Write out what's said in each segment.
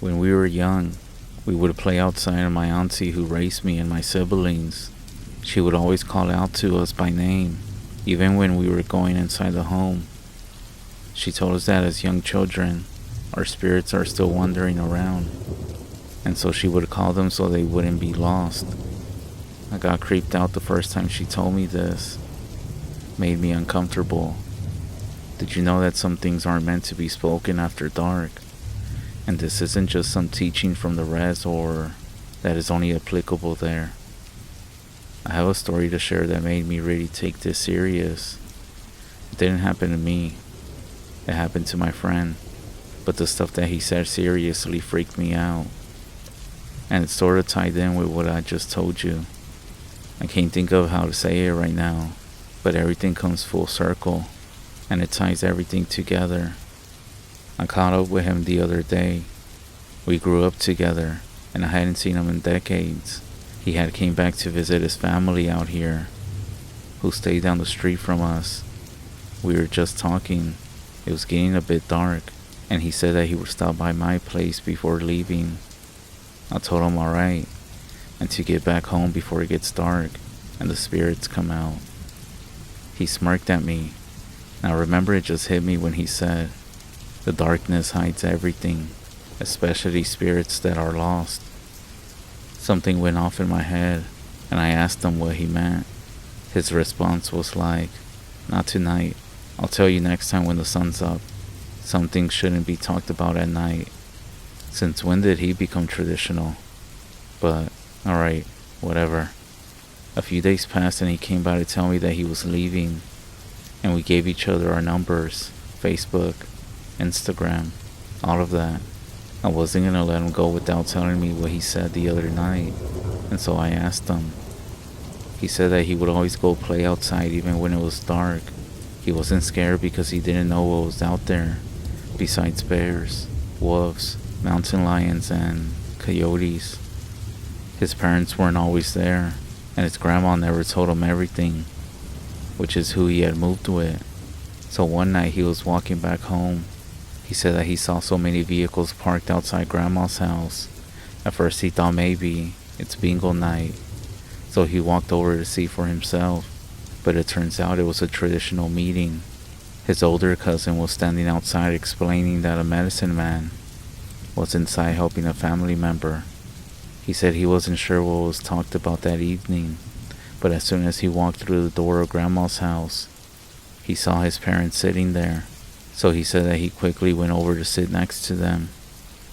When we were young, we would play outside, and my auntie who raised me and my siblings, she would always call out to us by name, even when we were going inside the home. She told us that as young children, our spirits are still wandering around, and so she would call them so they wouldn't be lost. I got creeped out the first time she told me this. Made me uncomfortable. Did you know that some things aren't meant to be spoken after dark? And this isn't just some teaching from the res or that is only applicable there. I have a story to share that made me really take this serious. It didn't happen to me. It happened to my friend. But the stuff that he said seriously freaked me out. And it sort of tied in with what I just told you. I can't think of how to say it right now, but everything comes full circle, and it ties everything together. I caught up with him the other day. We grew up together, and I hadn't seen him in decades. He had came back to visit his family out here, who stayed down the street from us. We were just talking. It was getting a bit dark, and he said that he would stop by my place before leaving. I told him alright, and to get back home before it gets dark and the spirits come out. He smirked at me. Now remember, it just hit me when he said, the darkness hides everything, especially spirits that are lost. Something went off in my head, and I asked him what he meant. His response was like, not tonight. I'll tell you next time when the sun's up. Some things shouldn't be talked about at night. Since when did he become traditional? But, alright, whatever. A few days passed and he came by to tell me that he was leaving, and we gave each other our numbers, Facebook, Instagram, all of that. I wasn't gonna let him go without telling me what he said the other night, and so I asked him. He said that he would always go play outside even when it was dark. He wasn't scared because he didn't know what was out there, besides bears, wolves, mountain lions, and coyotes. His parents weren't always there, and his grandma never told him everything, which is who he had moved with. So one night he was walking back home. He said that he saw so many vehicles parked outside Grandma's house. At first he thought maybe it's bingo night, so he walked over to see for himself, but it turns out it was a traditional meeting. His older cousin was standing outside explaining that a medicine man was inside helping a family member. He said he wasn't sure what was talked about that evening, but as soon as he walked through the door of Grandma's house, he saw his parents sitting there. So he said that he quickly went over to sit next to them.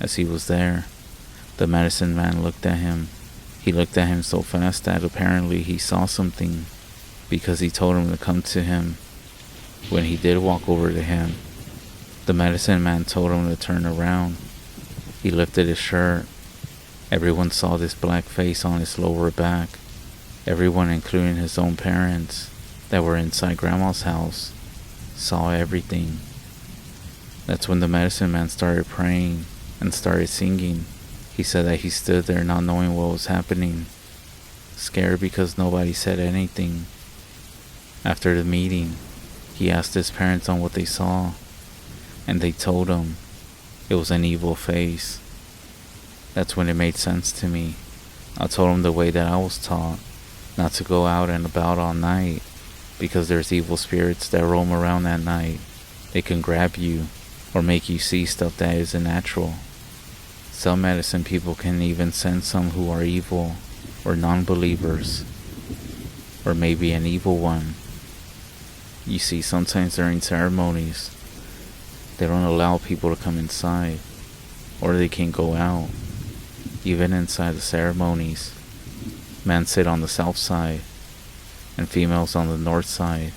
As he was there, the medicine man looked at him. He looked at him so fast that apparently he saw something, because he told him to come to him. When he did walk over to him, the medicine man told him to turn around. He lifted his shirt. Everyone saw this black face on his lower back. Everyone, including his own parents that were inside Grandma's house, saw everything. That's when the medicine man started praying and started singing. He said that he stood there not knowing what was happening, scared because nobody said anything. After the meeting, he asked his parents on what they saw, and they told him it was an evil face. That's when it made sense to me. I told him the way that I was taught, not to go out and about all night, because there's evil spirits that roam around at night. They can grab you or make you see stuff that isn't natural. Some medicine people can even send some who are evil or non-believers, or maybe an evil one. You see, sometimes during ceremonies, they don't allow people to come inside, or they can't go out. Even inside the ceremonies, men sit on the south side and females on the north side.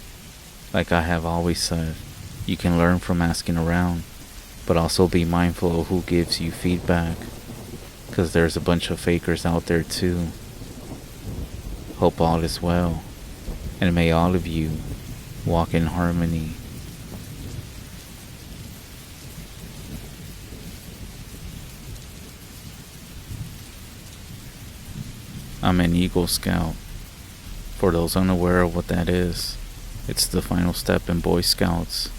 Like I have always said, you can learn from asking around, but also be mindful of who gives you feedback, because there's a bunch of fakers out there too. Hope all is well, and may all of you walk in harmony. I'm an Eagle Scout. For those unaware of what that is, it's the final step in Boy Scouts.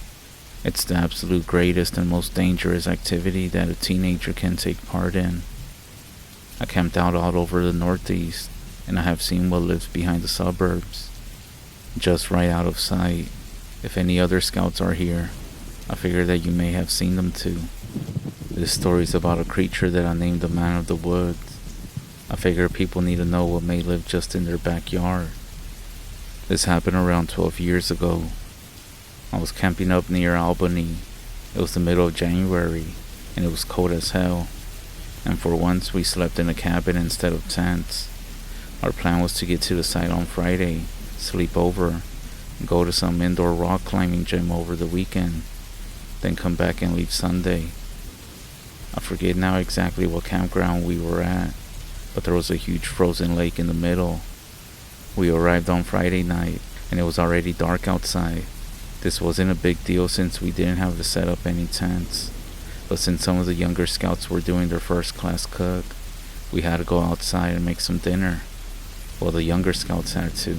It's the absolute greatest and most dangerous activity that a teenager can take part in. I camped out all over the Northeast, and I have seen what lives behind the suburbs, just right out of sight. If any other scouts are here, I figure that you may have seen them too. This story is about a creature that I named the Man of the Woods. I figure people need to know what may live just in their backyard. This happened around 12 years ago. I was camping up near Albany. It was the middle of January, and it was cold as hell. And for once, we slept in a cabin instead of tents. Our plan was to get to the site on Friday, sleep over, and go to some indoor rock climbing gym over the weekend, then come back and leave Sunday. I forget now exactly what campground we were at, but there was a huge frozen lake in the middle. We arrived on Friday night, and it was already dark outside. This wasn't a big deal since we didn't have to set up any tents, but since some of the younger scouts were doing their first class cook, we had to go outside and make some dinner. Well, the younger scouts had to.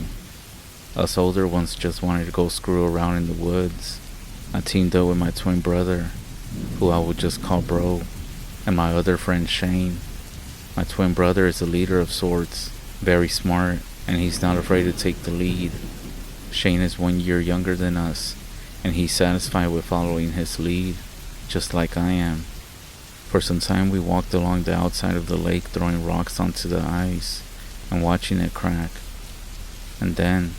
Us older ones just wanted to go screw around in the woods. I teamed up with my twin brother, who I would just call bro, and my other friend Shane. My twin brother is a leader of sorts, very smart, and he's not afraid to take the lead. Shane is 1 year younger than us, and he's satisfied with following his lead, just like I am. For some time we walked along the outside of the lake, throwing rocks onto the ice and watching it crack. And then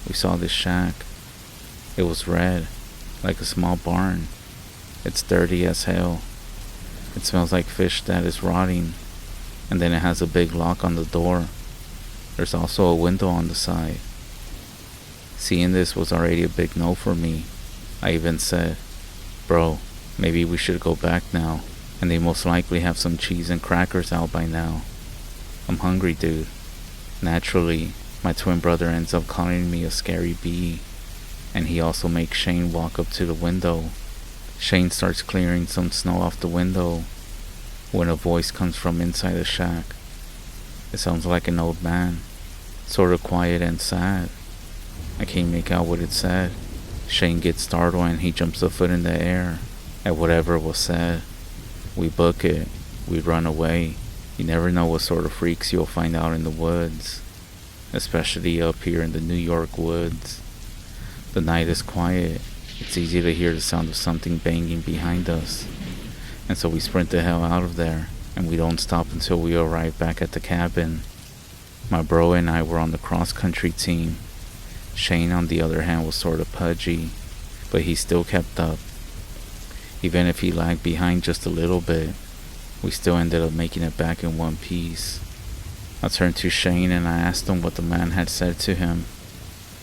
we saw this shack. It was red, like a small barn. It's dirty as hell. It smells like fish that is rotting, and then it has a big lock on the door. There's also a window on the side. Seeing this was already a big no for me. I even said, "Bro, maybe we should go back now, and they most likely have some cheese and crackers out by now. I'm hungry, dude." Naturally, my twin brother ends up calling me a scary bee, and he also makes Shane walk up to the window. Shane starts clearing some snow off the window when a voice comes from inside the shack. It sounds like an old man, sort of quiet and sad. I can't make out what it said. Shane gets startled and he jumps a foot in the air at whatever was said. We book it. We run away. You never know what sort of freaks you'll find out in the woods, especially up here in the New York woods. The night is quiet. It's easy to hear the sound of something banging behind us, and so we sprint the hell out of there, and we don't stop until we arrive back at the cabin. My bro and I were on the cross-country team. Shane, on the other hand, was sort of pudgy, but he still kept up. Even if he lagged behind just a little bit, we still ended up making it back in one piece. I turned to Shane and I asked him what the man had said to him.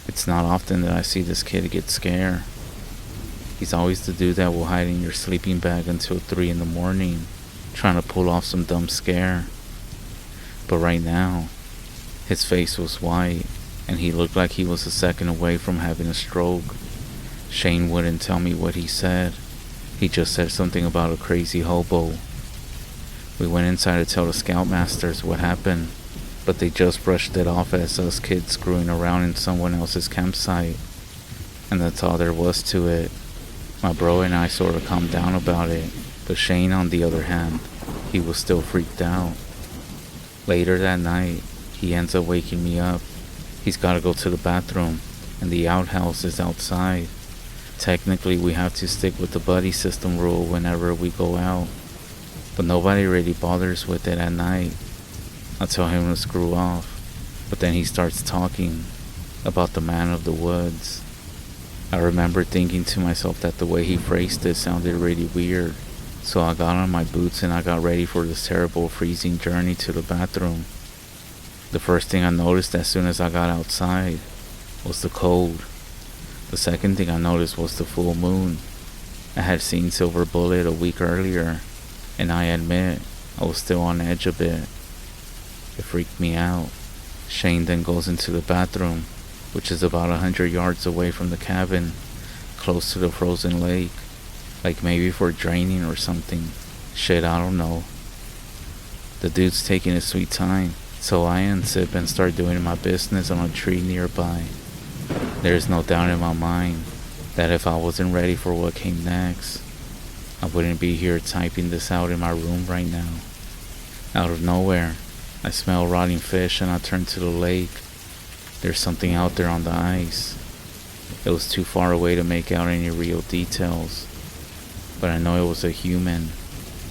It's not often that I see this kid get scared. He's always the dude that will hide in your sleeping bag until 3 in the morning, trying to pull off some dumb scare. But right now, his face was white, and he looked like he was a second away from having a stroke. Shane wouldn't tell me what he said. He just said something about a crazy hobo. We went inside to tell the scoutmasters what happened, but they just brushed it off as us kids screwing around in someone else's campsite. And that's all there was to it. My bro and I sort of calmed down about it, but Shane, on the other hand, he was still freaked out. Later that night, he ends up waking me up. He's got to go to the bathroom, and the outhouse is outside. Technically, we have to stick with the buddy system rule whenever we go out, but nobody really bothers with it at night. I tell him to screw off, but then he starts talking about the man of the woods. I remember thinking to myself that the way he phrased it sounded really weird, so I got on my boots and I got ready for this terrible freezing journey to the bathroom. The first thing I noticed as soon as I got outside was the cold. The second thing I noticed was the full moon. I had seen Silver Bullet a week earlier, and I admit I was still on edge a bit. It freaked me out. Shane then goes into the bathroom, which is about 100 yards away from the cabin, close to the frozen lake, like maybe for draining or something. Shit, I don't know. The dude's taking his sweet time, so I unsip and start doing my business on a tree nearby. There's no doubt in my mind that if I wasn't ready for what came next, I wouldn't be here typing this out in my room right now. Out of nowhere, I smell rotting fish and I turn to the lake. There's something out there on the ice. It was too far away to make out any real details, but I know it was a human.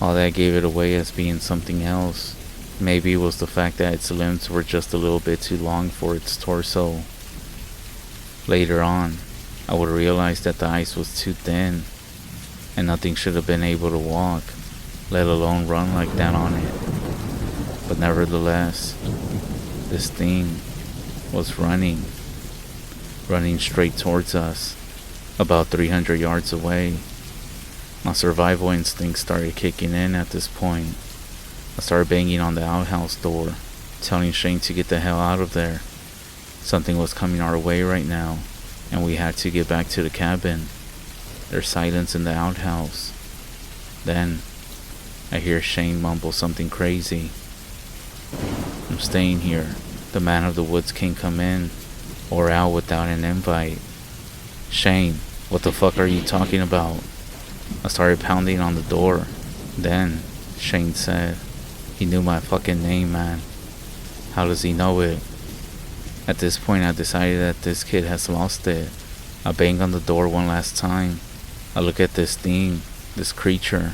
All that gave it away as being something else. Maybe it was the fact that its limbs were just a little bit too long for its torso. Later on, I would realize that the ice was too thin, and nothing should have been able to walk, let alone run like that on it. But nevertheless, this thing was running straight towards us, about 300 yards away. My survival instinct started kicking in at this point. I started banging on the outhouse door, telling Shane to get the hell out of there. Something was coming our way right now, and we had to get back to the cabin. There's silence in the outhouse. Then, I hear Shane mumble something crazy. I'm staying here. The man of the woods can't come in or out without an invite. Shane, what the fuck are you talking about? I started pounding on the door. Then, Shane said, he knew my fucking name, man. How does he know it? At this point, I decided that this kid has lost it. I bang on the door one last time. I look at this thing, this creature,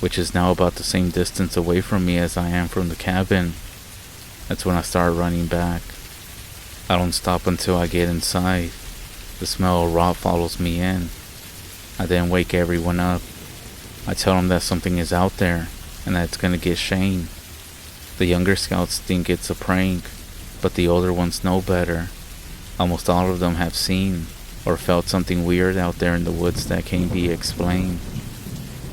which is now about the same distance away from me as I am from the cabin. That's when I start running back. I don't stop until I get inside. The smell of rot follows me in. I then wake everyone up. I tell them that something is out there and that it's gonna get Shane. The younger scouts think it's a prank, but the older ones know better. Almost all of them have seen or felt something weird out there in the woods that can't be explained.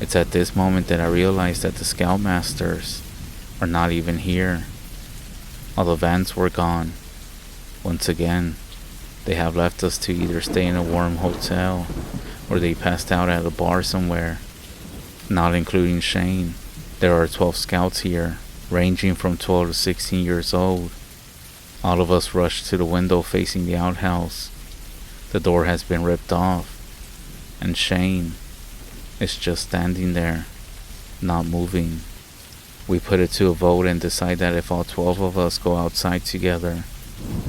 It's at this moment that I realize that the scoutmasters are not even here. All the vans were gone. Once again, they have left us to either stay in a warm hotel or they passed out at a bar somewhere. Not including Shane. There are 12 scouts here, ranging from 12 to 16 years old. All of us rushed to the window facing the outhouse. The door has been ripped off, and Shane is just standing there, not moving. We put it to a vote and decide that if all 12 of us go outside together,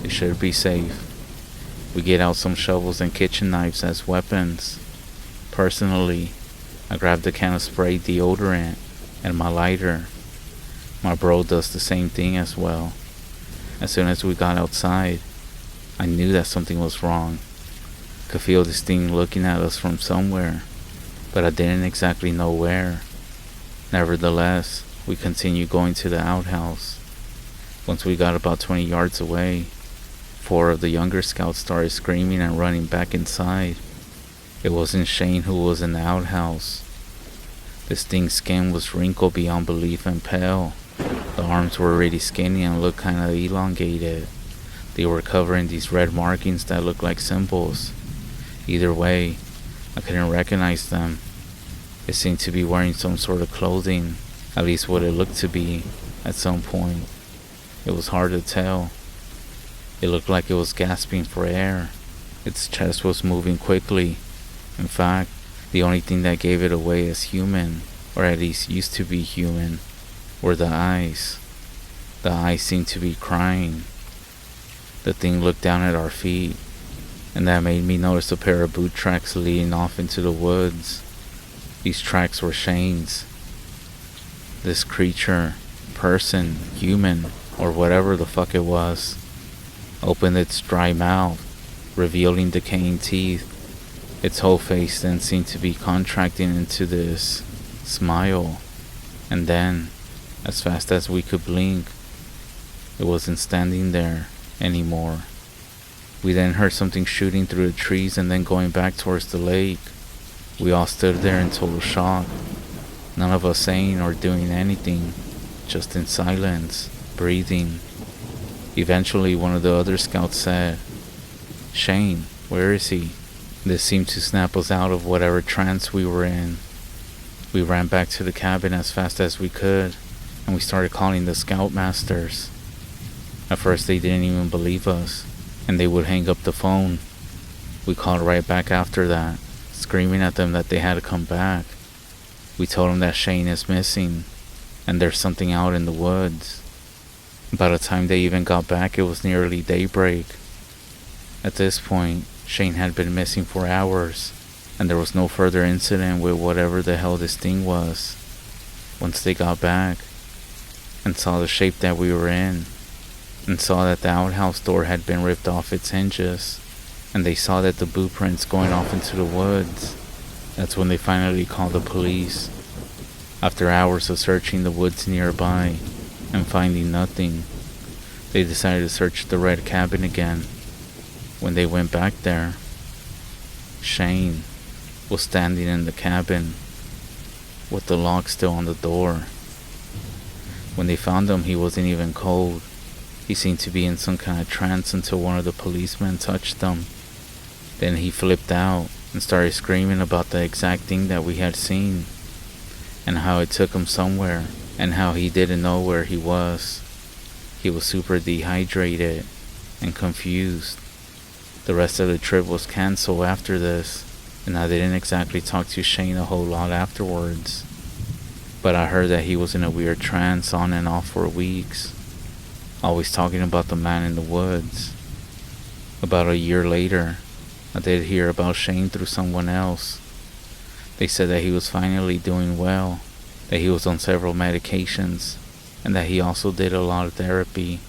it should be safe. We get out some shovels and kitchen knives as weapons. Personally, I grabbed a can of spray deodorant and my lighter. My bro does the same thing as well. As soon as we got outside, I knew that something was wrong. Could feel this thing looking at us from somewhere, but I didn't exactly know where. Nevertheless, we continued going to the outhouse. Once we got about 20 yards away, 4 of the younger scouts started screaming and running back inside. It wasn't Shane who was in the outhouse. This thing's skin was wrinkled beyond belief and pale. The arms were already skinny and looked kinda elongated. They were covered in these red markings that looked like symbols. Either way, I couldn't recognize them. It seemed to be wearing some sort of clothing, at least what it looked to be at some point. It was hard to tell. It looked like it was gasping for air. Its chest was moving quickly. In fact, the only thing that gave it away as human, or at least used to be human, were the eyes. The eyes seemed to be crying. The thing looked down at our feet, and that made me notice a pair of boot tracks leading off into the woods. These tracks were Shane's. This creature, person, human, or whatever the fuck it was, opened its dry mouth, revealing decaying teeth. Its whole face then seemed to be contracting into this smile, and then, as fast as we could blink, it wasn't standing there anymore. We then heard something shooting through the trees and then going back towards the lake. We all stood there in total shock, none of us saying or doing anything, just in silence, breathing. Eventually, one of the other scouts said, "Shane, where is he?" This seemed to snap us out of whatever trance we were in. We ran back to the cabin as fast as we could, and we started calling the scoutmasters. At first they didn't even believe us, and they would hang up the phone. We called right back after that, screaming at them that they had to come back. We told them that Shane is missing, and there's something out in the woods. By the time they even got back, it was nearly daybreak. At this point, Shane had been missing for hours, and there was no further incident with whatever the hell this thing was. Once they got back, and saw the shape that we were in, and saw that the outhouse door had been ripped off its hinges, and they saw that the boot prints going off into the woods, that's when they finally called the police. After hours of searching the woods nearby and finding nothing, they decided to search the red cabin again. When they went back there, Shane was standing in the cabin with the lock still on the door. When they found him, he wasn't even cold. He seemed to be in some kind of trance until one of the policemen touched him. Then he flipped out and started screaming about the exact thing that we had seen, and how it took him somewhere, and how he didn't know where he was. He was super dehydrated and confused. The rest of the trip was canceled after this, and I didn't exactly talk to Shane a whole lot afterwards. But I heard that he was in a weird trance on and off for weeks, always talking about the man in the woods. About a year later, I did hear about Shane through someone else. They said that he was finally doing well, that he was on several medications, and that he also did a lot of therapy.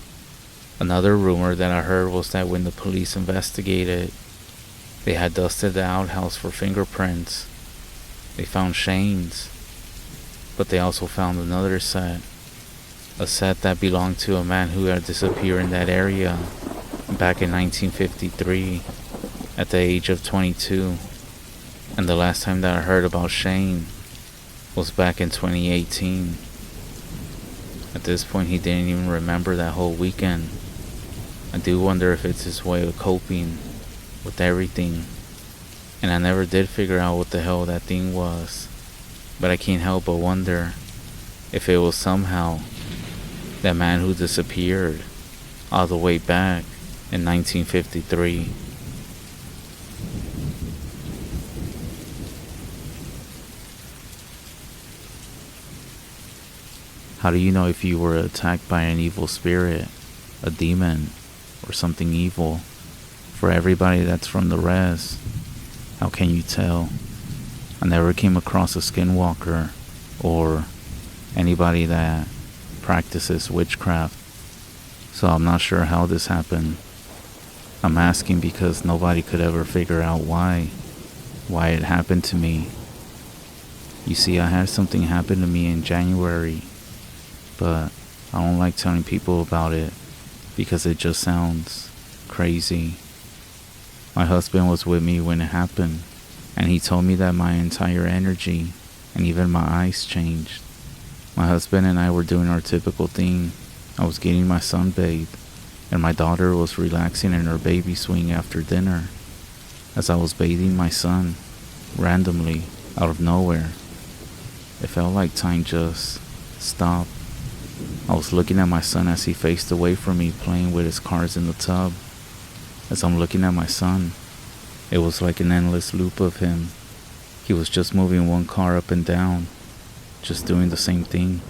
Another rumor that I heard was that when the police investigated, they had dusted the outhouse for fingerprints. They found Shane's, but they also found another set. A set that belonged to a man who had disappeared in that area back in 1953 at the age of 22. And the last time that I heard about Shane was back in 2018. At this point, he didn't even remember that whole weekend. I do wonder if it's his way of coping with everything. And I never did figure out what the hell that thing was. But I can't help but wonder if it was somehow that man who disappeared all the way back in 1953. How do you know if you were attacked by an evil spirit, a demon, or something evil? For everybody that's from the res, how can you tell? I never came across a Skinwalker or anybody that practices witchcraft, so I'm not sure how this happened. I'm asking because nobody could ever figure out why it happened to me. You see, I had something happen to me in January, but I don't like telling people about it because it just sounds crazy. My husband was with me when it happened, and he told me that my entire energy and even my eyes changed. My husband and I were doing our typical thing. I was getting my son bathed, and my daughter was relaxing in her baby swing after dinner. As I was bathing my son, randomly, out of nowhere, it felt like time just stopped. I was looking at my son as he faced away from me, playing with his cards in the tub. As I'm looking at my son, it was like an endless loop of him. He was just moving one car up and down, just doing the same thing.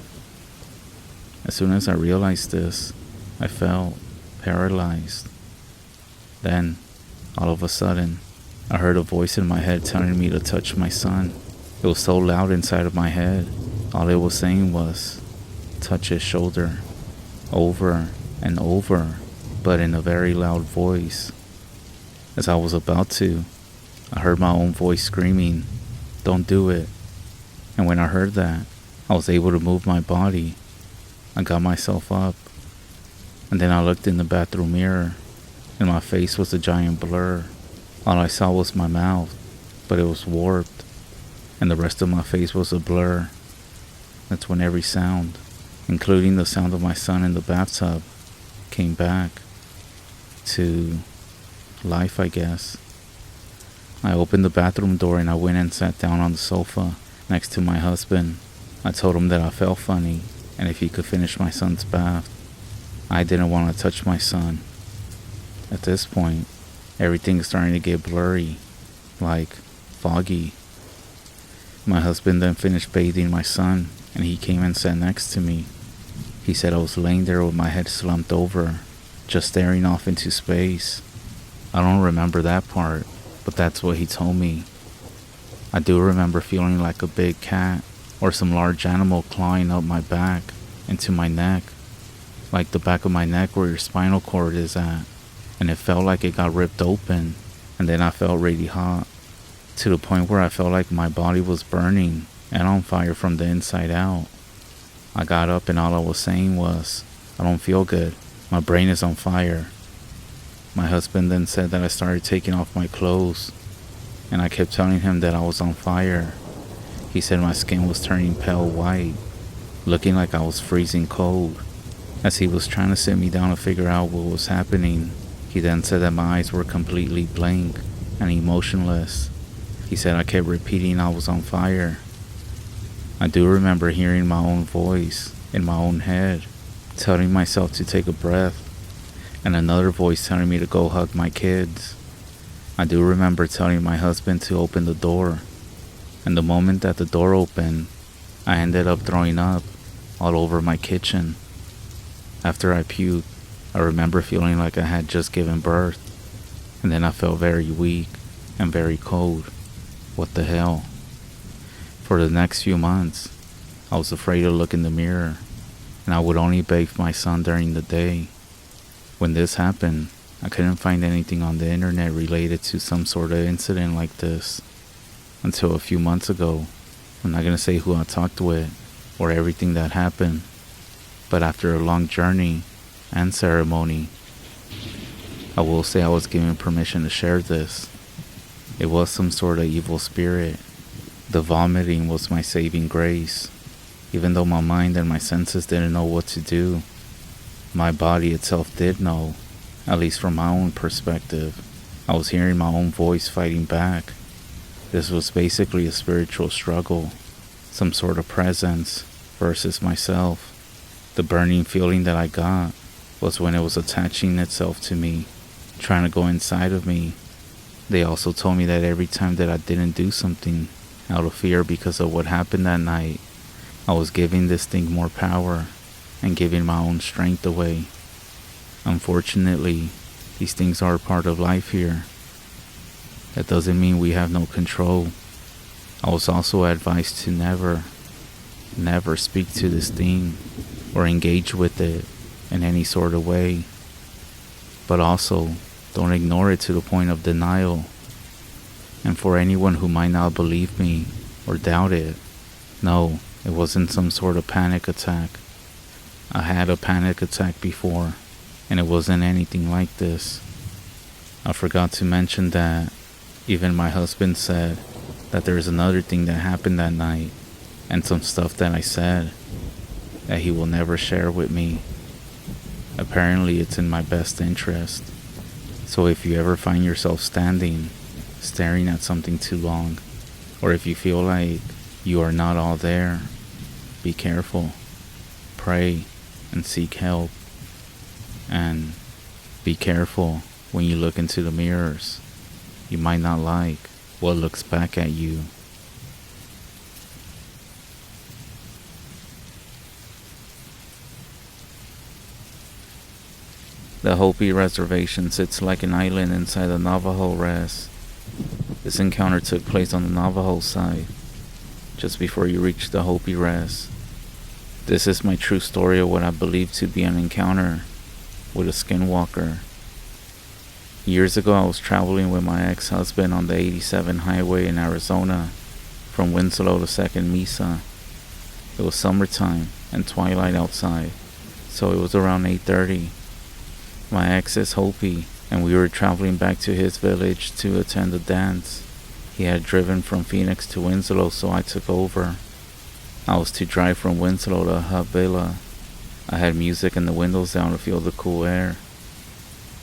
As soon as I realized this, I felt paralyzed. Then, all of a sudden, I heard a voice in my head telling me to touch my son. It was so loud inside of my head. All it was saying was, touch his shoulder, over and over, but in a very loud voice. As I was about to, I heard my own voice screaming, don't do it. And when I heard that, I was able to move my body. I got myself up, and then I looked in the bathroom mirror, and my face was a giant blur. All I saw was my mouth, but it was warped, and the rest of my face was a blur. That's when every sound, including the sound of my son in the bathtub, came back to life, I guess. I opened the bathroom door and I went and sat down on the sofa next to my husband. I told him that I felt funny and if he could finish my son's bath. I didn't want to touch my son. At this point, Everything's starting to get blurry, like foggy. My husband then finished bathing my son, and he came and sat next to me. He said I was laying there with my head slumped over, just staring off into space. I don't remember that part, but that's what he told me. I do remember feeling like a big cat or some large animal clawing up my back into my neck, like the back of my neck where your spinal cord is at, and it felt like it got ripped open, and then I felt really hot, to the point where I felt like my body was burning and on fire from the inside out. I got up and all I was saying was, I don't feel good, my brain is on fire. My husband then said that I started taking off my clothes, and I kept telling him that I was on fire. He said my skin was turning pale white, looking like I was freezing cold. As he was trying to sit me down to figure out what was happening, he then said that my eyes were completely blank and emotionless. He said I kept repeating I was on fire. I do remember hearing my own voice in my own head, telling myself to take a breath, and another voice telling me to go hug my kids. I do remember telling my husband to open the door, and the moment that the door opened, I ended up throwing up all over my kitchen. After I puked, I remember feeling like I had just given birth, and then I felt very weak and very cold. What the hell? For the next few months, I was afraid to look in the mirror, and I would only bathe my son during the day. When this happened, I couldn't find anything on the internet related to some sort of incident like this until a few months ago. I'm not gonna say who I talked with or everything that happened, but after a long journey and ceremony, I will say I was given permission to share this. It was some sort of evil spirit. The vomiting was my saving grace. Even though my mind and my senses didn't know what to do, my body itself did know, at least from my own perspective. I was hearing my own voice fighting back. This was basically a spiritual struggle, some sort of presence versus myself. The burning feeling that I got was when it was attaching itself to me, trying to go inside of me. They also told me that every time that I didn't do something out of fear because of what happened that night, I was giving this thing more power and giving my own strength away. Unfortunately, these things are a part of life here. That doesn't mean we have no control. I was also advised to never speak to this thing or engage with it in any sort of way. But also, don't ignore it to the point of denial. And for anyone who might not believe me or doubt it, no, it wasn't some sort of panic attack. I had a panic attack before, and it wasn't anything like this. I forgot to mention that even my husband said that there's another thing that happened that night, and some stuff that I said that he will never share with me. Apparently it's in my best interest. So if you ever find yourself staring at something too long, or if you feel like you are not all there, be careful, pray, and seek help. And be careful when you look into the mirrors. You might not like what looks back at you. The Hopi Reservation sits like an island inside the Navajo Res. This encounter took place on the Navajo side, just before you reach the Hopi Res. This is my true story of what I believe to be an encounter with a Skinwalker. Years ago, I was traveling with my ex-husband on the 87 highway in Arizona, from Winslow to Second Mesa. It was summertime and twilight outside, so it was around 8:30. My ex is Hopi, and we were traveling back to his village to attend a dance. He had driven from Phoenix to Winslow, so I took over. I was to drive from Winslow to Havila. I had music and the windows down to feel the cool air.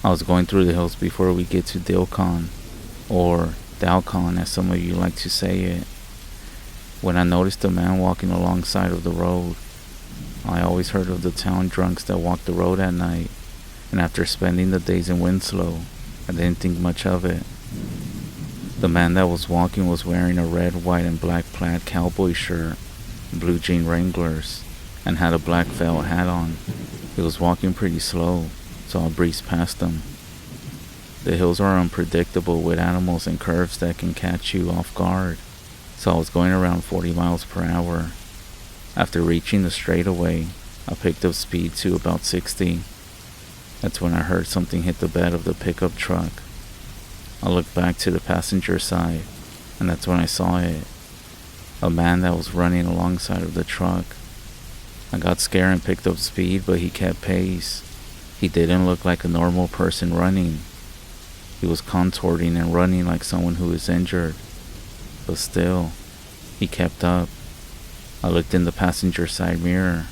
I was going through the hills before we get to Dilcon, or Dalcon as some of you like to say it, when I noticed a man walking alongside of the road. I always heard of the town drunks that walk the road at night, and after spending the days in Winslow, I didn't think much of it. The man that was walking was wearing a red, white, and black plaid cowboy shirt, blue jean Wranglers, and had a black felt hat on. He was walking pretty slow, so I breezed past him. The hills are unpredictable with animals and curves that can catch you off guard, so I was going around 40 miles per hour. After reaching the straightaway, I picked up speed to about 60. That's when I heard something hit the bed of the pickup truck. I looked back to the passenger side, and that's when I saw it. A man that was running alongside of the truck. I got scared and picked up speed, but he kept pace. He didn't look like a normal person running. He was contorting and running like someone who is injured. But still, he kept up. I looked in the passenger side mirror,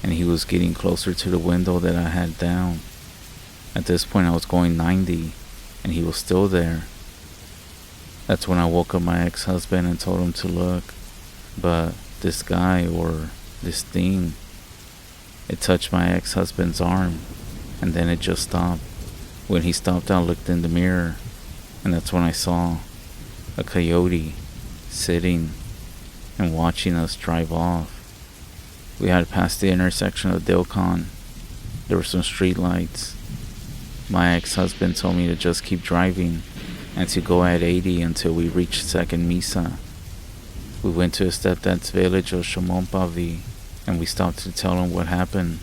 and he was getting closer to the window that I had down. At this point I was going 90, and he was still there. That's when I woke up my ex-husband and told him to look. But this guy, or this thing, it touched my ex-husband's arm, and then it just stopped. When he stopped, I looked in the mirror, and that's when I saw a coyote sitting and watching us drive off. We had passed the intersection of Dilcon. There were some street lights. My ex-husband told me to just keep driving and to go at 80 until we reached Second Misa. We went to his stepdad's village of Shamompavi, and we stopped to tell him what happened.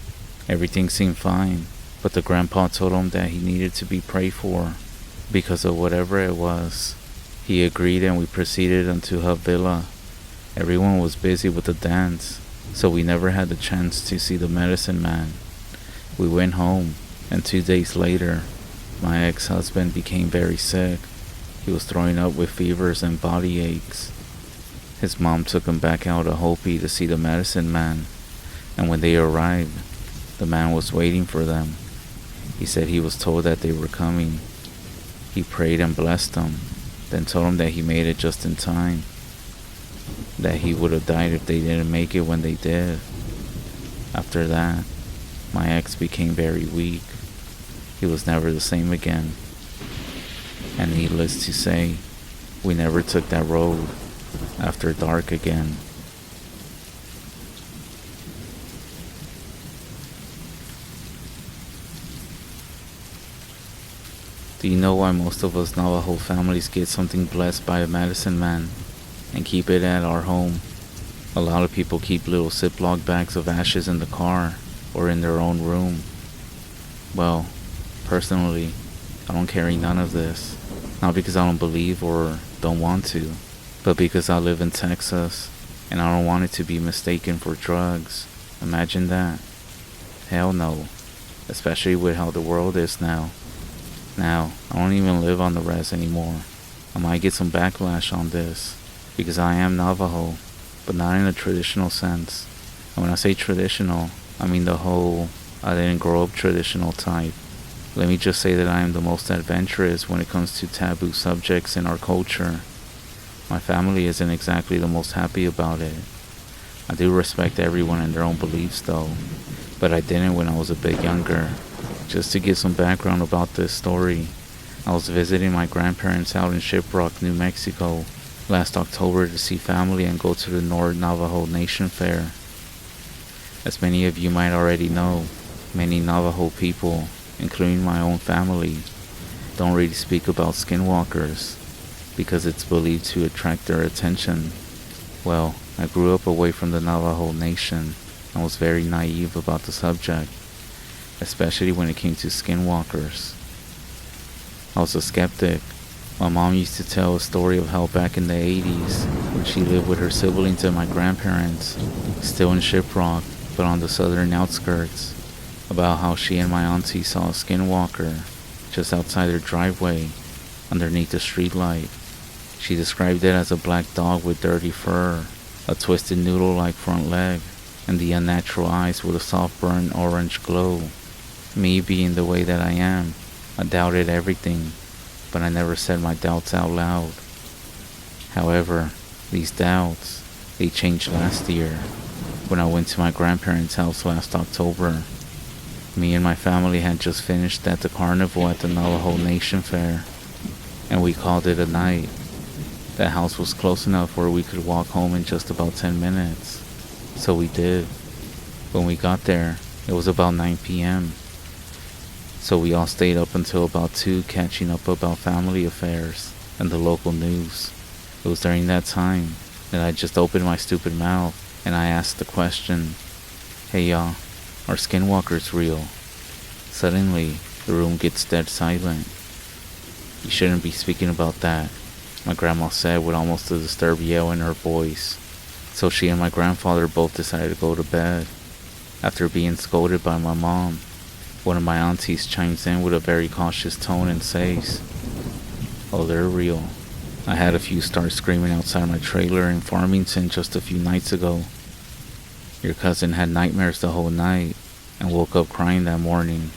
Everything seemed fine, but the grandpa told him that he needed to be prayed for because of whatever it was. He agreed, and we proceeded unto her villa. Everyone was busy with the dance, so we never had the chance to see the medicine man. We went home, and 2 days later, my ex-husband became very sick. He was throwing up with fevers and body aches. His mom took him back out to Hopi to see the medicine man, and when they arrived, the man was waiting for them. He said he was told that they were coming. He prayed and blessed them, then told him that he made it just in time, that he would have died if they didn't make it when they did. After that, my ex became very weak. He was never the same again. And needless to say, we never took that road after dark again. Do you know why most of us Navajo families get something blessed by a medicine man and keep it at our home? A lot of people keep little Ziploc bags of ashes in the car or in their own room. Well, personally, I don't carry none of this. Not because I don't believe or don't want to, but because I live in Texas and I don't want it to be mistaken for drugs. Imagine that. Hell no. Especially with how the world is now. Now, I don't even live on the res anymore. I might get some backlash on this, because I am Navajo, but not in a traditional sense. And when I say traditional, I mean the whole I didn't grow up traditional type. Let me just say that I am the most adventurous when it comes to taboo subjects in our culture. My family isn't exactly the most happy about it. I do respect everyone and their own beliefs though, but I didn't when I was a bit younger. Just to give some background about this story, I was visiting my grandparents out in Shiprock, New Mexico last October to see family and go to the North Navajo Nation Fair. As many of you might already know, many Navajo people, including my own family, don't really speak about skinwalkers because it's believed to attract their attention. Well, I grew up away from the Navajo Nation and was very naive about the subject, especially when it came to skinwalkers. I was a skeptic. My mom used to tell a story of how back in the 80s, when she lived with her siblings and my grandparents, still in Shiprock, but on the southern outskirts, about how she and my auntie saw a skinwalker just outside their driveway, underneath the streetlight. She described it as a black dog with dirty fur, a twisted noodle-like front leg, and the unnatural eyes with a soft burnt orange glow. Me being the way that I am, I doubted everything, but I never said my doubts out loud. However, these doubts, they changed last year, when I went to my grandparents' house last October. Me and my family had just finished at the carnival at the Navajo Nation Fair, and we called it a night. The house was close enough where we could walk home in just about 10 minutes, so we did. When we got there, it was about 9 p.m., so we all stayed up until about 2 catching up about family affairs and the local news. It was during that time that I just opened my stupid mouth and I asked the question, "Hey y'all, are skinwalkers real?" Suddenly, the room gets dead silent. "You shouldn't be speaking about that," my grandma said with almost a disturbed yell in her voice. So she and my grandfather both decided to go to bed. After being scolded by my mom, one of my aunties chimes in with a very cautious tone and says, "Oh, they're real. I had a few start screaming outside my trailer in Farmington just a few nights ago. Your cousin had nightmares the whole night and woke up crying that morning."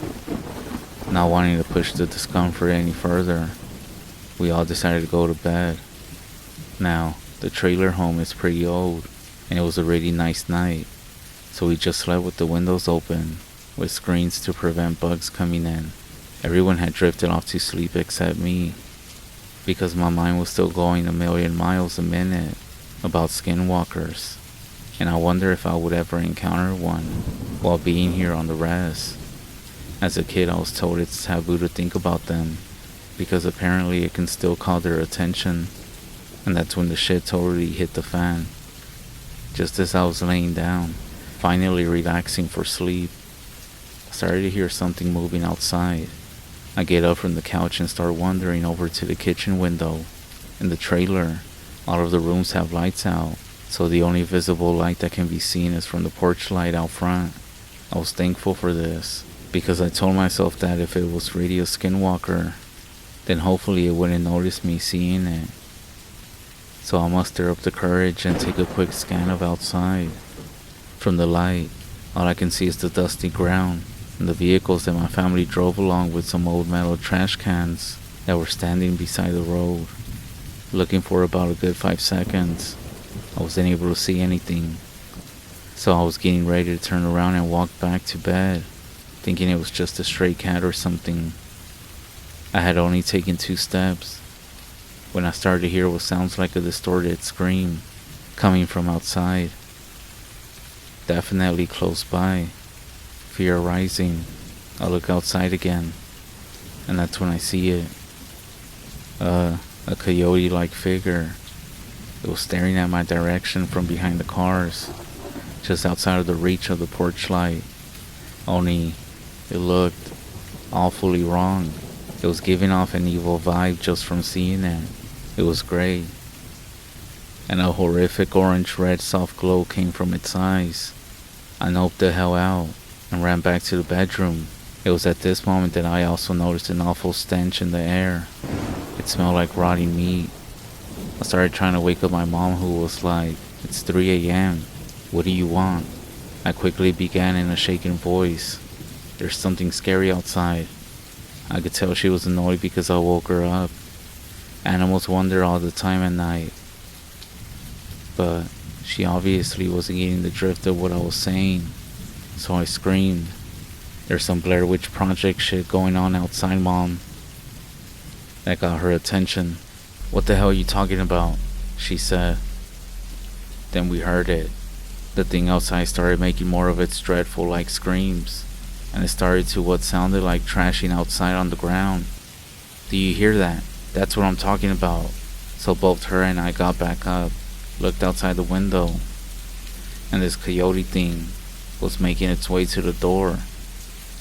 Not wanting to push the discomfort any further, we all decided to go to bed. Now, the trailer home is pretty old, and it was a really nice night, so we just slept with the windows open, with screens to prevent bugs coming in. Everyone had drifted off to sleep except me, because my mind was still going a million miles a minute about skinwalkers, and I wonder if I would ever encounter one while being here on the res. As a kid, I was told it's taboo to think about them, because apparently it can still call their attention, and that's when the shit totally hit the fan. Just as I was laying down, finally relaxing for sleep, I started to hear something moving outside. I get up from the couch and start wandering over to the kitchen window. In the trailer, all of the rooms have lights out, so the only visible light that can be seen is from the porch light out front. I was thankful for this, because I told myself that if it was really a skinwalker, then hopefully it wouldn't notice me seeing it. So I muster up the courage and take a quick scan of outside. From the light, all I can see is the dusty ground and the vehicles that my family drove along with some old metal trash cans that were standing beside the road. Looking for about a good 5 seconds, I wasn't able to see anything. So I was getting ready to turn around and walk back to bed, thinking it was just a stray cat or something. I had only taken 2 steps when I started to hear what sounds like a distorted scream coming from outside. Definitely close by. Fear rising, I look outside again, and that's when I see it. A coyote-like figure. It was staring at my direction from behind the cars, just outside of the reach of the porch light. Only, it looked awfully wrong. It was giving off an evil vibe just from seeing it. It was gray, and a horrific orange-red soft glow came from its eyes. I noped the hell out and ran back to the bedroom. It was at this moment that I also noticed an awful stench in the air. It smelled like rotting meat. I started trying to wake up my mom, who was like, "It's 3 a.m. What do you want?" I quickly began in a shaken voice, "There's something scary outside." I could tell she was annoyed because I woke her up. Animals wander all the time at night. But she obviously wasn't getting the drift of what I was saying, so I screamed, "There's some Blair Witch Project shit going on outside, Mom." That got her attention. "What the hell are you talking about?" she said. Then we heard it. The thing outside started making more of its dreadful like screams, and it started to what sounded like trashing outside on the ground. "Do you hear that? That's what I'm talking about." So both her and I got back up, looked outside the window, and this coyote thing was making its way to the door.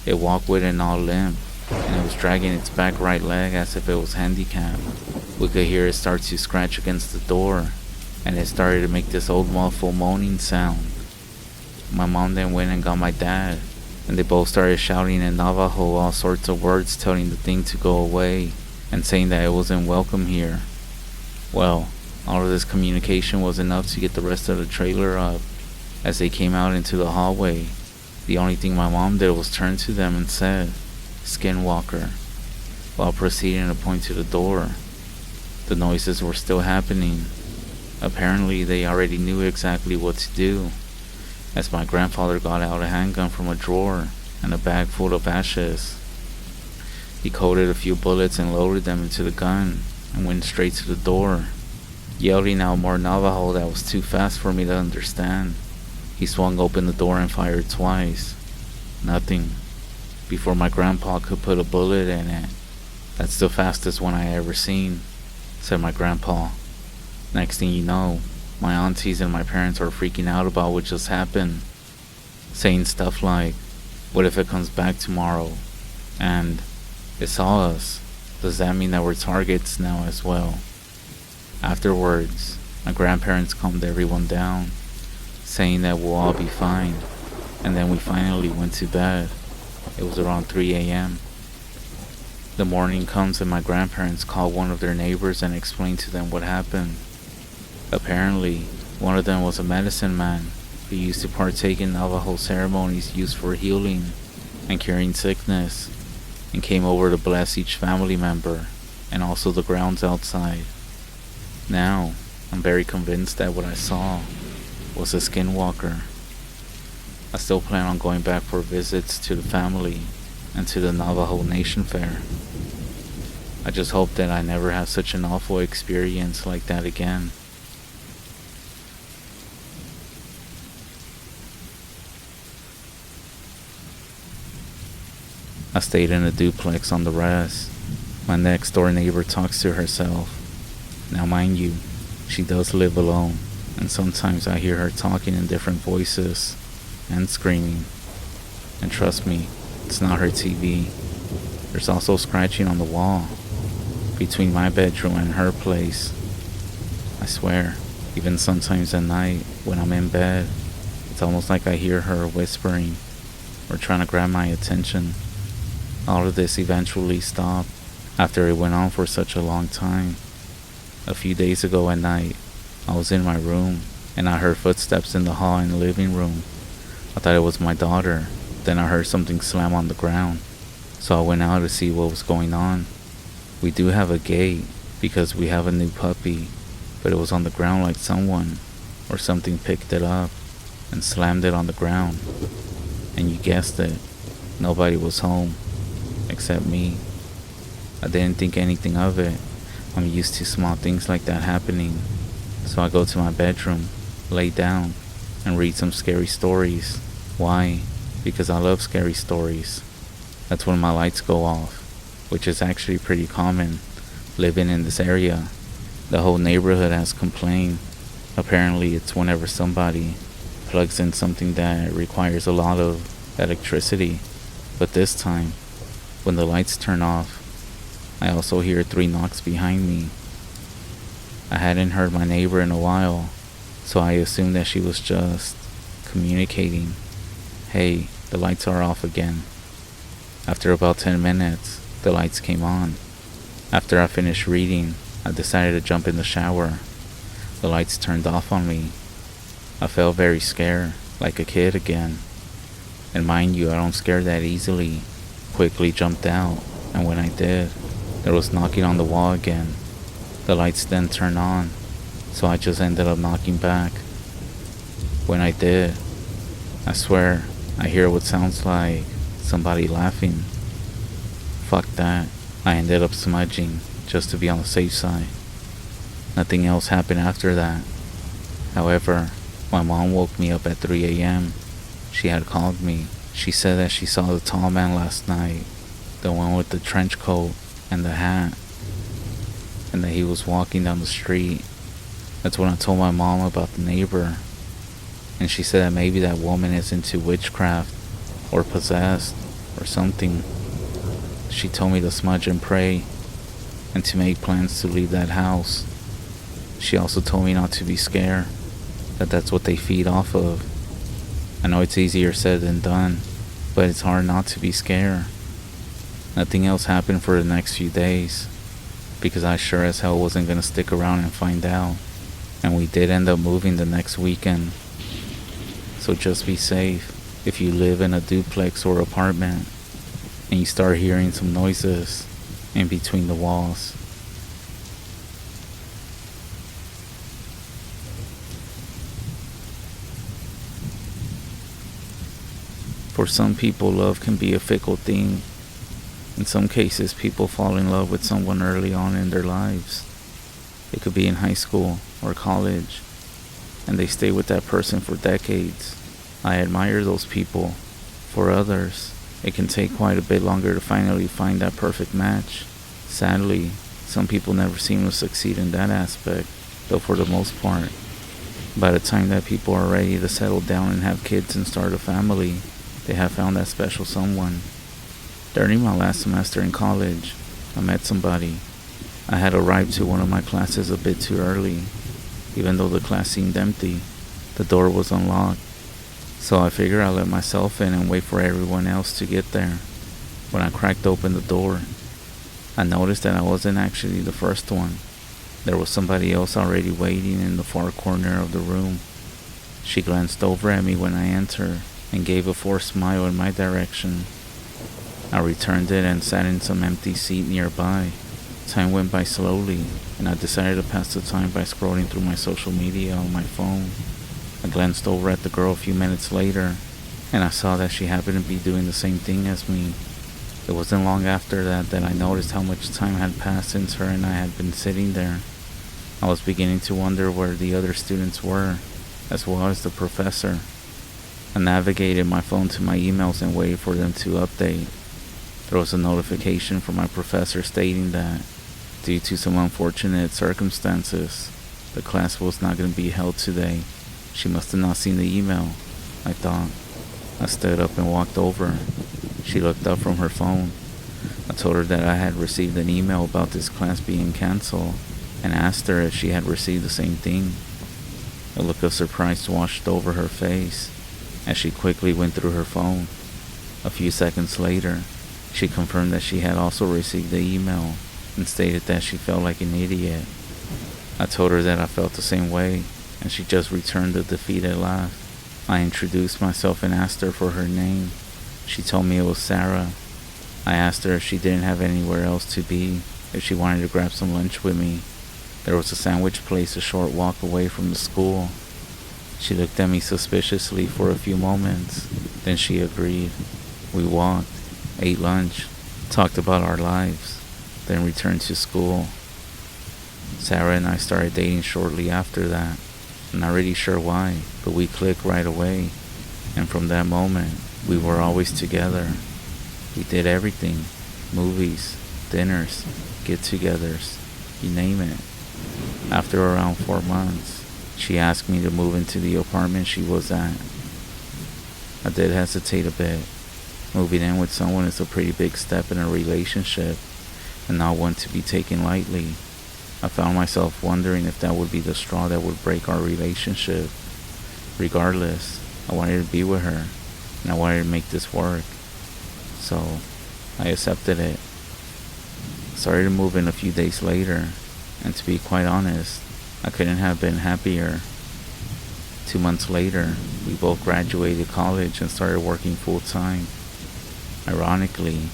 It walked with an all limp, and it was dragging its back right leg as if it was handicapped. We could hear it start to scratch against the door, and it started to make this old muffled moaning sound. My mom then went and got my dad, and they both started shouting in Navajo all sorts of words, telling the thing to go away and saying that it wasn't welcome here. Well, all of this communication was enough to get the rest of the trailer up. As they came out into the hallway, the only thing my mom did was turn to them and said, "Skinwalker," while proceeding to point to the door. The noises were still happening. Apparently they already knew exactly what to do, as my grandfather got out a handgun from a drawer and a bag full of ashes. He coated a few bullets and loaded them into the gun and went straight to the door, yelling out more Navajo that was too fast for me to understand. He swung open the door and fired twice. Nothing. Before my grandpa could put a bullet in it. That's the fastest one I ever seen, said my grandpa. Next thing you know, my aunties and my parents are freaking out about what just happened, saying stuff like, what if it comes back tomorrow? And, it saw us. Does that mean that we're targets now as well? Afterwards, my grandparents calmed everyone down, saying that we'll all be fine, and then we finally went to bed. It was around 3 a.m. The morning comes and my grandparents call one of their neighbors and explain to them what happened. Apparently, one of them was a medicine man who used to partake in Navajo ceremonies used for healing and curing sickness, and came over to bless each family member and also the grounds outside. Now, I'm very convinced that what I saw was a Skinwalker. I still plan on going back for visits to the family and to the Navajo Nation Fair. I just hope that I never have such an awful experience like that again. I stayed in a duplex on the res. My next door neighbor talks to herself. Now mind you, she does live alone, and sometimes I hear her talking in different voices and screaming. And trust me, it's not her TV. There's also scratching on the wall between my bedroom and her place. I swear, even sometimes at night when I'm in bed, it's almost like I hear her whispering or trying to grab my attention. All of this eventually stopped after it went on for such a long time. A few days ago at night, I was in my room and I heard footsteps in the hall and the living room. I thought it was my daughter. Then I heard something slam on the ground, so I went out to see what was going on. We do have a gate because we have a new puppy, but it was on the ground like someone or something picked it up and slammed it on the ground. And you guessed it, nobody was home except me. I didn't think anything of it. I'm used to small things like that happening. So I go to my bedroom, lay down, and read some scary stories. Why? Because I love scary stories. That's when my lights go off, which is actually pretty common living in this area. The whole neighborhood has complained. Apparently it's whenever somebody plugs in something that requires a lot of electricity. But this time, when the lights turn off, I also hear 3 knocks behind me. I hadn't heard my neighbor in a while, so I assumed that she was just communicating. Hey, the lights are off again. After about 10 minutes, the lights came on. After I finished reading, I decided to jump in the shower. The lights turned off on me. I felt very scared, like a kid again. And mind you, I don't scare that easily. Quickly jumped out, and when I did, there was knocking on the wall again. The lights then turned on, so I just ended up knocking back. When I did, I swear, I hear what sounds like somebody laughing. Fuck that. I ended up smudging just to be on the safe side. Nothing else happened after that. However, my mom woke me up at 3 a.m. She had called me. She said that she saw the tall man last night, the one with the trench coat and the hat, and that he was walking down the street. That's when I told my mom about the neighbor, and she said that maybe that woman is into witchcraft or possessed or something. She told me to smudge and pray and to make plans to leave that house. She also told me not to be scared, that that's what they feed off of. I know it's easier said than done, but it's hard not to be scared. Nothing else happened for the next few days, because I sure as hell wasn't gonna stick around and find out. And we did end up moving the next weekend. So just be safe if you live in a duplex or apartment and you start hearing some noises in between the walls. For some people, love can be a fickle thing. In some cases, people fall in love with someone early on in their lives. It could be in high school or college, and they stay with that person for decades. I admire those people. For others, it can take quite a bit longer to finally find that perfect match. Sadly, some people never seem to succeed in that aspect, though for the most part, by the time that people are ready to settle down and have kids and start a family, they have found that special someone. During my last semester in college, I met somebody. I had arrived to one of my classes a bit too early. Even though the class seemed empty, the door was unlocked. So I figured I'd let myself in and wait for everyone else to get there. When I cracked open the door, I noticed that I wasn't actually the first one. There was somebody else already waiting in the far corner of the room. She glanced over at me when I entered and gave a forced smile in my direction. I returned it and sat in some empty seat nearby. Time went by slowly, and I decided to pass the time by scrolling through my social media on my phone. I glanced over at the girl a few minutes later, and I saw that she happened to be doing the same thing as me. It wasn't long after that I noticed how much time had passed since her and I had been sitting there. I was beginning to wonder where the other students were, as well as the professor. I navigated my phone to my emails and waited for them to update. There was a notification from my professor stating that, due to some unfortunate circumstances, the class was not going to be held today. She must have not seen the email, I thought. I stood up and walked over. She looked up from her phone. I told her that I had received an email about this class being canceled and asked her if she had received the same thing. A look of surprise washed over her face as she quickly went through her phone. A few seconds later, she confirmed that she had also received the email and stated that she felt like an idiot. I told her that I felt the same way, and she just returned a defeated laugh. I introduced myself and asked her for her name. She told me it was Sarah. I asked her if she didn't have anywhere else to be, if she wanted to grab some lunch with me. There was a sandwich place a short walk away from the school. She looked at me suspiciously for a few moments, then she agreed. We walked, ate lunch, talked about our lives, then returned to school. Sarah and I started dating shortly after that. I'm not really sure why, but we clicked right away, and from that moment, we were always together. We did everything: movies, dinners, get-togethers, you name it. After around 4 months, she asked me to move into the apartment she was at. I did hesitate a bit. Moving in with someone is a pretty big step in a relationship, and not one to be taken lightly. I found myself wondering if that would be the straw that would break our relationship. Regardless, I wanted to be with her, and I wanted to make this work. So, I accepted it. Started to move in a few days later, and to be quite honest, I couldn't have been happier. 2 months later, we both graduated college and started working full-time. Ironically,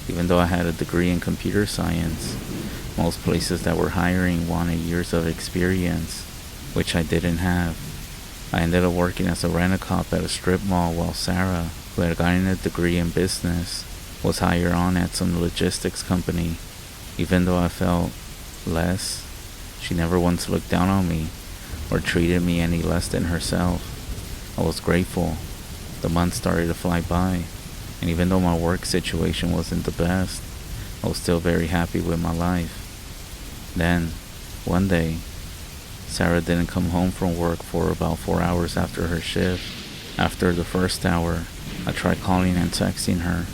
even though I had a degree in computer science, most places that were hiring wanted years of experience, which I didn't have. I ended up working as a rent-a-cop at a strip mall while Sarah, who had gotten a degree in business, was hired on at some logistics company. Even though I felt less, she never once looked down on me or treated me any less than herself. I was grateful. The months started to fly by, and even though my work situation wasn't the best, I was still very happy with my life. Then, one day, Sarah didn't come home from work for about 4 hours after her shift. After the first hour, I tried calling and texting her,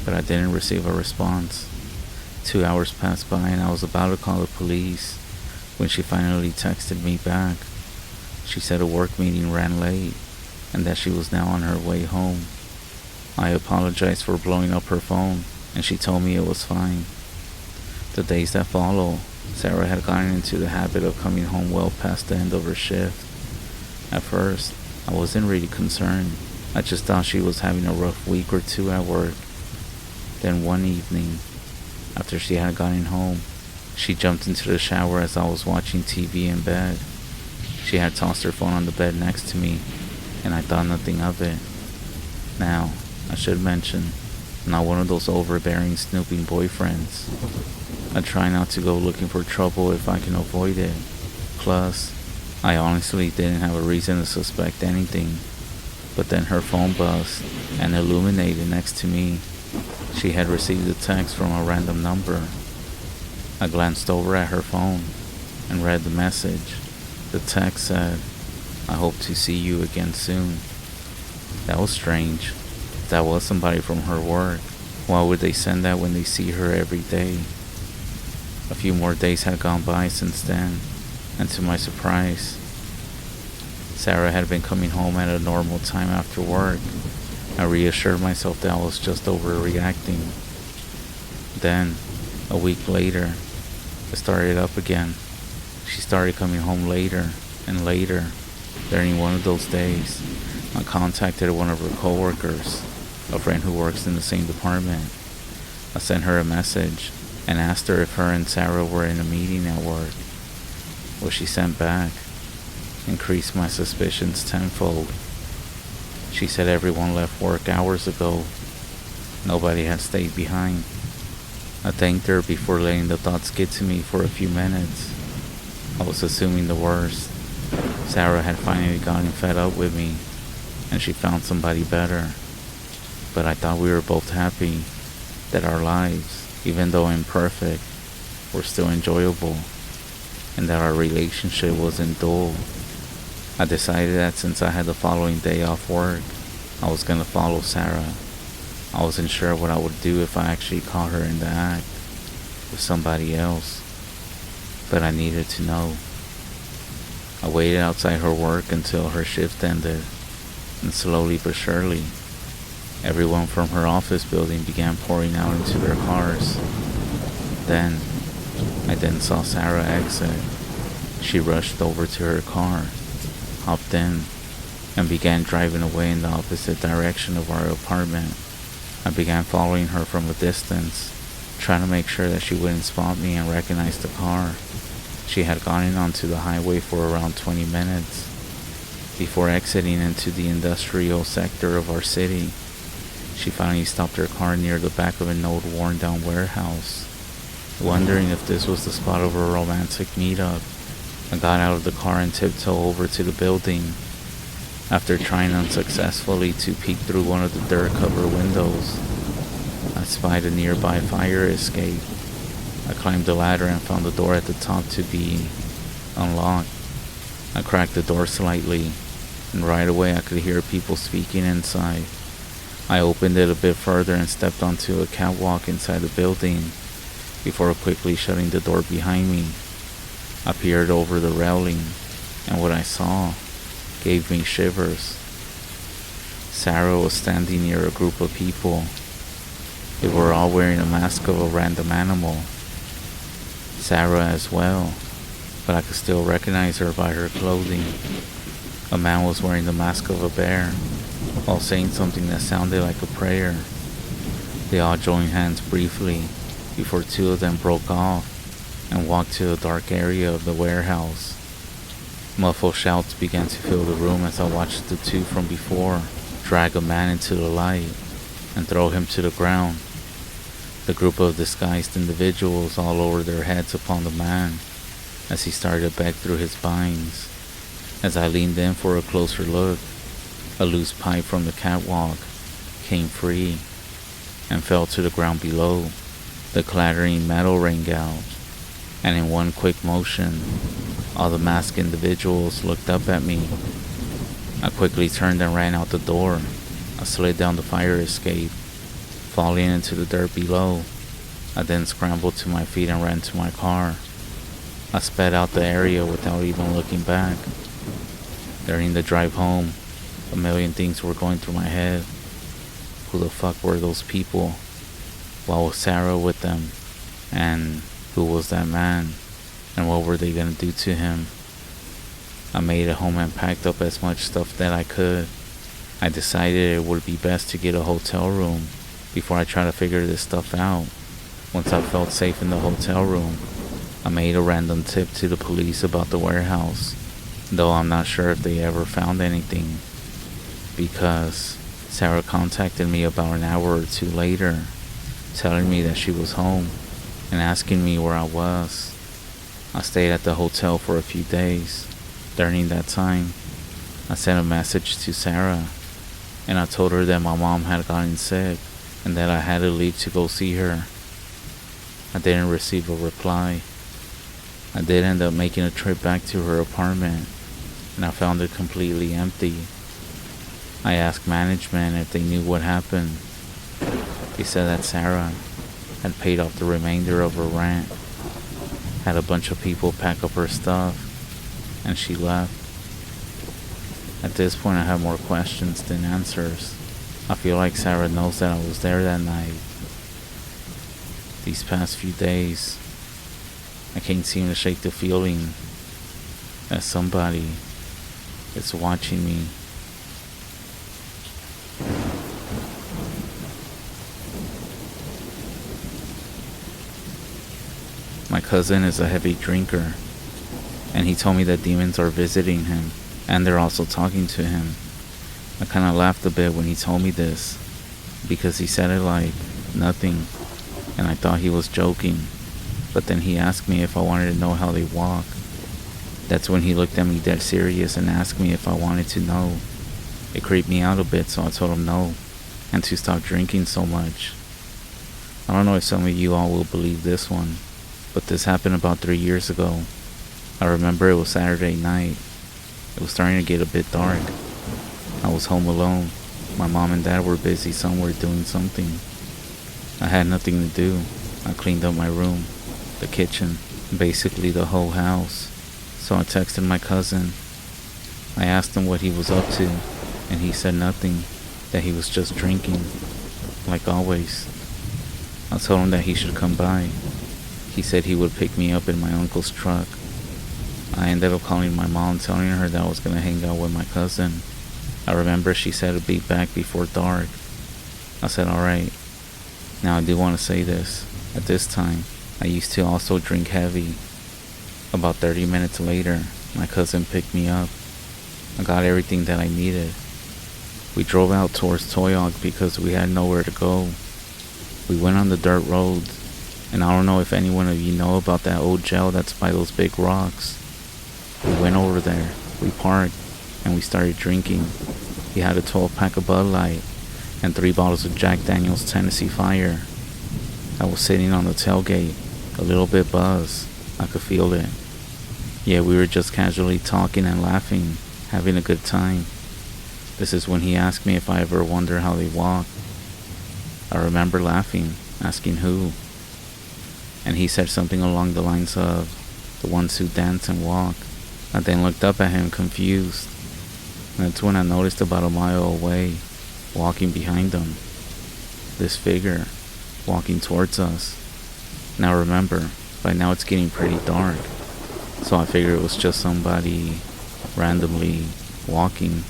but I didn't receive a response. 2 hours passed by and I was about to call the police when she finally texted me back. She said a work meeting ran late and that she was now on her way home. I apologized for blowing up her phone, and she told me it was fine. The days that followed, Sarah had gotten into the habit of coming home well past the end of her shift. At first, I wasn't really concerned. I just thought she was having a rough week or two at work. Then one evening, after she had gotten home, she jumped into the shower as I was watching TV in bed. She had tossed her phone on the bed next to me, and I thought nothing of it. Now, I should mention, I'm not one of those overbearing, snooping boyfriends. I try not to go looking for trouble if I can avoid it. Plus, I honestly didn't have a reason to suspect anything. But then her phone buzzed and illuminated next to me. She had received a text from a random number. I glanced over at her phone and read the message. The text said, "I hope to see you again soon." That was strange. That was somebody from her work. Why would they send that when they see her every day? A few more days had gone by since then, and to my surprise, Sarah had been coming home at a normal time after work. I reassured myself that I was just overreacting. Then, a week later, it started up again. She started coming home later and later. During one of those days, I contacted one of her coworkers, a friend who works in the same department. I sent her a message and asked her if her and Sarah were in a meeting at work. What she sent back increased my suspicions tenfold. She said everyone left work hours ago. Nobody had stayed behind. I thanked her before letting the thoughts get to me for a few minutes. I was assuming the worst. Sarah had finally gotten fed up with me, and she found somebody better. But I thought we were both happy that our lives, even though imperfect, were still enjoyable, and that our relationship wasn't dull. I decided that since I had the following day off work, I was gonna follow Sarah. I wasn't sure what I would do if I actually caught her in the act with somebody else, but I needed to know. I waited outside her work until her shift ended, and slowly but surely, everyone from her office building began pouring out into their cars. Then, I saw Sarah exit. She rushed over to her car, hopped in, and began driving away in the opposite direction of our apartment. I began following her from a distance, trying to make sure that she wouldn't spot me and recognize the car. She had gone onto the highway for around 20 minutes before exiting into the industrial sector of our city. She finally stopped her car near the back of an old worn-down warehouse. Wondering if this was the spot of a romantic meetup, I got out of the car and tiptoed over to the building. After trying unsuccessfully to peek through one of the dirt-covered windows, I spied a nearby fire escape. I climbed the ladder and found the door at the top to be unlocked. I cracked the door slightly, and right away I could hear people speaking inside. I opened it a bit further and stepped onto a catwalk inside the building before quickly shutting the door behind me. I peered over the railing, and what I saw gave me shivers. Sarah was standing near a group of people. They were all wearing a mask of a random animal. Sarah as well, but I could still recognize her by her clothing. A man was wearing the mask of a bear, while saying something that sounded like a prayer. They all joined hands briefly, before two of them broke off and walked to a dark area of the warehouse. Muffled shouts began to fill the room as I watched the two from before drag a man into the light and throw him to the ground. The group of disguised individuals all lowered their heads upon the man as he started to beg through his binds. As I leaned in for a closer look, a loose pipe from the catwalk came free and fell to the ground below. The clattering metal rang out, and in one quick motion, all the masked individuals looked up at me. I quickly turned and ran out the door. I slid down the fire escape, falling into the dirt below. I then scrambled to my feet and ran to my car. I sped out the area without even looking back. During the drive home, a million things were going through my head. Who the fuck were those people? Why was Sarah with them? And who was that man? And what were they gonna do to him? I made it home and packed up as much stuff that I could. I decided it would be best to get a hotel room before I try to figure this stuff out. Once I felt safe in the hotel room, I made a random tip to the police about the warehouse, though I'm not sure if they ever found anything, because Sarah contacted me about an hour or two later, telling me that she was home and asking me where I was. I stayed at the hotel for a few days. During that time, I sent a message to Sarah and I told her that my mom had gotten sick and that I had to leave to go see her. I didn't receive a reply. I did end up making a trip back to her apartment and I found it completely empty. I asked management if they knew what happened. They said that Sarah had paid off the remainder of her rent, had a bunch of people pack up her stuff, and she left. At this point I have more questions than answers. I feel like Sarah knows that I was there that night. These past few days, I can't seem to shake the feeling that somebody is watching me. My cousin is a heavy drinker, and he told me that demons are visiting him, and they're also talking to him. I kinda laughed a bit when he told me this, because he said it like nothing, and I thought he was joking. But then he asked me if I wanted to know how they walk. That's when he looked at me dead serious and asked me if I wanted to know. It creeped me out a bit, so I told him no, and to stop drinking so much. I don't know if some of you all will believe this one, but this happened about 3 years ago. I remember it was Saturday night. It was starting to get a bit dark. I was home alone. My mom and dad were busy somewhere doing something. I had nothing to do. I cleaned up my room, the kitchen, basically the whole house. So I texted my cousin. I asked him what he was up to, and he said nothing, that he was just drinking, like always. I told him that he should come by. He said he would pick me up in my uncle's truck. I ended up calling my mom, telling her that I was going to hang out with my cousin. I remember she said to be back before dark. I said alright. Now I do want to say this. At this time, I used to also drink heavy. About 30 minutes later, my cousin picked me up. I got everything that I needed. We drove out towards Toyog because we had nowhere to go. We went on the dirt roads, and I don't know if any one of you know about that old jail that's by those big rocks. We went over there, we parked, and we started drinking. He had a 12-pack of Bud Light and 3 bottles of Jack Daniel's Tennessee Fire. I was sitting on the tailgate, a little bit buzzed. I could feel it. Yeah, we were just casually talking and laughing, having a good time. This is when he asked me if I ever wonder how they walk. I remember laughing, asking who. And he said something along the lines of, the ones who dance and walk. I then looked up at him confused. And that's when I noticed about a mile away, walking behind them, this figure, walking towards us. Now remember, by now it's getting pretty dark, so I figured it was just somebody randomly walking,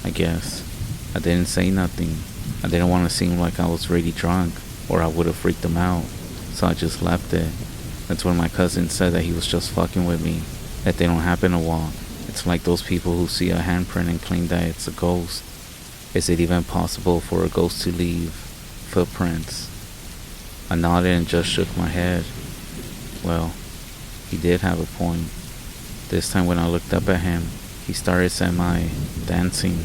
I guess. I didn't say nothing. I didn't want to seem like I was really drunk, or I would have freaked them out, so I just left it. That's when my cousin said that he was just fucking with me, that they don't happen to walk. It's like those people who see a handprint and claim that it's a ghost. Is it even possible for a ghost to leave footprints? I nodded and just shook my head. Well, he did have a point. This time when I looked up at him, he started semi-dancing,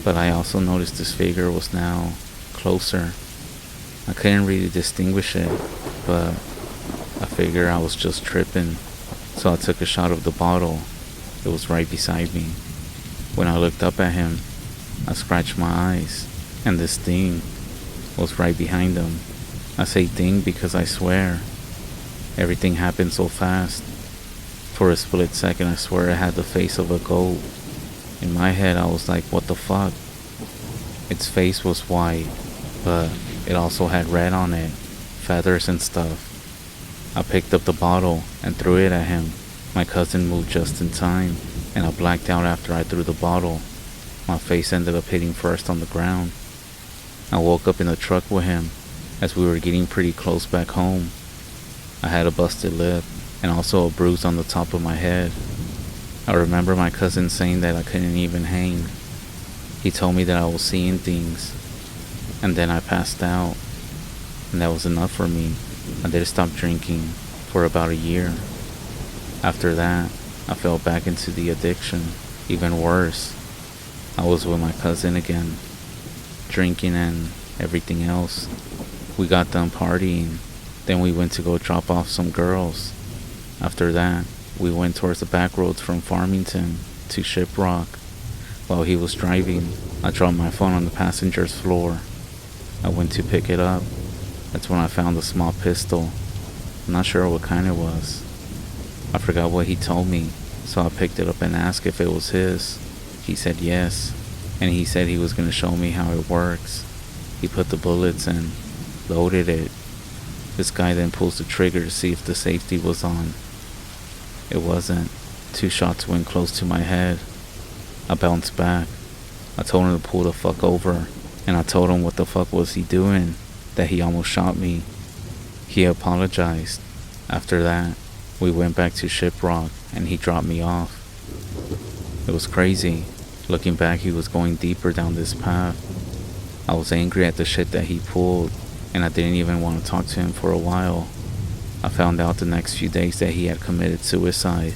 but I also noticed this figure was now closer. I couldn't really distinguish it, but I figured I was just tripping, so I took a shot of the bottle. It was right beside me. When I looked up at him, I scratched my eyes, and this thing was right behind him. I say thing because I swear, everything happened so fast. For a split second, I swear it had the face of a goat. In my head, I was like, what the fuck? Its face was white, but it also had red on it, feathers and stuff. I picked up the bottle and threw it at him. My cousin moved just in time, and I blacked out after I threw the bottle. My face ended up hitting first on the ground. I woke up in the truck with him as we were getting pretty close back home. I had a busted lip and also a bruise on the top of my head. I remember my cousin saying that I couldn't even hang. He told me that I was seeing things, and then I passed out, and that was enough for me. I did stop drinking for about a year. After that, I fell back into the addiction. Even worse, I was with my cousin again, drinking and everything else. We got done partying, then we went to go drop off some girls. After that, we went towards the back roads from Farmington to Shiprock. While he was driving, I dropped my phone on the passenger's floor. I went to pick it up. That's when I found a small pistol. I'm not sure what kind it was. I forgot what he told me, so I picked it up and asked if it was his. He said yes, and he said he was going to show me how it works. He put the bullets in, loaded it. This guy then pulls the trigger to see if the safety was on. It wasn't. 2 shots went close to my head. I bounced back. I told him to pull the fuck over, and I told him what the fuck was he doing, that he almost shot me. He apologized. After that, we went back to Shiprock, and he dropped me off. It was crazy. Looking back, he was going deeper down this path. I was angry at the shit that he pulled, and I didn't even want to talk to him for a while. I found out the next few days that he had committed suicide.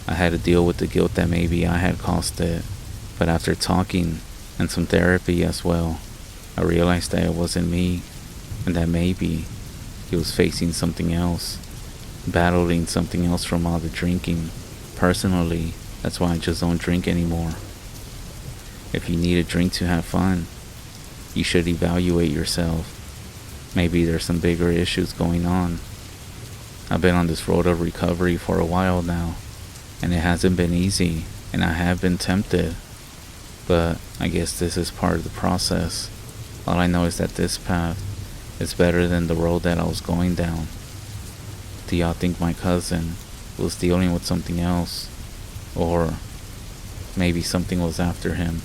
I had to deal with the guilt that maybe I had caused it, but after talking and some therapy as well, I realized that it wasn't me, and that maybe he was facing something else, battling something else from all the drinking. Personally, that's why I just don't drink anymore. If you need a drink to have fun, you should evaluate yourself. Maybe there's some bigger issues going on. I've been on this road of recovery for a while now, and it hasn't been easy, and I have been tempted. But I guess this is part of the process. All I know is that this path is better than the road that I was going down. Do y'all think my cousin was dealing with something else? Or maybe something was after him?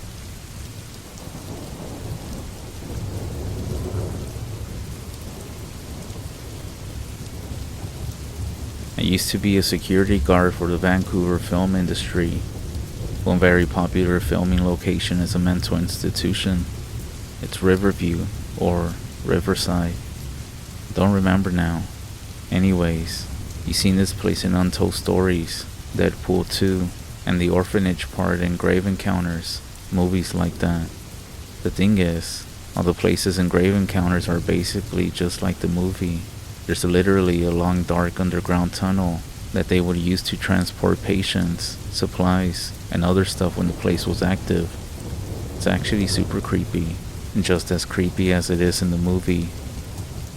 I used to be a security guard for the Vancouver film industry. One very popular filming location is a mental institution. It's Riverview, or Riverside. Don't remember now. Anyways, you seen this place in Untold Stories, Deadpool 2, and the orphanage part in Grave Encounters, movies like that. The thing is, all the places in Grave Encounters are basically just like the movie. There's literally a long dark underground tunnel that they would use to transport patients, supplies, and other stuff when the place was active. It's actually super creepy, and just as creepy as it is in the movie.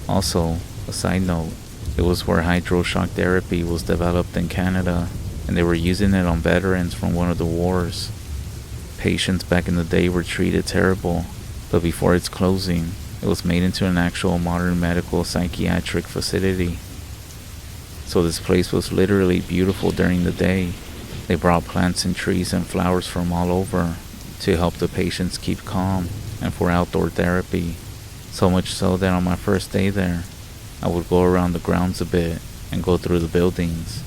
Also, a side note, it was where hydroshock therapy was developed in Canada, and they were using it on veterans from one of the wars. Patients back in the day were treated terrible, but before its closing, it was made into an actual modern medical psychiatric facility. So this place was literally beautiful during the day. They brought plants and trees and flowers from all over to help the patients keep calm and for outdoor therapy. So much so that on my first day there, I would go around the grounds a bit and go through the buildings.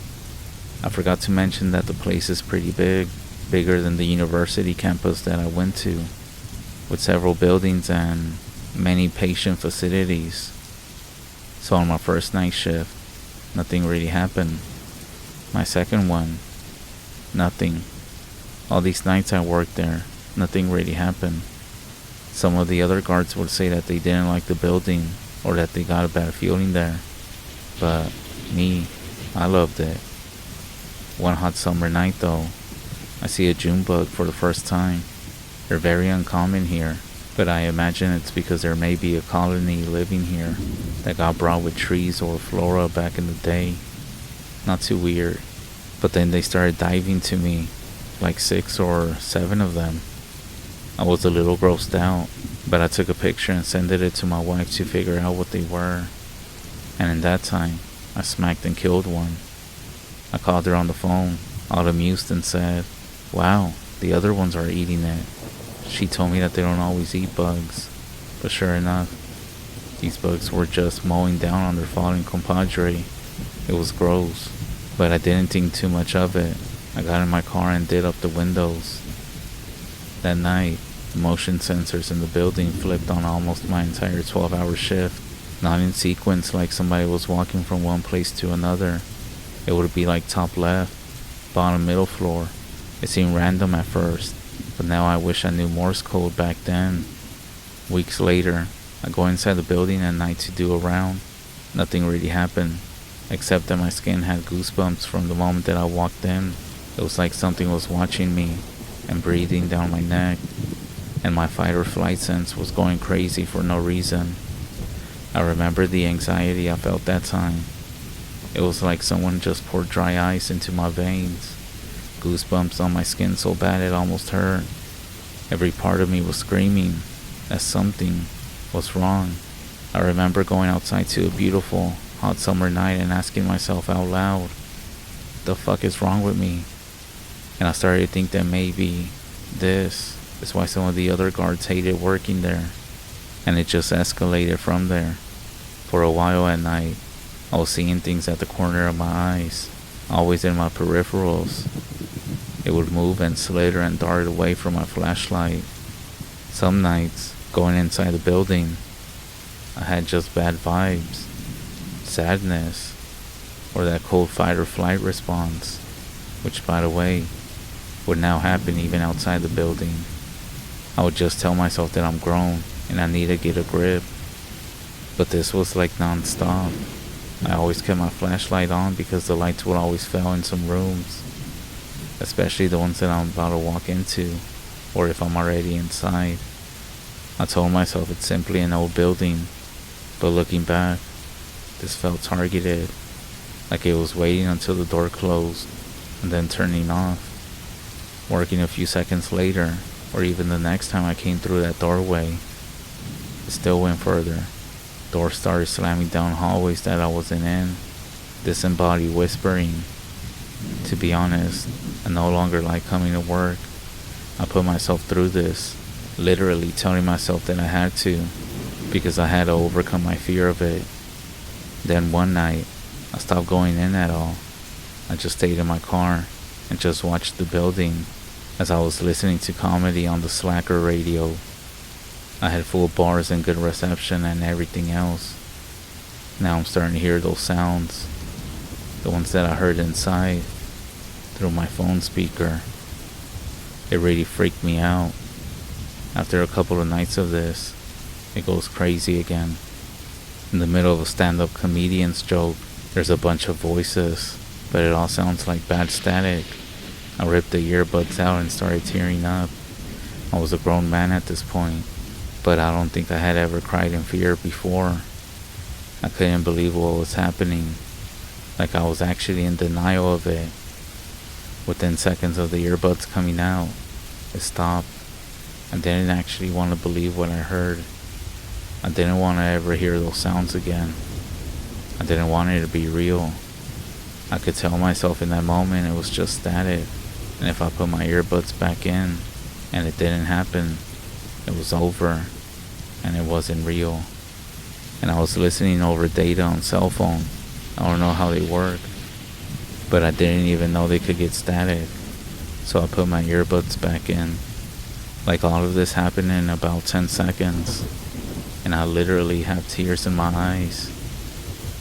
I forgot to mention that the place is pretty big, bigger than the university campus that I went to, with several buildings and many patient facilities. So on my first night shift, nothing really happened. My second one, nothing. All these nights I worked there, nothing really happened. Some of the other guards would say that they didn't like the building or that they got a bad feeling there. But me, I loved it. One hot summer night though, I see a June bug for the first time. They're very uncommon here, but I imagine it's because there may be a colony living here that got brought with trees or flora back in the day. Not too weird. But then they started diving to me, like 6 or 7 of them. I was a little grossed out, but I took a picture and sent it to my wife to figure out what they were. And in that time, I smacked and killed one. I called her on the phone, all amused, and said, "Wow, the other ones are eating it." She told me that they don't always eat bugs, but sure enough, these bugs were just mowing down on their fallen compadre. It was gross, but I didn't think too much of it. I got in my car and did up the windows. That night, The motion sensors in the building flipped on almost my entire 12-hour shift, not in sequence like somebody was walking from one place to another. It would be like top left, bottom middle floor. It seemed random at first, but now I wish I knew Morse code back then. Weeks later, I go inside the building at night to do a round. Nothing really happened, except that my skin had goosebumps from the moment that I walked in. It was like something was watching me and breathing down my neck, and my fight or flight sense was going crazy for no reason. I remember the anxiety I felt that time. It was like someone just poured dry ice into my veins. Goosebumps on my skin so bad it almost hurt. Every part of me was screaming that something was wrong. I remember going outside to a beautiful, hot summer night and asking myself out loud, the fuck is wrong with me? And I started to think that maybe this is why some of the other guards hated working there. And it just escalated from there. For a while at night, I was seeing things at the corner of my eyes, always in my peripherals. It would move and slither and dart away from my flashlight. Some nights, going inside the building, I had just bad vibes, sadness, or that cold fight or flight response, which, by the way, would now happen even outside the building. I would just tell myself that I'm grown and I need to get a grip. But this was like non-stop. I always kept my flashlight on because the lights would always fail in some rooms, especially the ones that I'm about to walk into, or if I'm already inside. I told myself it's simply an old building, but looking back, this felt targeted, like it was waiting until the door closed and then turning off. Working a few seconds later, or even the next time I came through that doorway, it still went further. Doors started slamming down hallways that I wasn't in, disembodied whispering. To be honest, I no longer like coming to work. I put myself through this, literally telling myself that I had to, because I had to overcome my fear of it. Then one night, I stopped going in at all. I just stayed in my car and just watched the building as I was listening to comedy on the Slacker radio. I had full bars and good reception and everything else. Now I'm starting to hear those sounds, the ones that I heard inside, through my phone speaker. It really freaked me out. After a couple of nights of this, it goes crazy again. In the middle of a stand-up comedian's joke, there's a bunch of voices, but it all sounds like bad static. I ripped the earbuds out and started tearing up. I was a grown man at this point, but I don't think I had ever cried in fear before. I couldn't believe what was happening, like I was actually in denial of it. Within seconds of the earbuds coming out, it stopped. I didn't actually want to believe what I heard. I didn't want to ever hear those sounds again. I didn't want it to be real. I could tell myself in that moment it was just static, and if I put my earbuds back in and it didn't happen, it was over and it wasn't real. And I was listening over data on cell phone. I don't know how they work, but I didn't even know they could get static. So I put my earbuds back in. Like all of this happened in about 10 seconds, and I literally have tears in my eyes,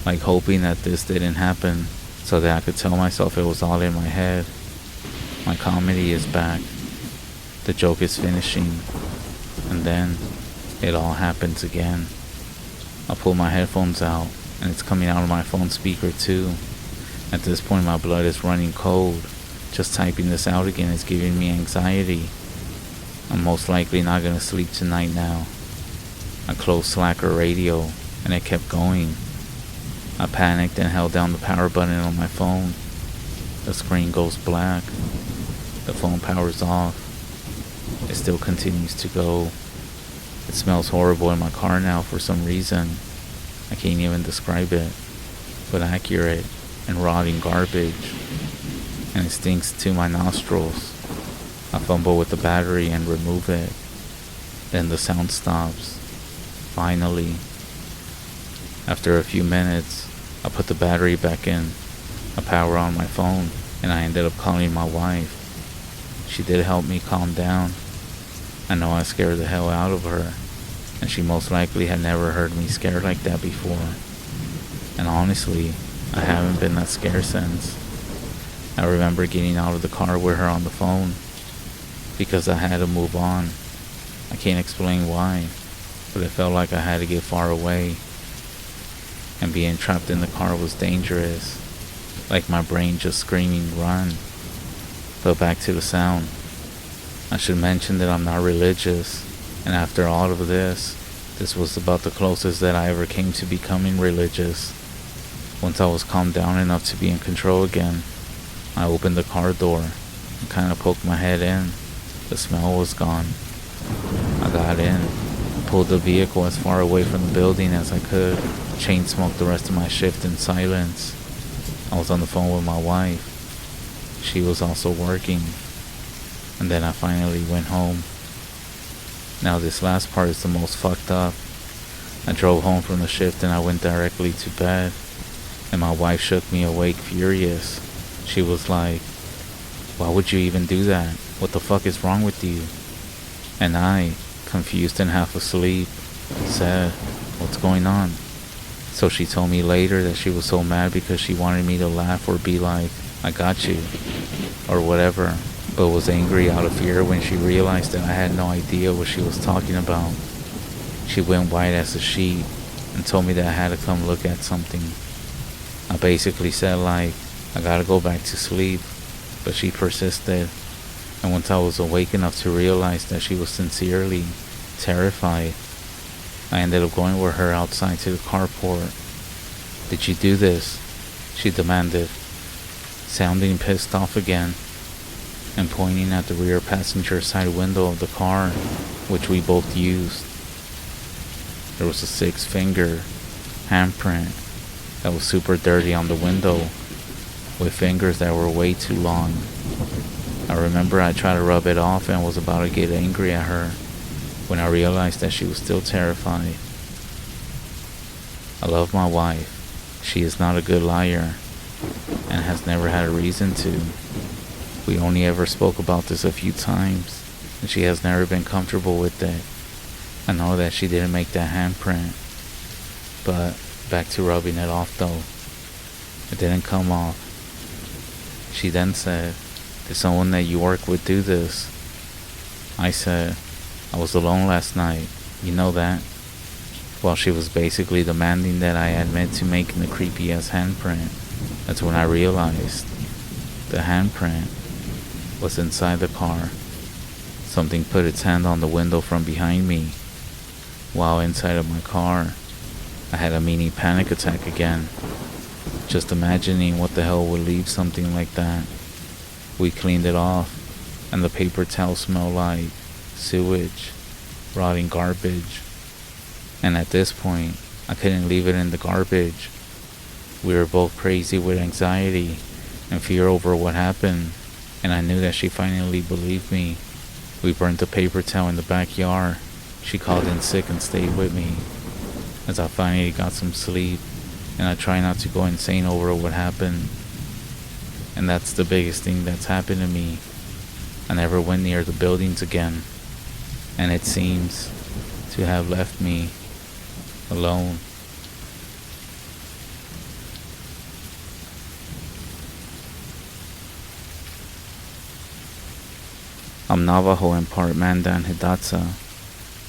like hoping that this didn't happen so that I could tell myself it was all in my head. My comedy is back. The joke is finishing, and then it all happens again. I pull my headphones out, and it's coming out of my phone speaker too. At this point my blood is running cold. Just typing this out again is giving me anxiety. I'm most likely not gonna sleep tonight now. I closed Slacker radio, and it kept going. I panicked and held down the power button on my phone. The screen goes black. The phone powers off. It still continues to go. It smells horrible in my car now for some reason. I can't even describe it, but accurate and rotting garbage. And it stinks to my nostrils. I fumble with the battery and remove it. Then the sound stops. Finally. After a few minutes, I put the battery back in. I power on my phone, and I ended up calling my wife. She did help me calm down. I know I scared the hell out of her, and she most likely had never heard me scared like that before. And honestly, I haven't been that scared since. I remember getting out of the car with her on the phone because I had to move on. I can't explain why, but it felt like I had to get far away. And being trapped in the car was dangerous, like my brain just screaming, run. But back to the sound. I should mention that I'm not religious, and after all of this was about the closest that I ever came to becoming religious. Once I was calmed down enough to be in control again, I opened the car door and kind of poked my head in. The smell was gone. I got in, pulled the vehicle as far away from the building as I could, chain smoked the rest of my shift in silence. I was on the phone with my wife. She was also working. And then I finally went home. Now this last part is the most fucked up. I drove home from the shift and I went directly to bed. And my wife shook me awake furious. She was like, "Why would you even do that? What the fuck is wrong with you?" And I, confused and half asleep, said, "What's going on?" So she told me later that she was so mad because she wanted me to laugh or be like, "I got you," or whatever, but was angry out of fear when she realized that I had no idea what she was talking about. She went white as a sheet and told me that I had to come look at something. I basically said like, "I gotta go back to sleep," but she persisted, and once I was awake enough to realize that she was sincerely terrified, I ended up going with her outside to the carport. "Did you do this?" she demanded, sounding pissed off again, and pointing at the rear passenger side window of the car, which we both used. There was a 6-finger handprint that was super dirty on the window, with fingers that were way too long. I remember I tried to rub it off and was about to get angry at her when I realized that she was still terrified. I love my wife. She is not a good liar and has never had a reason to. We only ever spoke about this a few times, and she has never been comfortable with it. I know that she didn't make that handprint, but back to rubbing it off though. It didn't come off. She then said, "Did someone that you work with do this?" I said, "I was alone last night, you know that." While she was basically demanding that I admit to making the creepy ass handprint, that's when I realized the handprint was inside the car. Something put its hand on the window from behind me. While inside of my car, I had a mini panic attack again, just imagining what the hell would leave something like that. We cleaned it off, and the paper towel smelled like sewage, rotting garbage. And at this point, I couldn't leave it in the garbage. We were both crazy with anxiety and fear over what happened, and I knew that she finally believed me. We burned the paper towel in the backyard. She called in sick and stayed with me as I finally got some sleep, and I tried not to go insane over what happened. And that's the biggest thing that's happened to me. I never went near the buildings again, and it seems to have left me alone. I'm Navajo and part Mandan Hidatsa,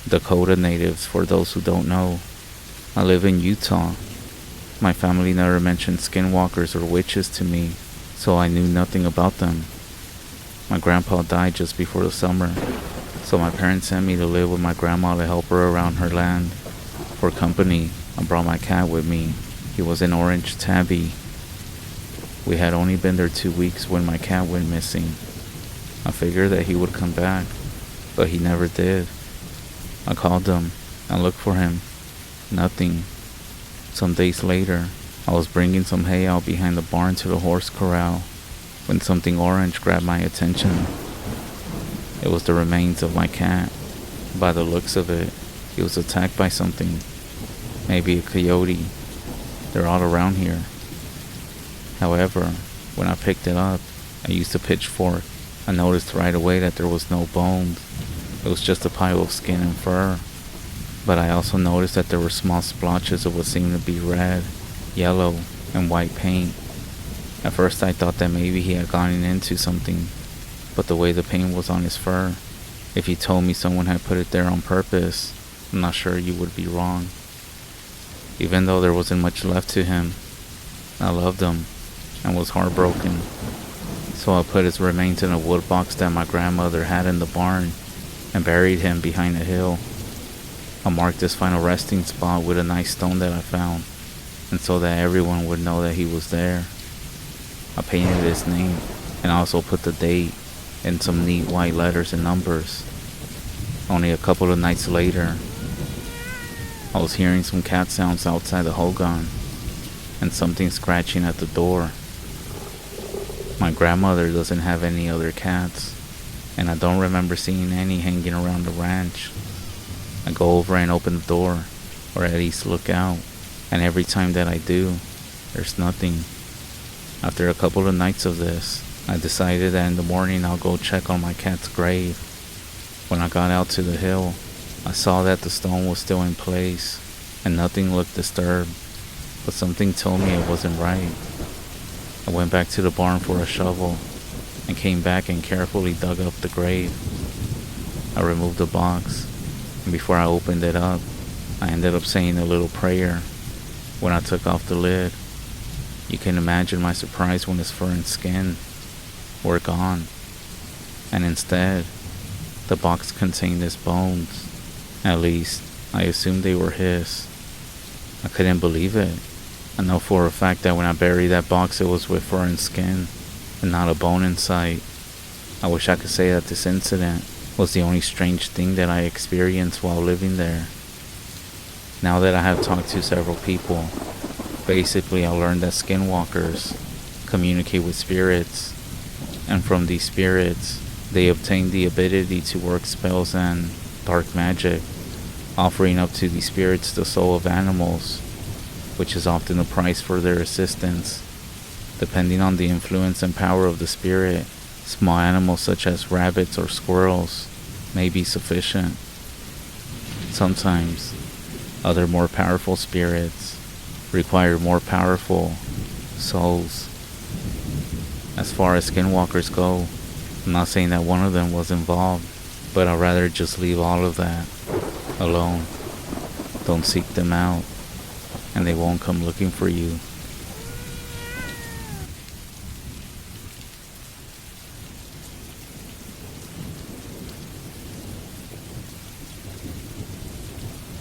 Dakota natives for those who don't know. I live in Utah. My family never mentioned skinwalkers or witches to me, so I knew nothing about them. My grandpa died just before the summer, so my parents sent me to live with my grandma to help her around her land. For company, I brought my cat with me. He was an orange tabby. We had only been there 2 weeks when my cat went missing. I figured that he would come back, but he never did. I called him and looked for him. Nothing. Some days later, I was bringing some hay out behind the barn to the horse corral when something orange grabbed my attention. It was the remains of my cat. By the looks of it, he was attacked by something. Maybe a coyote. They're all around here. However, when I picked it up, I used a pitchfork. I noticed right away that there was no bones, It was just a pile of skin and fur, but I also noticed that there were small splotches of what seemed to be red, yellow, and white paint. At first I thought that maybe he had gotten into something, but the way the paint was on his fur, if you told me someone had put it there on purpose, I'm not sure you would be wrong. Even though there wasn't much left to him, I loved him and was heartbroken. So I put his remains in a wood box that my grandmother had in the barn and buried him behind a hill. I marked his final resting spot with a nice stone that I found, and so that everyone would know that he was there. I painted his name and also put the date in some neat white letters and numbers. Only a couple of nights later, I was hearing some cat sounds outside the hogan and something scratching at the door. My grandmother doesn't have any other cats, and I don't remember seeing any hanging around the ranch. I go over and open the door, or at least look out, and every time that I do, there's nothing. After a couple of nights of this, I decided that in the morning I'll go check on my cat's grave. When I got out to the hill, I saw that the stone was still in place, and nothing looked disturbed, but something told me it wasn't right. I went back to the barn for a shovel, and came back and carefully dug up the grave. I removed the box, and before I opened it up, I ended up saying a little prayer. When I took off the lid, you can imagine my surprise when his fur and skin were gone, and instead, the box contained his bones. At least, I assumed they were his. I couldn't believe it. I know for a fact that when I buried that box, it was with fur and skin, and not a bone in sight. I wish I could say that this incident was the only strange thing that I experienced while living there. Now that I have talked to several people, basically I learned that skinwalkers communicate with spirits, and from these spirits, they obtain the ability to work spells and dark magic, offering up to these spirits the soul of animals, which is often the price for their assistance. Depending on the influence and power of the spirit, small animals such as rabbits or squirrels may be sufficient. Sometimes, other more powerful spirits require more powerful souls. As far as skinwalkers go, I'm not saying that one of them was involved, but I'd rather just leave all of that alone. Don't seek them out, and they won't come looking for you.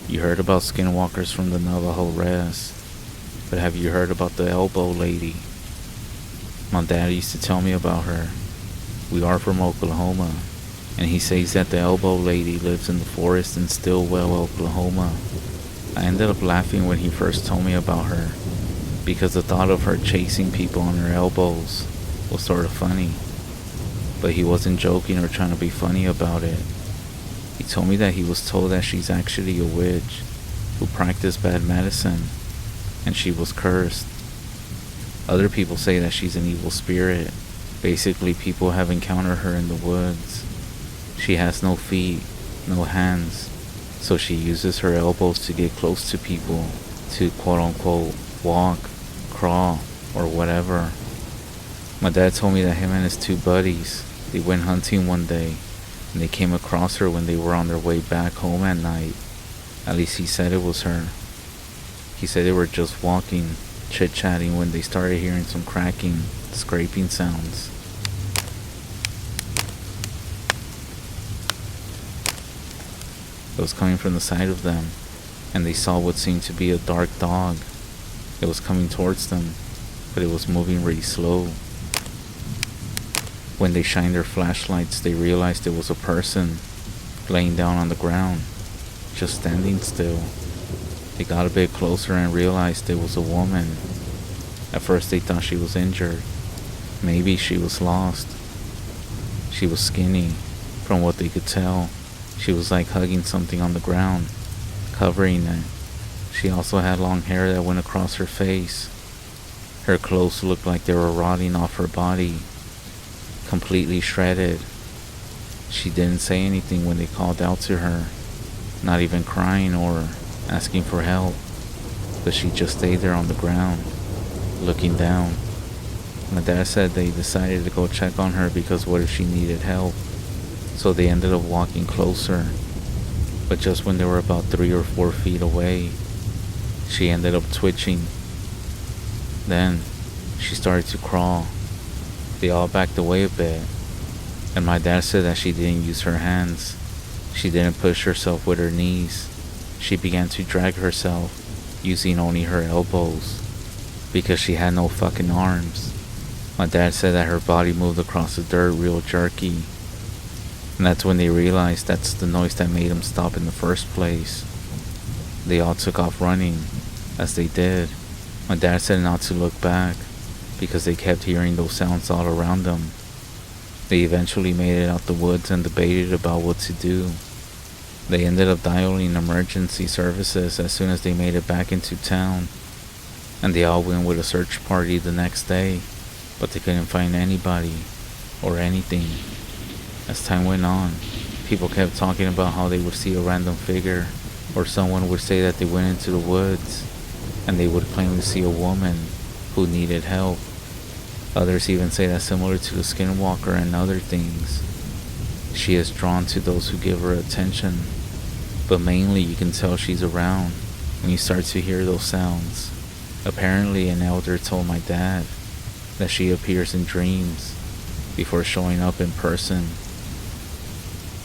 You heard about skinwalkers from the Navajo res, but have you heard about the elbow lady? My dad used to tell me about her. We are from Oklahoma, and he says that the elbow lady lives in the forest in Stillwell, Oklahoma. I ended up laughing when he first told me about her, because the thought of her chasing people on her elbows was sort of funny. But he wasn't joking or trying to be funny about it. He told me that he was told that she's actually a witch who practiced bad medicine, and she was cursed. Other people say that she's an evil spirit. Basically, people have encountered her in the woods. She has no feet, no hands, so she uses her elbows to get close to people, to quote-unquote walk, crawl, or whatever. My dad told me that him and his two buddies, they went hunting one day, and they came across her when they were on their way back home at night. At least he said it was her. He said they were just walking, chit-chatting, when they started hearing some cracking, scraping sounds. It was coming from the side of them, and they saw what seemed to be a dark dog. It was coming towards them, but it was moving really slow. When they shined their flashlights, they realized it was a person laying down on the ground, just standing still. They got a bit closer and realized it was a woman. At first they thought she was injured. Maybe she was lost. She was skinny, from what they could tell. She was like hugging something on the ground, covering it. She also had long hair that went across her face. Her clothes looked like they were rotting off her body, completely shredded. She didn't say anything when they called out to her, not even crying or asking for help, but she just stayed there on the ground, looking down. My dad said they decided to go check on her because what if she needed help? So they ended up walking closer, but just when they were about 3 or 4 feet away, she ended up twitching. Then she started to crawl. They all backed away a bit, and my dad said that she didn't use her hands. She didn't push herself with her knees. She began to drag herself using only her elbows because she had no fucking arms. My dad said that her body moved across the dirt real jerky, and that's when they realized that's the noise that made them stop in the first place. They all took off running. As they did, my dad said not to look back because they kept hearing those sounds all around them. They eventually made it out the woods and debated about what to do. They ended up dialing emergency services as soon as they made it back into town, and they all went with a search party the next day, but they couldn't find anybody or anything. As time went on, people kept talking about how they would see a random figure, or someone would say that they went into the woods and they would claim to see a woman who needed help. Others even say that similar to the Skinwalker and other things, she is drawn to those who give her attention, but mainly you can tell she's around when you start to hear those sounds. Apparently an elder told my dad that she appears in dreams before showing up in person.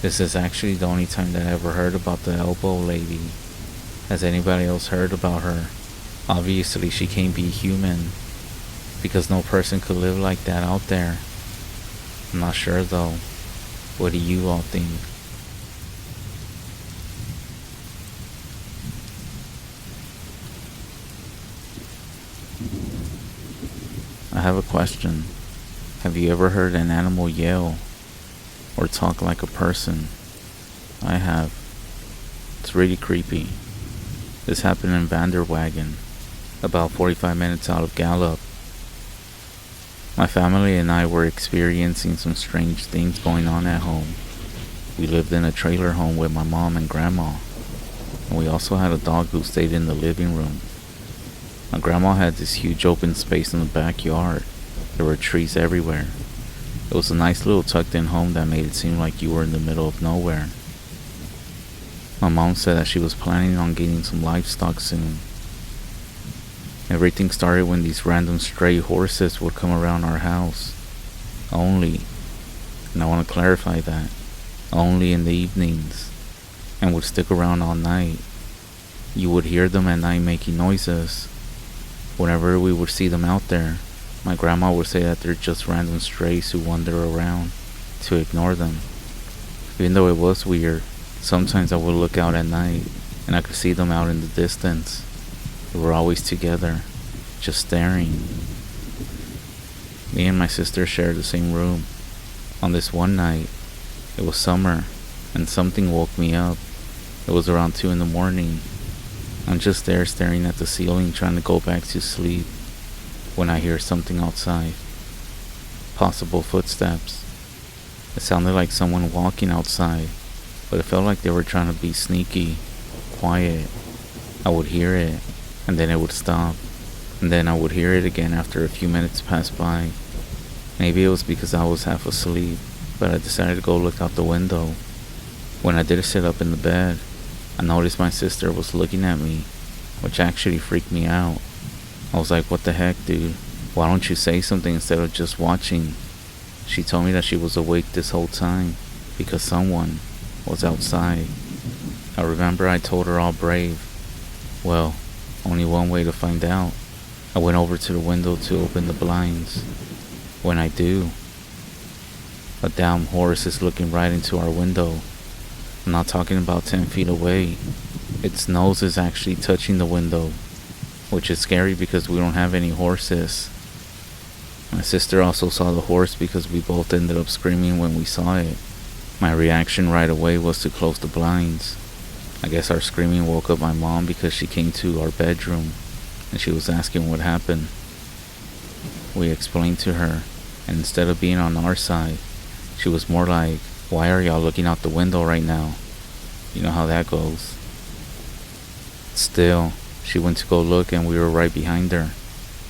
This is actually the only time that I ever heard about the elbow lady. Has anybody else heard about her? Obviously she can't be human, because no person could live like that out there. I'm not sure though. What do you all think? I have a question. Have you ever heard an animal yell or talk like a person? I have. It's really creepy. This happened in Vanderwagen, about 45 minutes out of Gallup. My family and I were experiencing some strange things going on at home. We lived in a trailer home with my mom and grandma, and we also had a dog who stayed in the living room. My grandma had this huge open space in the backyard. There were trees everywhere. It was a nice little tucked in home that made it seem like you were in the middle of nowhere. My mom said that she was planning on getting some livestock soon. Everything started when these random stray horses would come around our house. Only, and I want to clarify that, only in the evenings, and would stick around all night. You would hear them at night making noises. Whenever we would see them out there, my grandma would say that they're just random strays who wander around, to ignore them. Even though it was weird, sometimes I would look out at night and I could see them out in the distance. They were always together, just staring. Me and my sister shared the same room. On this one night, it was summer, and something woke me up. It was around 2 in the morning. I'm just there staring at the ceiling trying to go back to sleep when I hear something outside. Possible footsteps. It sounded like someone walking outside, but it felt like they were trying to be sneaky, quiet. I would hear it, and then it would stop, and then I would hear it again after a few minutes passed by. Maybe it was because I was half asleep, but I decided to go look out the window. When I did sit up in the bed, I noticed my sister was looking at me, which actually freaked me out. I was like, what the heck, dude? Why don't you say something instead of just watching? She told me that she was awake this whole time because someone was outside. I remember I told her all brave. Well, only one way to find out. I went over to the window to open the blinds. When I do, a damn horse is looking right into our window. I'm not talking about 10 feet away. Its nose is actually touching the window, which is scary because we don't have any horses. My sister also saw the horse because we both ended up screaming when we saw it. My reaction right away was to close the blinds. I guess our screaming woke up my mom because she came to our bedroom and she was asking what happened. We explained to her, and instead of being on our side, she was more like, Why are y'all looking out the window right now? You know how that goes. Still, she went to go look and we were right behind her.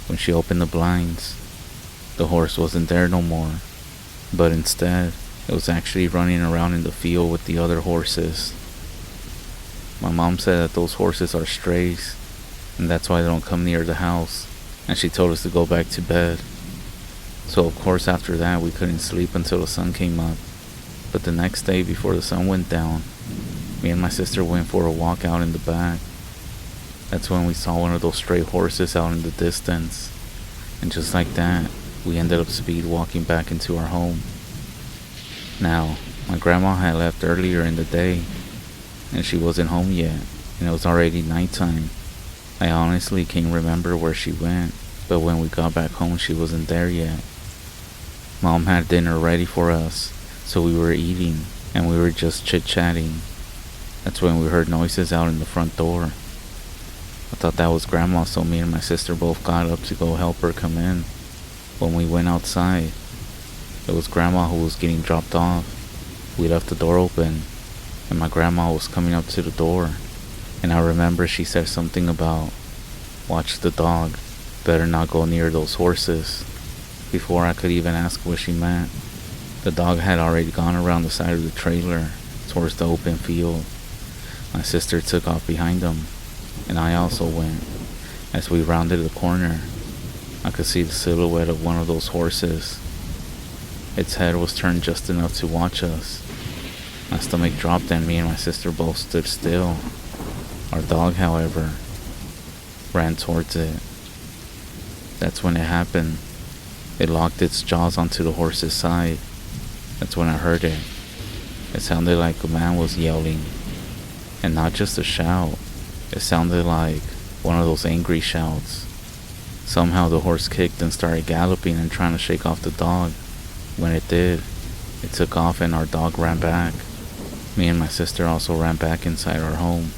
When she opened the blinds, the horse wasn't there no more, but instead, it was actually running around in the field with the other horses. My mom said that those horses are strays, and that's why they don't come near the house, and she told us to go back to bed. So of course after that we couldn't sleep until the sun came up. But the next day before the sun went down, me and my sister went for a walk out in the back. That's when we saw one of those stray horses out in the distance, and just like that, we ended up speed walking back into our home. Now, my grandma had left earlier in the day, and she wasn't home yet, and it was already nighttime. I honestly can't remember where she went, but when we got back home she wasn't there yet. Mom had dinner ready for us, so we were eating, and we were just chit-chatting. That's when we heard noises out in the front door. I thought that was Grandma, so me and my sister both got up to go help her come in. When we went outside, it was Grandma who was getting dropped off. We left the door open, and my grandma was coming up to the door, and I remember she said something about, "Watch the dog, better not go near those horses." Before I could even ask what she meant, the dog had already gone around the side of the trailer towards the open field. My sister took off behind him, and I also went. As we rounded the corner, I could see the silhouette of one of those horses. Its head was turned just enough to watch us. My stomach dropped and me and my sister both stood still. Our dog, however, ran towards it. That's when it happened. It locked its jaws onto the horse's side. That's when I heard it. It sounded like a man was yelling. And not just a shout. It sounded like one of those angry shouts. Somehow the horse kicked and started galloping and trying to shake off the dog. When it did, it took off and our dog ran back. Me and my sister also ran back inside our home.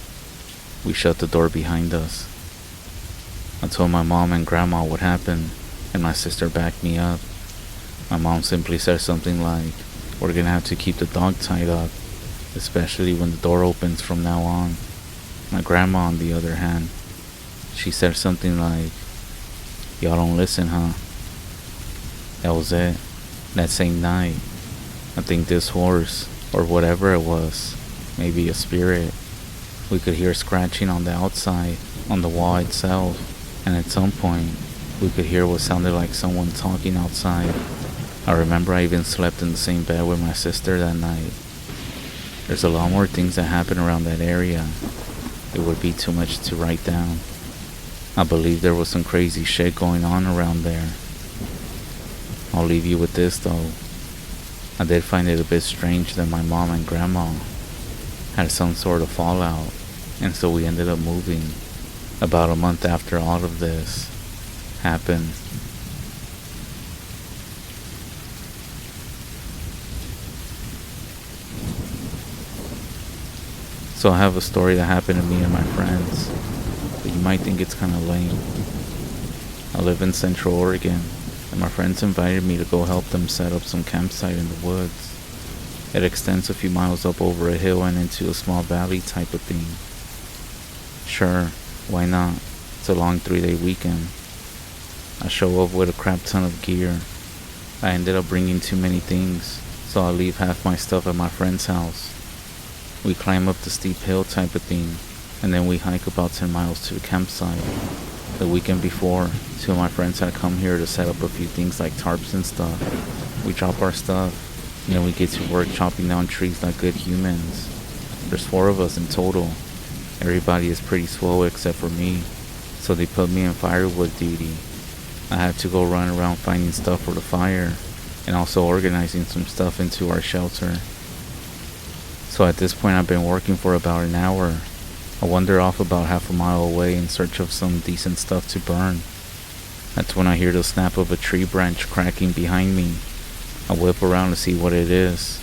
We shut the door behind us. I told my mom and grandma what happened, and my sister backed me up. My mom simply said something like, "We're gonna have to keep the dog tied up, especially when the door opens from now on." My grandma, on the other hand, she said something like, "Y'all don't listen, huh?" That was it. That same night, I think this horse, or whatever it was, maybe a spirit, we could hear scratching on the outside, on the wall itself, and at some point, we could hear what sounded like someone talking outside. I remember I even slept in the same bed with my sister that night. There's a lot more things that happen around that area. It would be too much to write down. I believe there was some crazy shit going on around there. I'll leave you with this though. I did find it a bit strange that my mom and grandma had some sort of fallout, and so we ended up moving about a month after all of this happened. So I have a story that happened to me and my friends, but you might think it's kind of lame. I live in Central Oregon, and my friends invited me to go help them set up some campsite in the woods. It extends a few miles up over a hill and into a small valley type of thing. Sure, why not? It's a long 3-day weekend. I show up with a crap ton of gear. I ended up bringing too many things, so I leave half my stuff at my friend's house. We climb up the steep hill type of thing, and then we hike about 10 miles to the campsite. The weekend before, 2 of my friends had come here to set up a few things like tarps and stuff. We drop our stuff, and then we get to work chopping down trees like good humans. There's 4 of us in total. Everybody is pretty slow except for me, so they put me in firewood duty. I had to go run around finding stuff for the fire, and also organizing some stuff into our shelter. So at this point I've been working for about an hour. I wander off about half a mile away in search of some decent stuff to burn. That's when I hear the snap of a tree branch cracking behind me. I whip around to see what it is.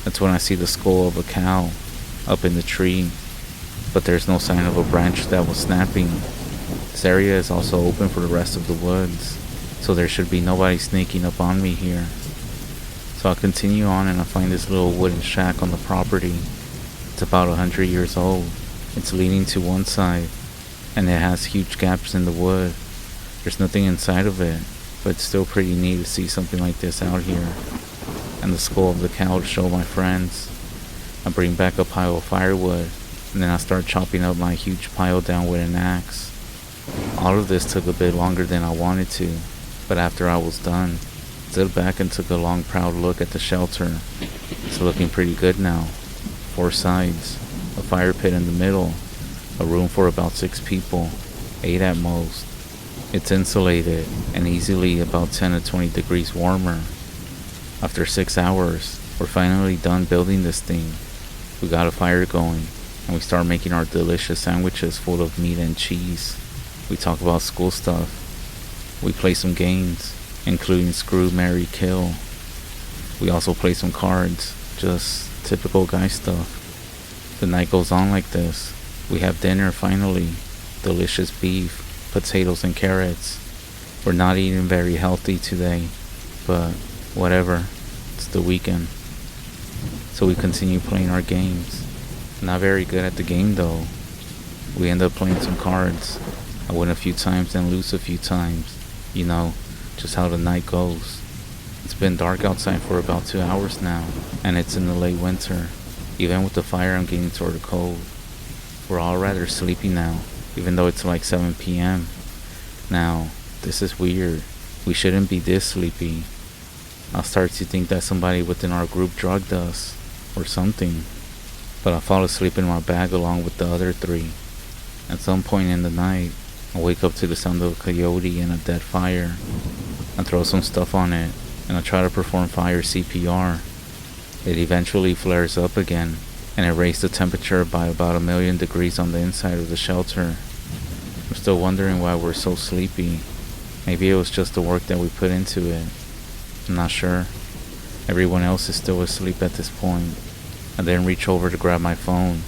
That's when I see the skull of a cow up in the tree, but there's no sign of a branch that was snapping. This area is also open for the rest of the woods, so there should be nobody sneaking up on me here. So I continue on and I find this little wooden shack on the property. It's about 100 years old. It's leaning to one side, and it has huge gaps in the wood. There's nothing inside of it, but it's still pretty neat to see something like this out here. And the skull of the cow to show my friends. I bring back a pile of firewood, and then I start chopping up my huge pile down with an axe. All of this took a bit longer than I wanted to, but after I was done, I stood back and took a long proud look at the shelter. It's looking pretty good now. 4 sides, a fire pit in the middle, a room for about 6 people, 8 at most. It's insulated and easily about 10 to 20 degrees warmer. After 6 hours, we're finally done building this thing. We got a fire going, and we start making our delicious sandwiches full of meat and cheese. We talk about school stuff. We play some games, including Screw, Marry, Kill. We also play some cards, just typical guy stuff. The night goes on like this. We have dinner finally. Delicious beef, potatoes and carrots. We're not eating very healthy today, but whatever. It's the weekend. So we continue playing our games. Not very good at the game though. We end up playing some cards. I win a few times and lose a few times. You know, just how the night goes. It's been dark outside for about 2 hours now, and it's in the late winter. Even with the fire, I'm getting sort of cold. We're all rather sleepy now, even though it's like 7 p.m. Now, this is weird. We shouldn't be this sleepy. I'll start to think that somebody within our group drugged us, or something. But I fall asleep in my bag along with the other 3. At some point in the night, I wake up to the sound of a coyote and a dead fire. I throw some stuff on it, and I try to perform fire CPR. It eventually flares up again, and it raised the temperature by about 1,000,000 degrees on the inside of the shelter. I'm still wondering why we're so sleepy. Maybe it was just the work that we put into it. I'm not sure. Everyone else is still asleep at this point. I then reach over to grab my phone.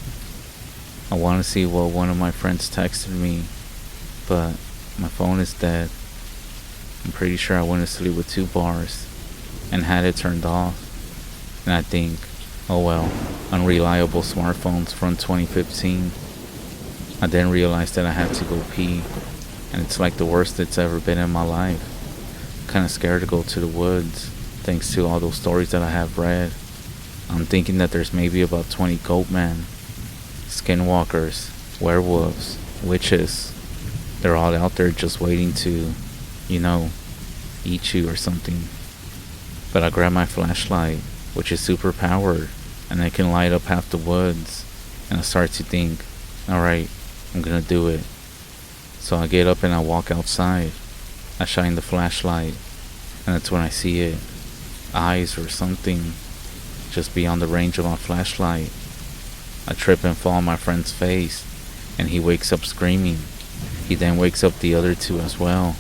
I want to see what one of my friends texted me, but my phone is dead. I'm pretty sure I went to sleep with 2 bars and had it turned off. And I think, oh well, unreliable smartphones from 2015. I then realized that I had to go pee, and it's like the worst it's ever been in my life. I'm kinda scared to go to the woods, thanks to all those stories that I have read. I'm thinking that there's maybe about 20 goat men, skinwalkers, werewolves, witches. They're all out there just waiting to, you know, eat you or something. But I grab my flashlight, which is super powered, and it can light up half the woods, and I start to think, alright, I'm gonna do it. So I get up and I walk outside. I shine the flashlight, and that's when I see it. Eyes or something, just beyond the range of my flashlight. I trip and fall on my friend's face, and he wakes up screaming. He then wakes up the other 2 as well.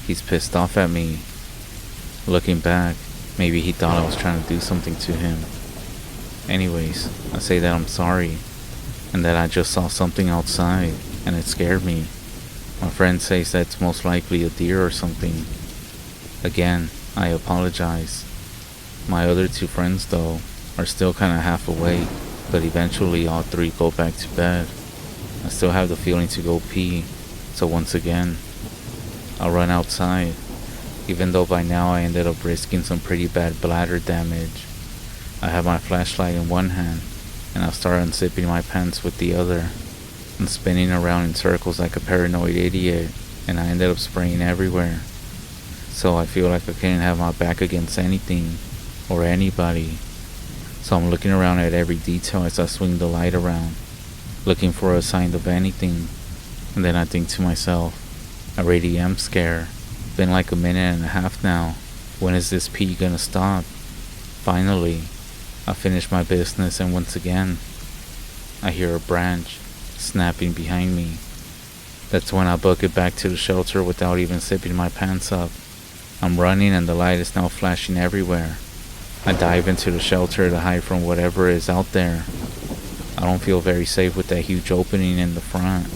He's pissed off at me. Looking back, maybe he thought I was trying to do something to him. Anyways, I say that I'm sorry, and that I just saw something outside, and it scared me. My friend says that's most likely a deer or something. Again, I apologize. My other 2 friends, though, are still kinda half awake, but eventually all 3 go back to bed. I still have the feeling to go pee, so once again, I'll run outside, even though by now I ended up risking some pretty bad bladder damage. I have my flashlight in one hand, and I'll start unzipping my pants with the other. I'm spinning around in circles like a paranoid idiot, and I ended up spraying everywhere. So I feel like I can't have my back against anything, or anybody. So I'm looking around at every detail as I swing the light around, looking for a sign of anything. And then I think to myself, I really am scared. Been like a minute and a half now. When is this pee gonna stop? Finally, I finish my business, and once again, I hear a branch snapping behind me. That's when I book it back to the shelter without even zipping my pants up. I'm running, and the light is now flashing everywhere. I dive into the shelter to hide from whatever is out there. I don't feel very safe with that huge opening in the front.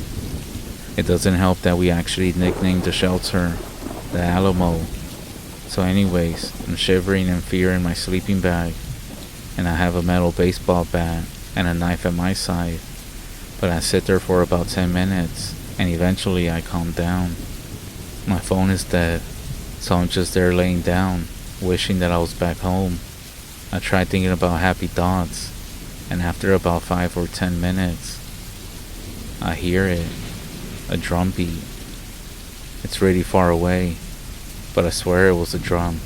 It doesn't help that we actually nicknamed the shelter the Alamo. So anyways, I'm shivering in fear in my sleeping bag, and I have a metal baseball bat and a knife at my side. But I sit there for about 10 minutes, and eventually I calm down. My phone is dead, so I'm just there laying down, wishing that I was back home. I tried thinking about happy thoughts, and after about 5 or 10 minutes, I hear it, a drum beat. It's really far away, but I swear it was a drum.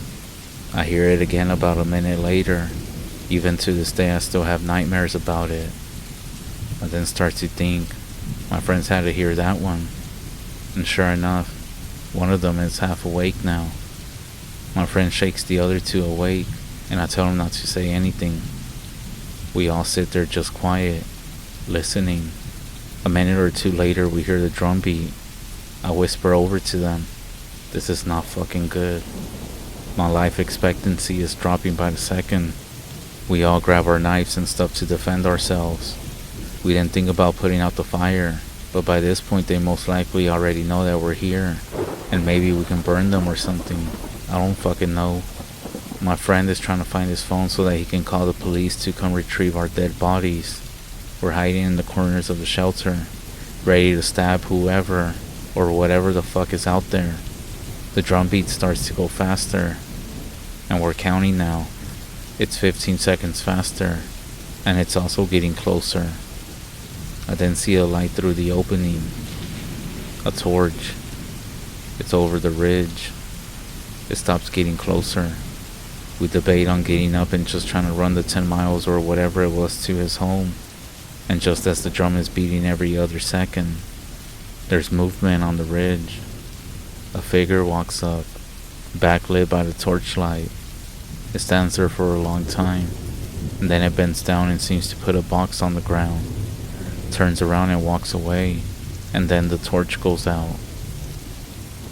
I hear it again about a minute later. Even to this day I still have nightmares about it. I then start to think, my friends had to hear that one. And sure enough, one of them is half awake now. My friend shakes the other two awake, and I tell him not to say anything. We all sit there just quiet, listening. A minute or two later we hear the drum beat. I whisper over to them, "This is not fucking good." My life expectancy is dropping by the second. We all grab our knives and stuff to defend ourselves. We didn't think about putting out the fire, but by this point they most likely already know that we're here, and maybe we can burn them or something. I don't fucking know. My friend is trying to find his phone so that he can call the police to come retrieve our dead bodies. We're hiding in the corners of the shelter, ready to stab whoever or whatever the fuck is out there. The drum beat starts to go faster, and we're counting now. It's 15 seconds faster, and it's also getting closer. I then see a light through the opening. A torch. It's over the ridge. It stops getting closer. We debate on getting up and just trying to run the 10 miles or whatever it was to his home. And just as the drum is beating every other second, there's movement on the ridge. A figure walks up, backlit by the torchlight. It stands there for a long time, and then it bends down and seems to put a box on the ground, turns around and walks away, and then the torch goes out.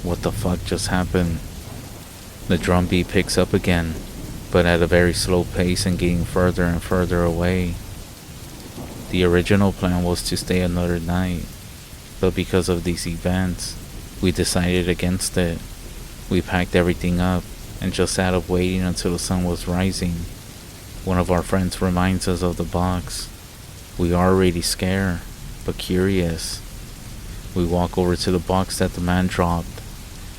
What the fuck just happened? The drum beat picks up again, but at a very slow pace and getting further and further away. The original plan was to stay another night, but because of these events, we decided against it. We packed everything up and just sat up waiting until the sun was rising. One of our friends reminds us of the box. We are already scared, but curious. We walk over to the box that the man dropped.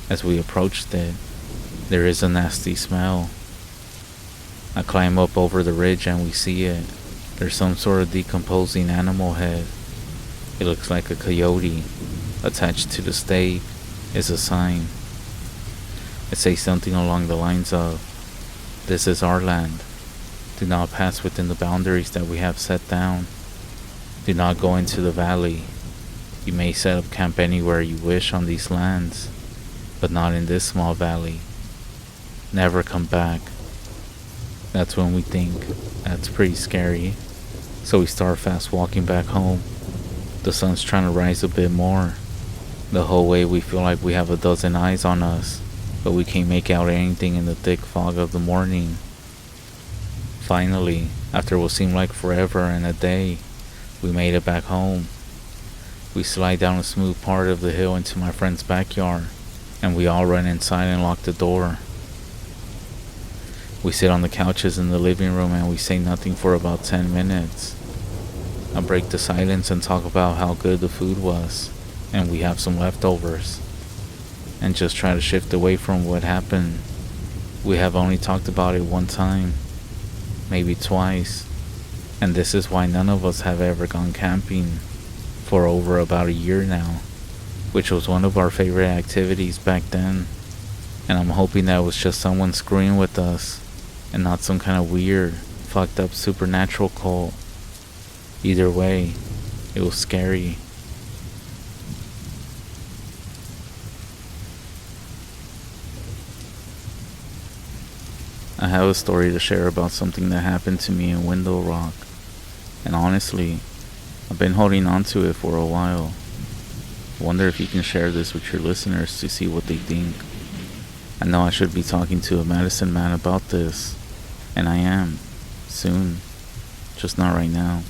As we approached it, there is a nasty smell. I climb up over the ridge and we see it. There's some sort of decomposing animal head. It looks like a coyote. Attached to the stake is a sign. It says something along the lines of, "This is our land. Do not pass within the boundaries that we have set down. Do not go into the valley. You may set up camp anywhere you wish on these lands, but not in this small valley. Never come back." That's when we think, that's pretty scary. So we start fast walking back home. The sun's trying to rise a bit more. The whole way we feel like we have a dozen eyes on us, but we can't make out anything in the thick fog of the morning. Finally, after what seemed like forever and a day, we made it back home. We slide down a smooth part of the hill into my friend's backyard, and we all run inside and lock the door. We sit on the couches in the living room and we say nothing for about 10 minutes. I break the silence and talk about how good the food was, and we have some leftovers, and just try to shift away from what happened. We have only talked about it one time, maybe twice, and this is why none of us have ever gone camping for over about a year now, which was one of our favorite activities back then. And I'm hoping that was just someone screwing with us and not some kind of weird, fucked up supernatural cult. Either way, it was scary. I have a story to share about something that happened to me in Window Rock, and honestly, I've been holding on to it for a while. Wonder if you can share this with your listeners to see what they think. I know I should be talking to a medicine man about this, and I am, soon, just not right now.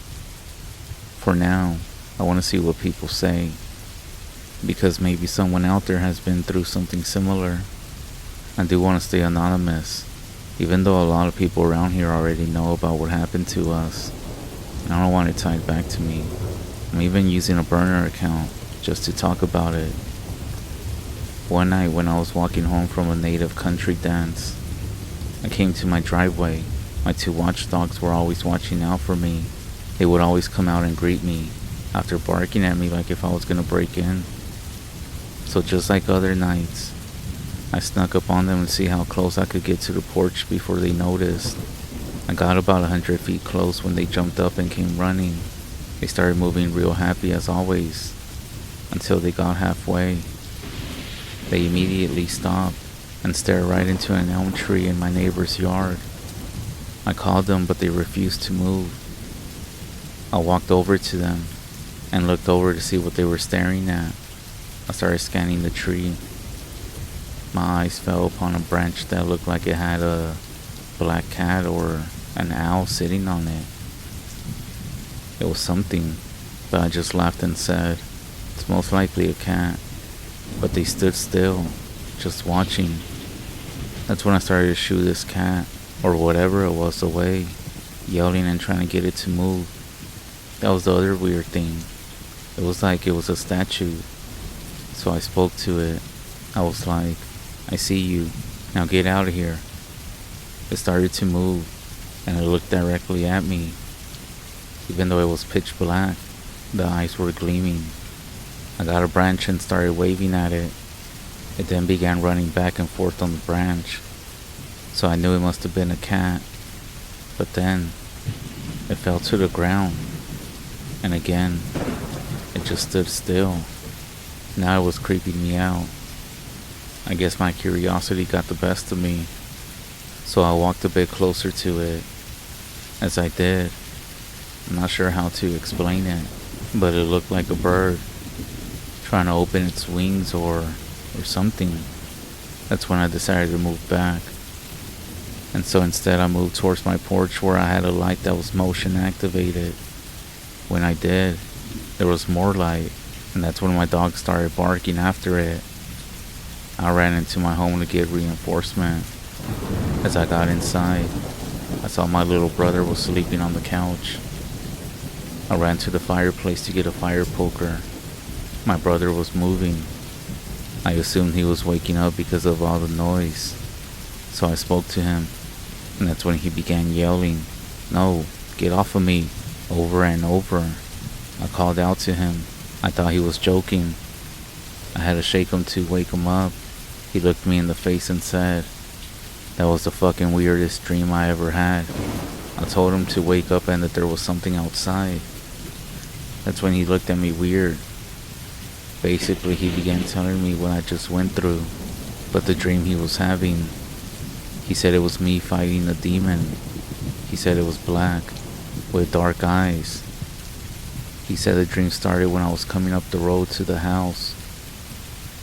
For now, I want to see what people say, because maybe someone out there has been through something similar. I do want to stay anonymous, even though a lot of people around here already know about what happened to us. I don't want it tied back to me. I'm even using a burner account just to talk about it. One night when I was walking home from a native country dance, I came to my driveway. My two watchdogs were always watching out for me. They would always come out and greet me after barking at me like if I was gonna break in. So just like other nights, I snuck up on them to see how close I could get to the porch before they noticed. I got about 100 feet close when they jumped up and came running. They started moving real happy as always, until they got halfway. They immediately stopped and stared right into an elm tree in my neighbor's yard. I called them, but they refused to move. I walked over to them and looked over to see what they were staring at. I started scanning the tree. My eyes fell upon a branch that looked like it had a black cat or an owl sitting on it. It was something, but I just laughed and said, "It's most likely a cat." But they stood still, just watching. That's when I started to shoo this cat, or whatever it was, away, yelling and trying to get it to move. That was the other weird thing. It was like it was a statue. So I spoke to it. I was like, "I see you. Now get out of here." It started to move, and it looked directly at me. Even though it was pitch black, the eyes were gleaming. I got a branch and started waving at it. It then began running back and forth on the branch. So I knew it must have been a cat. But then, it fell to the ground. And again, it just stood still. Now it was creeping me out. I guess my curiosity got the best of me. So I walked a bit closer to it. As I did, I'm not sure how to explain it, but it looked like a bird trying to open its wings or something. That's when I decided to move back. And so instead I moved towards my porch where I had a light that was motion activated. When I did, there was more light, and that's when my dog started barking after it. I ran into my home to get reinforcement. As I got inside, I saw my little brother was sleeping on the couch. I ran to the fireplace to get a fire poker. My brother was moving. I assumed he was waking up because of all the noise. So I spoke to him, and that's when he began yelling, "No, get off of me," over and over. I called out to him. I thought he was joking. I had to shake him to wake him up. He looked me in the face and said, "That was the fucking weirdest dream I ever had." I told him to wake up and that there was something outside. That's when he looked at me weird. Basically, he began telling me what I just went through, but the dream he was having. He said it was me fighting a demon. He said it was black, with dark eyes. He said the dream started when I was coming up the road to the house,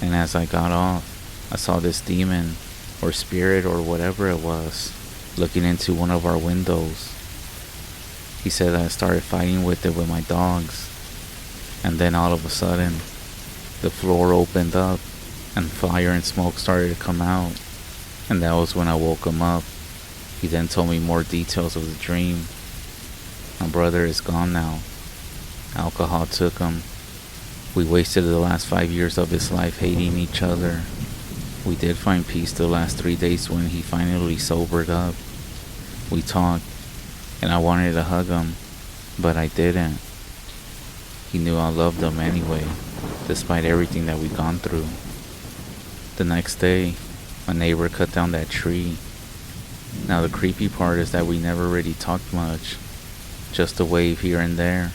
and as I got off, I saw this demon, or spirit, or whatever it was, looking into one of our windows. He said that I started fighting with it with my dogs, and then all of a sudden, the floor opened up, and fire and smoke started to come out, and that was when I woke him up. He then told me more details of the dream. My brother is gone now. Alcohol took him. We wasted the last 5 years of his life hating each other. We did find peace the last 3 days when he finally sobered up. We talked, and I wanted to hug him, but I didn't. He knew I loved him anyway, despite everything that we'd gone through. The next day, my neighbor cut down that tree. Now the creepy part is that we never really talked much, just a wave here and there.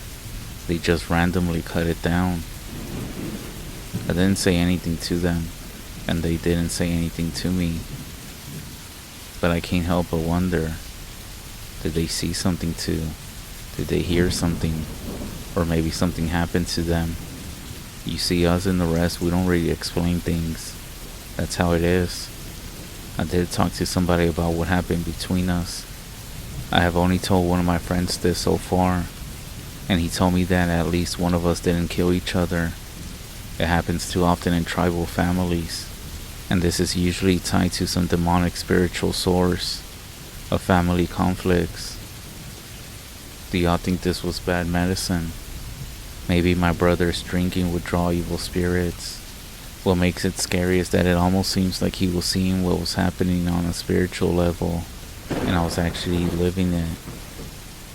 They just randomly cut it down. I didn't say anything to them, and they didn't say anything to me. But I can't help but wonder, did they see something too? Did they hear something? Or maybe something happened to them? You see, us and the rest, we don't really explain things. That's how it is. I did talk to somebody about what happened between us. I have only told one of my friends this so far, and he told me that at least one of us didn't kill each other. It happens too often in tribal families. and this is usually tied to some demonic spiritual source of family conflicts. Do y'all think this was bad medicine? Maybe my brother's drinking would draw evil spirits. What makes it scary is that it almost seems like he was seeing what was happening on a spiritual level, and I was actually living it.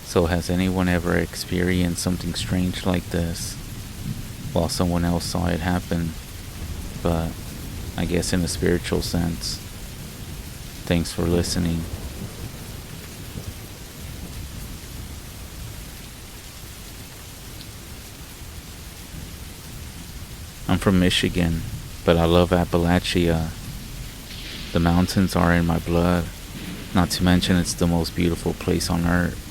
So has anyone ever experienced something strange like this, while someone else saw it happen, but I guess in a spiritual sense? Thanks for listening. I'm from Michigan, but I love Appalachia. The mountains are in my blood, not to mention it's the most beautiful place on earth.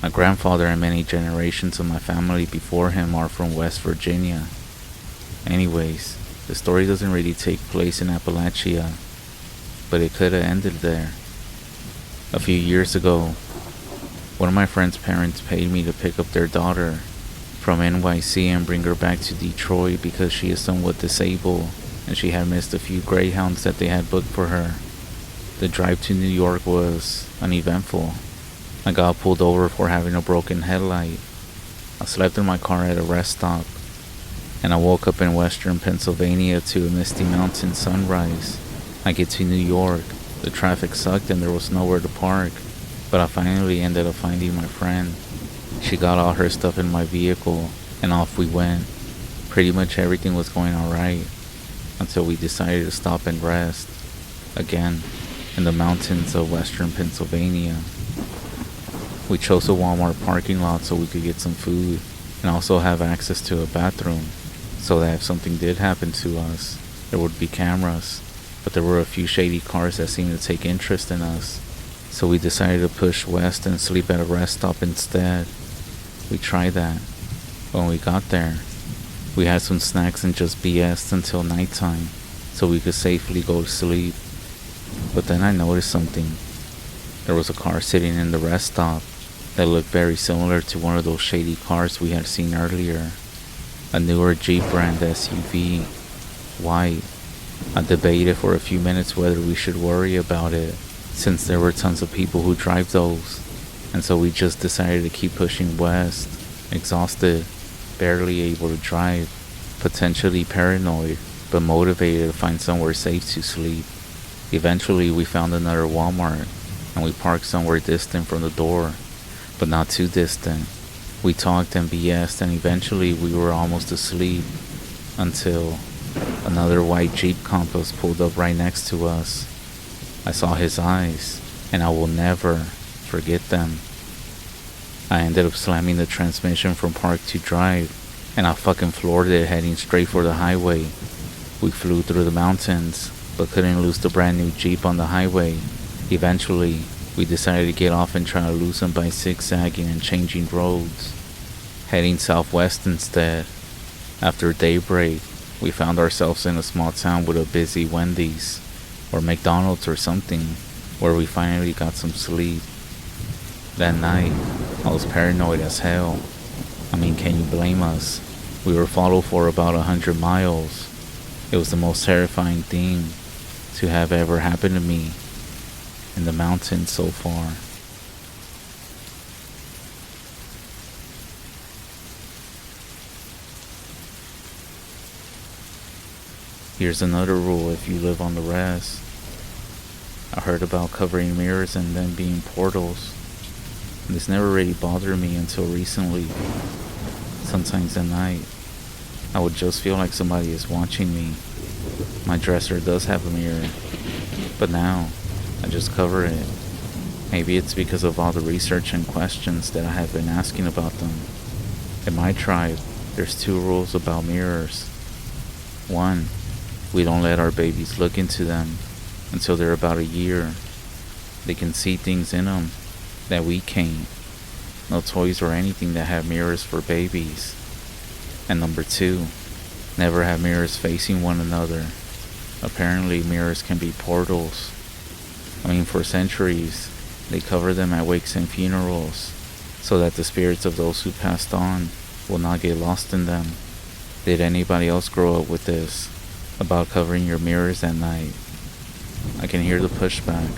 My grandfather and many generations of my family before him are from West Virginia. Anyways, the story doesn't really take place in Appalachia, but it could have ended there. A few years ago, one of my friend's parents paid me to pick up their daughter from NYC and bring her back to Detroit because she is somewhat disabled and she had missed a few Greyhounds that they had booked for her. The drive to New York was uneventful. I got pulled over for having a broken headlight. I slept in my car at a rest stop, and I woke up in western Pennsylvania to a misty mountain sunrise. I get to New York. The traffic sucked and there was nowhere to park, but I finally ended up finding my friend. She got all her stuff in my vehicle, and off we went. Pretty much everything was going alright, until we decided to stop and rest, again, in the mountains of western Pennsylvania. We chose a Walmart parking lot so we could get some food, and also have access to a bathroom, so that if something did happen to us, there would be cameras. But there were a few shady cars that seemed to take interest in us, so we decided to push west and sleep at a rest stop instead. We tried that. When we got there, we had some snacks and just BS'd until nighttime, so we could safely go to sleep. But then I noticed something. There was a car sitting in the rest stop that looked very similar to one of those shady cars we had seen earlier. A newer Jeep brand SUV, white. I debated for a few minutes whether we should worry about it, since there were tons of people who drive those, and so we just decided to keep pushing west, exhausted, barely able to drive, potentially paranoid, but motivated to find somewhere safe to sleep. Eventually we found another Walmart, and we parked somewhere distant from the door, but not too distant. We talked and BS'd, and eventually we were almost asleep, until another white Jeep Compass pulled up right next to us. I saw his eyes, and I will never forget them. I ended up slamming the transmission from park to drive, and I fucking floored it heading straight for the highway. We flew through the mountains, but couldn't lose the brand new Jeep on the highway. Eventually, we decided to get off and try to lose him by zigzagging and changing roads, heading southwest instead. After daybreak, we found ourselves in a small town with a busy Wendy's, or McDonald's or something, where we finally got some sleep. That night, I was paranoid as hell. I mean, can you blame us? We were followed for about 100 miles. It was the most terrifying thing to have ever happened to me in the mountains so far. Here's another rule if you live on the res. I heard about covering mirrors and them being portals. This never really bothered me until recently. Sometimes at night, I would just feel like somebody is watching me. My dresser does have a mirror, but now I just cover it. Maybe it's because of all the research and questions that I have been asking about them. In my tribe, there's 2 rules about mirrors. 1, we don't let our babies look into them until they're about a year. They can see things in them that we can't. No toys or anything that have mirrors for babies. And number 2, never have mirrors facing one another. Apparently mirrors can be portals. I mean, for centuries, they cover them at wakes and funerals, so that the spirits of those who passed on will not get lost in them. Did anybody else grow up with this? about covering your mirrors at night. I can hear the pushback.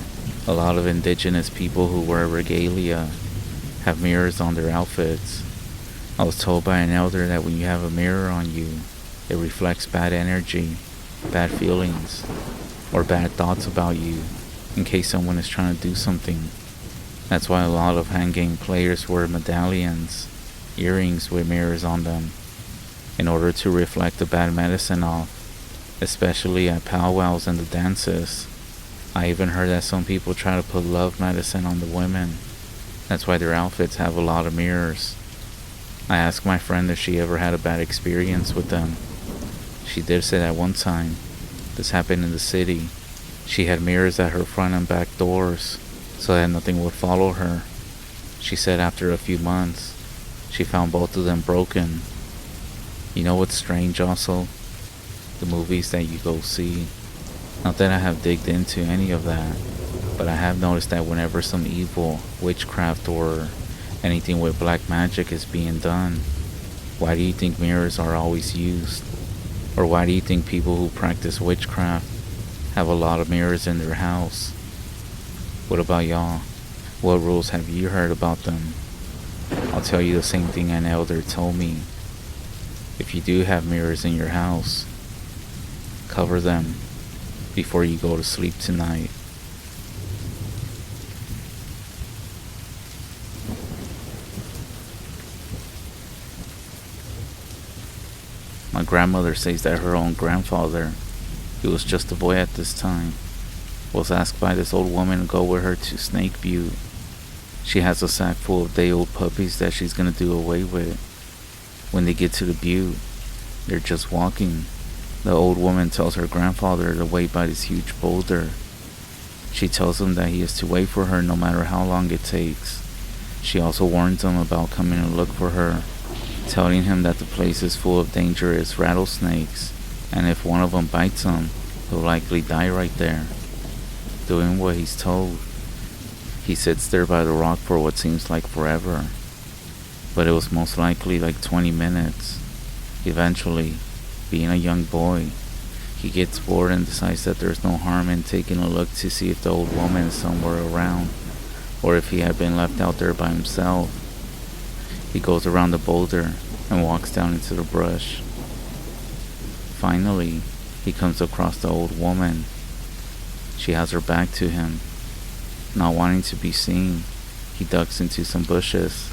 A lot of indigenous people who wear regalia have mirrors on their outfits. I was told by an elder that when you have a mirror on you, it reflects bad energy, bad feelings, or bad thoughts about you in case someone is trying to do something. That's why a lot of hand game players wear medallions, earrings with mirrors on them, in order to reflect the bad medicine off, especially at powwows and the dances. I even heard that some people try to put love medicine on the women. That's why their outfits have a lot of mirrors. I asked my friend if she ever had a bad experience with them. She did say that one time. This happened in the city. She had mirrors at her front and back doors, so that nothing would follow her. She said after a few months, she found both of them broken. You know what's strange also? The movies that you go see. Not that I have digged into any of that, but I have noticed that whenever some evil, witchcraft, or anything with black magic is being done, why do you think mirrors are always used? Or why do you think people who practice witchcraft have a lot of mirrors in their house? What about y'all? What rules have you heard about them? I'll tell you the same thing an elder told me. If you do have mirrors in your house, cover them before you go to sleep tonight. My grandmother says that her own grandfather, he was just a boy at this time, was asked by this old woman to go with her to Snake Butte. She has a sack full of day-old puppies that she's gonna do away with. When they get to the butte, they're just walking. The old woman tells her grandfather to wait by this huge boulder. She tells him that he is to wait for her no matter how long it takes. She also warns him about coming to look for her, telling him that the place is full of dangerous rattlesnakes, and if one of them bites him, he'll likely die right there. Doing what he's told, he sits there by the rock for what seems like forever, but it was most likely like 20 minutes. Eventually, being a young boy, he gets bored and decides that there's no harm in taking a look to see if the old woman is somewhere around, or if he had been left out there by himself. He goes around the boulder and walks down into the brush. Finally, he comes across the old woman. She has her back to him. Not wanting to be seen, he ducks into some bushes.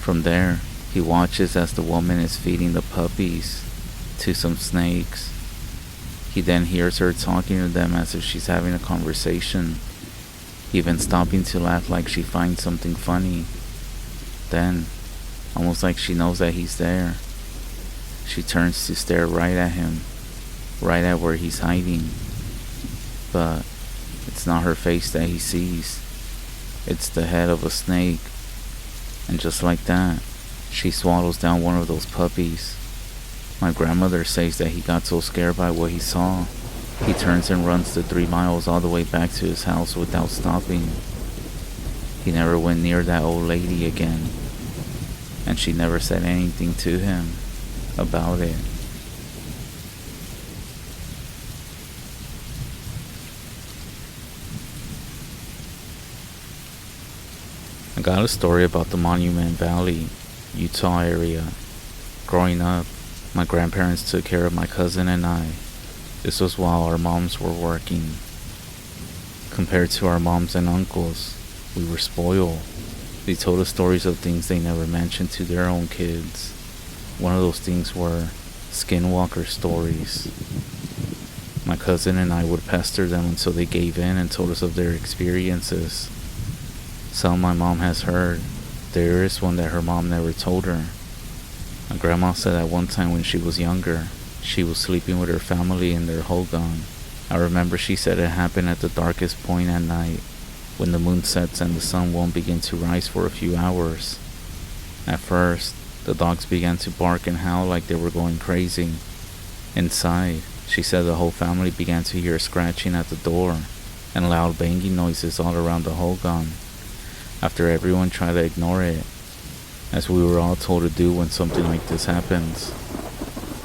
From there, he watches as the woman is feeding the puppies to some snakes. He then hears her talking to them as if she's having a conversation, even stopping to laugh like she finds something funny. Then, almost like she knows that he's there, she turns to stare right at him, right at where he's hiding. But it's not her face that he sees. It's the head of a snake. And just like that, she swallows down one of those puppies. My grandmother says that he got so scared by what he saw, he turns and runs the 3 miles all the way back to his house without stopping. He never went near that old lady again, and she never said anything to him about it. I got a story about the Monument Valley, Utah area. Growing up, my grandparents took care of my cousin and I. This was while our moms were working. Compared to our moms and uncles, we were spoiled. They told us stories of things they never mentioned to their own kids. One of those things were Skinwalker stories. My cousin and I would pester them until they gave in and told us of their experiences. Some my mom has heard. There is one that her mom never told her. My grandma said that one time when she was younger, she was sleeping with her family in their hogan. I remember she said it happened at the darkest point at night, when the moon sets and the sun won't begin to rise for a few hours. At first, the dogs began to bark and howl like they were going crazy. Inside, she said the whole family began to hear scratching at the door and loud banging noises all around the hogan. After everyone tried to ignore it, as we were all told to do when something like this happens.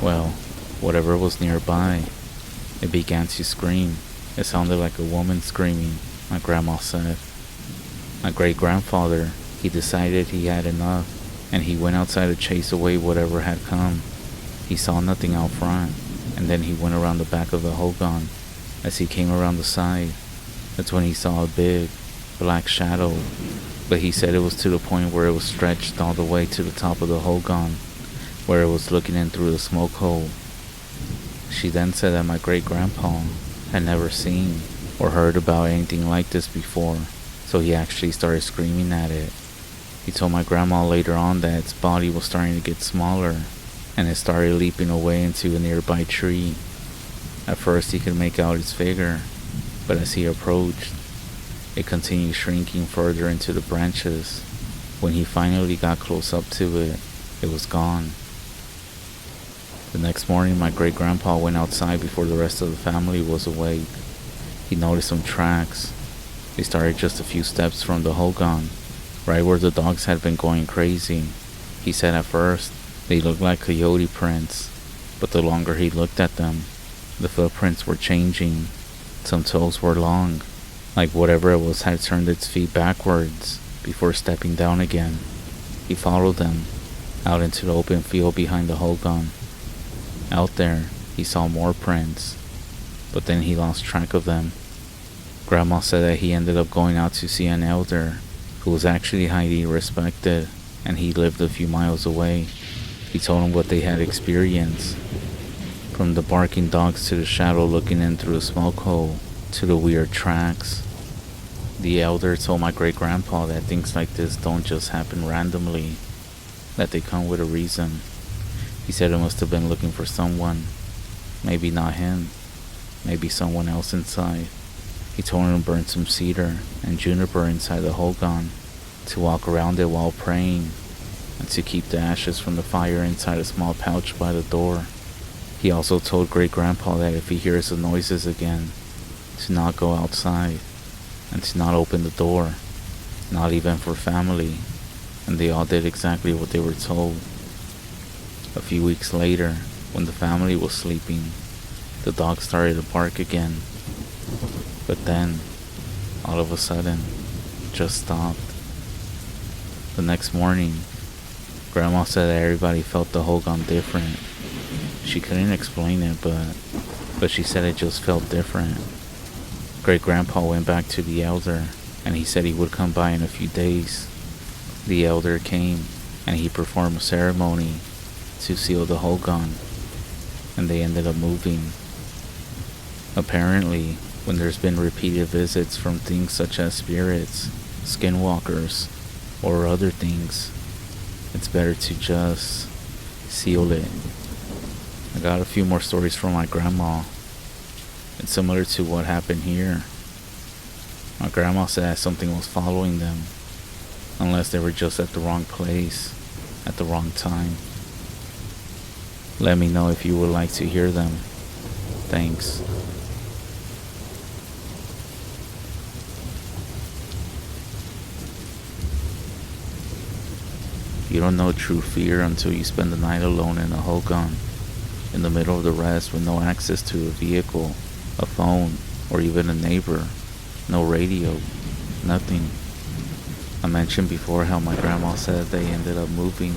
Well, Whatever was nearby, it began to scream. It sounded like a woman screaming, my grandma said. My great-grandfather, he decided he had enough, and he went outside to chase away whatever had come. He saw nothing out front, and then he went around the back of the hogan. As he came around the side, that's when he saw a big, black shadow, but he said it was to the point where it was stretched all the way to the top of the hogan, where it was looking in through the smoke hole. She then said that my great-grandpa had never seen or heard about anything like this before, so he actually started screaming at it. He told my grandma later on that its body was starting to get smaller, and it started leaping away into a nearby tree. At first he could make out its figure, but as he approached, it continued shrinking further into the branches. When he finally got close up to it, it was gone. The next morning, my great-grandpa went outside before the rest of the family was awake. He noticed some tracks. They started just a few steps from the hogan, right where the dogs had been going crazy. He said at first, they looked like coyote prints, but the longer he looked at them, the footprints were changing. Some toes were long, like whatever it was had turned its feet backwards before stepping down again. He followed them out into the open field behind the hogan. Out there, he saw more prints, but then he lost track of them. Grandma said that he ended up going out to see an elder who was actually highly respected, and he lived a few miles away. He told him what they had experienced, from the barking dogs to the shadow looking in through the smoke hole to the weird tracks. The elder told my great-grandpa that things like this don't just happen randomly, that they come with a reason. He said it must have been looking for someone, maybe not him, maybe someone else inside. He told him to burn some cedar and juniper inside the hogan, to walk around it while praying, and to keep the ashes from the fire inside a small pouch by the door. He also told great-grandpa that if he hears the noises again, to not go outside, and to not open the door, not even for family, and they all did exactly what they were told. A few weeks later, when the family was sleeping, the dog started to bark again, but then, all of a sudden, just stopped. The next morning, Grandma said that everybody felt the hogan different. She couldn't explain it, but she said it just felt different. Great-grandpa went back to the elder, and he said he would come by in a few days. The elder came, and he performed a ceremony to seal the hogan, and they ended up moving. Apparently, when there's been repeated visits from things such as spirits, skinwalkers, or other things, it's better to just seal it. I got a few more stories from my grandma. It's similar to what happened here. My grandma said something was following them, unless they were just at the wrong place, at the wrong time. Let me know if you would like to hear them. Thanks. You don't know true fear until you spend the night alone in a hogan, in the middle of the rest with no access to a vehicle, a phone, or even a neighbor. No radio, nothing. I mentioned before how my grandma said they ended up moving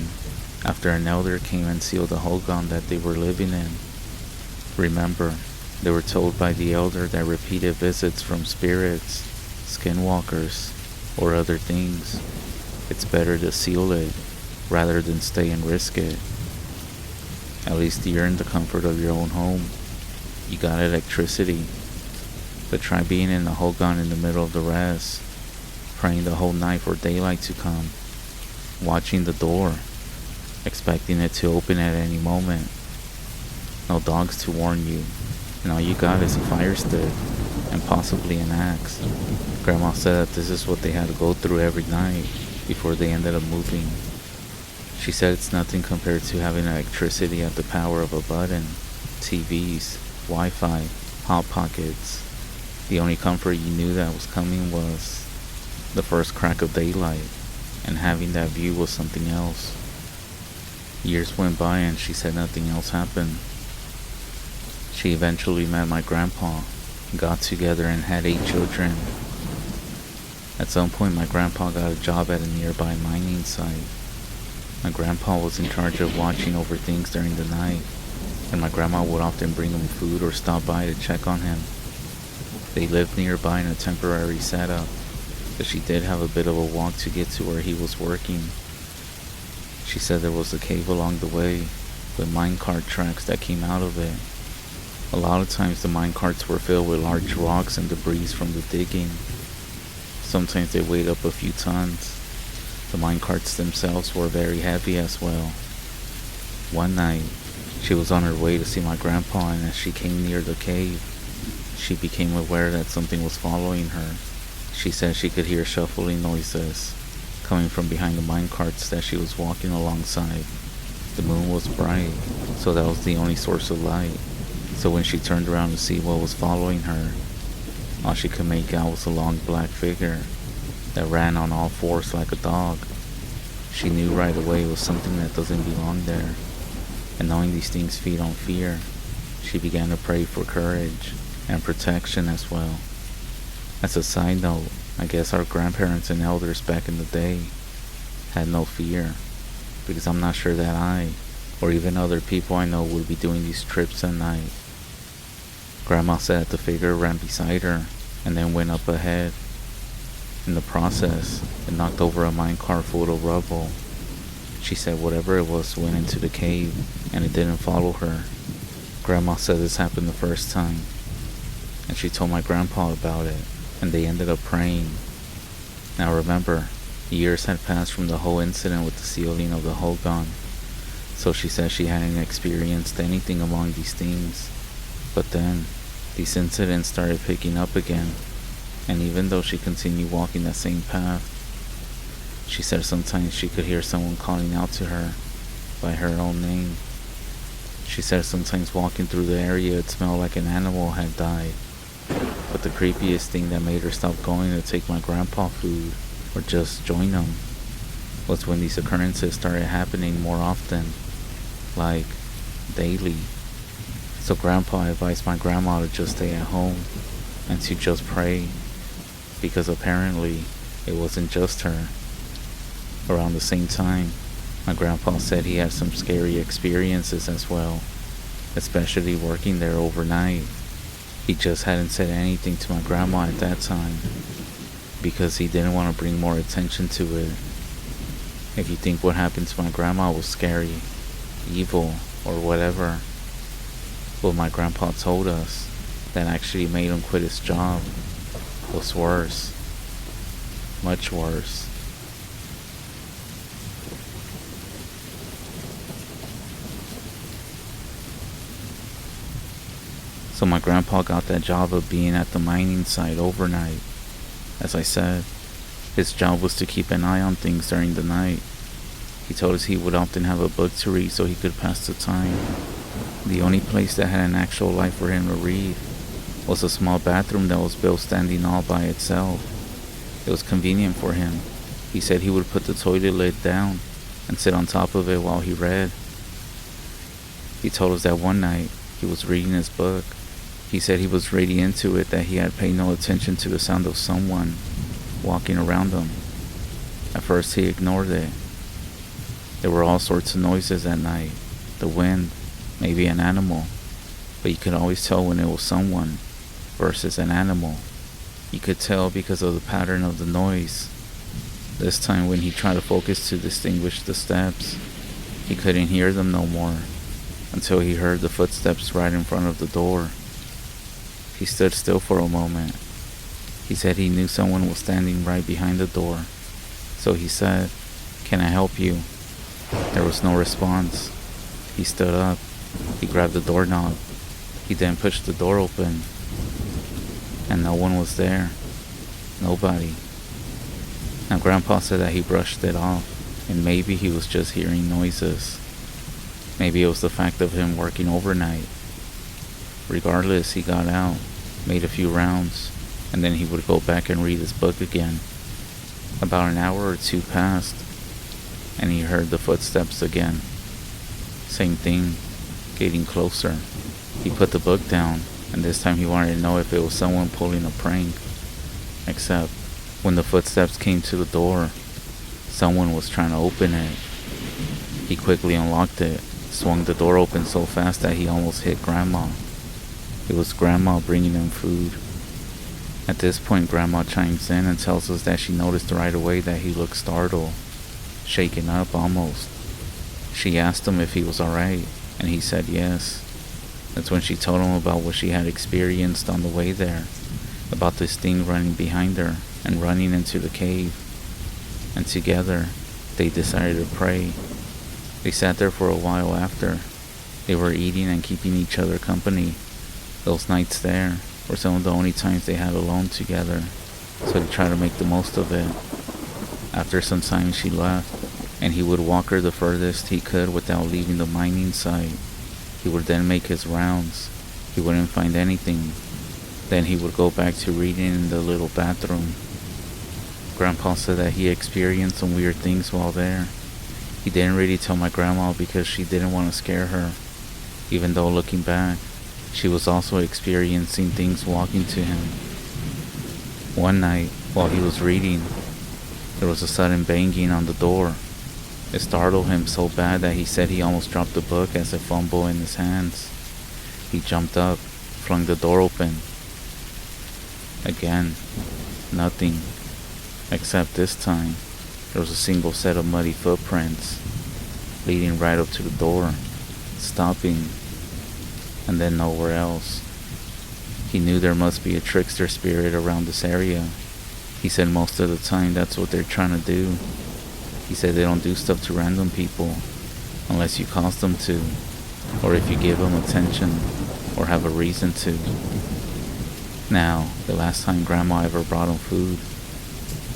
after an elder came and sealed the hogan that they were living in. Remember, they were told by the elder that repeated visits from spirits, skinwalkers, or other things, it's better to seal it rather than stay and risk it. At least you're in the comfort of your own home. You got electricity. But try being in the hogan in the middle of the rest, praying the whole night for daylight to come, watching the door, expecting it to open at any moment. No dogs to warn you, and all you got is a fire stick and possibly an axe. Grandma said that this is what they had to go through every night before they ended up moving. She said it's nothing compared to having electricity at the power of a button, TVs, Wi-Fi, Hot Pockets. The only comfort you knew that was coming was the first crack of daylight, and having that view was something else. Years went by and she said nothing else happened. She eventually met my grandpa, got together and had 8 children. At some point my grandpa got a job at a nearby mining site. My grandpa was in charge of watching over things during the night, and my grandma would often bring him food or stop by to check on him. They lived nearby in a temporary setup, but she did have a bit of a walk to get to where he was working. She said there was a cave along the way, with minecart tracks that came out of it. A lot of times the minecarts were filled with large rocks and debris from the digging. Sometimes they weighed up a few tons. The minecarts themselves were very heavy as well. One night, she was on her way to see my grandpa, and as she came near the cave, she became aware that something was following her. She said she could hear shuffling noises coming from behind the minecarts that she was walking alongside. The moon was bright, so that was the only source of light. So when she turned around to see what was following her, all she could make out was a long black figure that ran on all fours like a dog. She knew right away it was something that doesn't belong there, and knowing these things feed on fear, she began to pray for courage and protection as well. As a side note, I guess our grandparents and elders back in the day had no fear, because I'm not sure that I, or even other people I know, would be doing these trips at night. Grandma said the figure ran beside her and then went up ahead. In the process, it knocked over a minecart full of rubble. She said whatever it was went into the cave and it didn't follow her. Grandma said this happened the first time, and she told my grandpa about it, and they ended up praying. Now remember, years had passed from the whole incident with the sealing of the Hogan, so she said she hadn't experienced anything among these things. But then, these incidents started picking up again, and even though she continued walking that same path, she said sometimes she could hear someone calling out to her by her own name. She said sometimes walking through the area it smelled like an animal had died. But the creepiest thing that made her stop going to take my grandpa food or just join them was when these occurrences started happening more often, like daily. So grandpa advised my grandma to just stay at home and to just pray, because apparently it wasn't just her. Around the same time, my grandpa said he had some scary experiences as well, especially working there overnight. He just hadn't said anything to my grandma at that time, because he didn't want to bring more attention to it. If you think what happened to my grandma was scary, evil, or whatever, what my grandpa told us that actually made him quit his job was worse. Much worse. So my grandpa got that job of being at the mining site overnight. As I said, his job was to keep an eye on things during the night. He told us he would often have a book to read so he could pass the time. The only place that had an actual light for him to read was a small bathroom that was built standing all by itself. It was convenient for him. He said he would put the toilet lid down and sit on top of it while he read. He told us that one night he was reading his book. He said he was really into it that he had paid no attention to the sound of someone walking around him. At first he ignored it. There were all sorts of noises at night. The wind, maybe an animal, but you could always tell when it was someone versus an animal. You could tell because of the pattern of the noise. This time when he tried to focus to distinguish the steps, he couldn't hear them no more until he heard the footsteps right in front of the door. He stood still for a moment. He said he knew someone was standing right behind the door, so he said, "Can I help you?" There was no response. He stood up. He grabbed the doorknob. He then pushed the door open, and no one was there. Nobody. Now Grandpa said that he brushed it off, and maybe he was just hearing noises. Maybe it was the fact of him working overnight. Regardless, he got out, made a few rounds, and then he would go back and read his book again. About an hour or two passed, and he heard the footsteps again. Same thing, getting closer. He put the book down, and this time he wanted to know if it was someone pulling a prank. Except, when the footsteps came to the door, someone was trying to open it. He quickly unlocked it, swung the door open so fast that he almost hit Grandma. It was Grandma bringing him food. At this point, Grandma chimes in and tells us that she noticed right away that he looked startled, shaken up almost. She asked him if he was alright, and he said yes. That's when she told him about what she had experienced on the way there, about this thing running behind her and running into the cave. And together, they decided to pray. They sat there for a while after. They were eating and keeping each other company. Those nights there were some of the only times they had alone together, so they tried to make the most of it. After some time she left, and he would walk her the furthest he could without leaving the mining site. He would then make his rounds. He wouldn't find anything. Then he would go back to reading in the little bathroom. Grandpa said that he experienced some weird things while there. He didn't really tell my grandma because she didn't want to scare her, even though looking back, she was also experiencing things walking to him. One night, while he was reading, there was a sudden banging on the door. It startled him so bad that he said he almost dropped the book as it fumbled in his hands. He jumped up, flung the door open. Again, nothing. Except this time, there was a single set of muddy footprints leading right up to the door, stopping, and then nowhere else. He knew there must be a trickster spirit around this area. He said most of the time that's what they're trying to do. He said they don't do stuff to random people unless you cause them to, or if you give them attention or have a reason to. Now, the last time Grandma ever brought him food,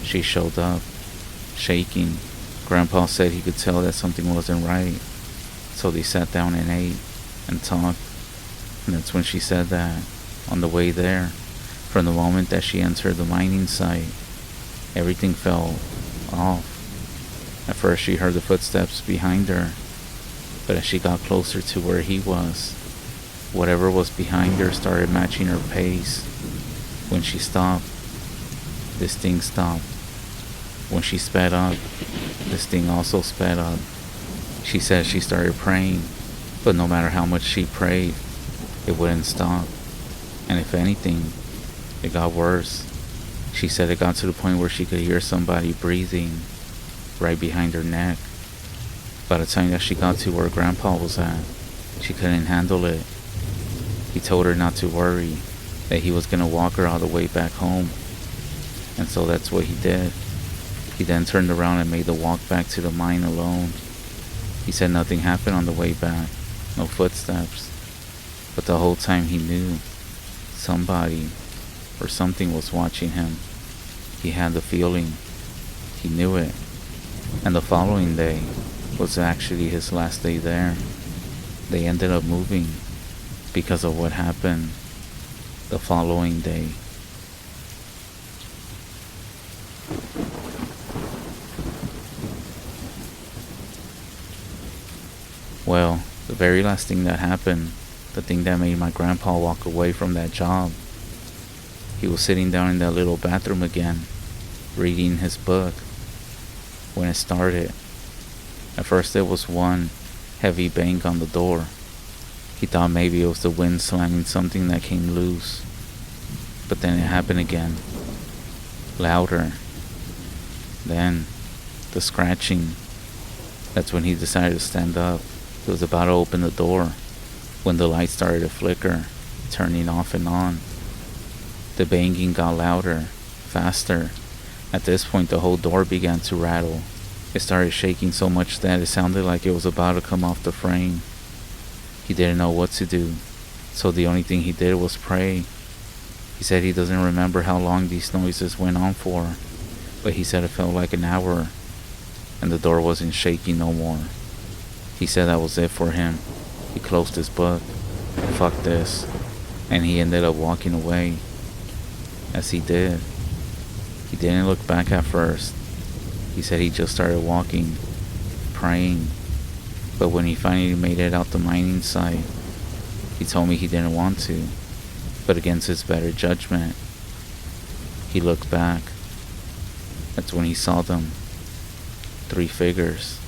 she showed up, shaking. Grandpa said he could tell that something wasn't right, so they sat down and ate and talked. And that's when she said that, on the way there, from the moment that she entered the mining site, everything felt off. At first she heard the footsteps behind her, but as she got closer to where he was, whatever was behind her started matching her pace. When she stopped, this thing stopped. When she sped up, this thing also sped up. She said she started praying, but no matter how much she prayed, it wouldn't stop. And if anything, it got worse. She said it got to the point where she could hear somebody breathing right behind her neck. By the time that she got to where Grandpa was at, she couldn't handle it. He told her not to worry, that he was going to walk her all the way back home. And so that's what he did. He then turned around and made the walk back to the mine alone. He said nothing happened on the way back, no footsteps. But the whole time he knew somebody or something was watching him. He had the feeling. He knew it. And the following day was actually his last day there. They ended up moving because of what happened the following day. Well, the very last thing that happened, the thing that made my grandpa walk away from that job, he was sitting down in that little bathroom again, reading his book, when it started. At first there was one heavy bang on the door. He thought maybe it was the wind slamming something that came loose. But then it happened again, louder. Then, the scratching. That's when he decided to stand up. He was about to open the door when the light started to flicker, turning off and on. The banging got louder, faster. At this point, the whole door began to rattle. It started shaking so much that it sounded like it was about to come off the frame. He didn't know what to do, so the only thing he did was pray. He said he doesn't remember how long these noises went on for, but he said it felt like an hour, and the door wasn't shaking no more. He said that was it for him. He closed his book. Fuck this. And he ended up walking away. As he did, he didn't look back at first. He said he just started walking, praying. But when he finally made it out the mining site, He told me he didn't want to, but against his better judgment, he looked back. That's when he saw them. 3 figures,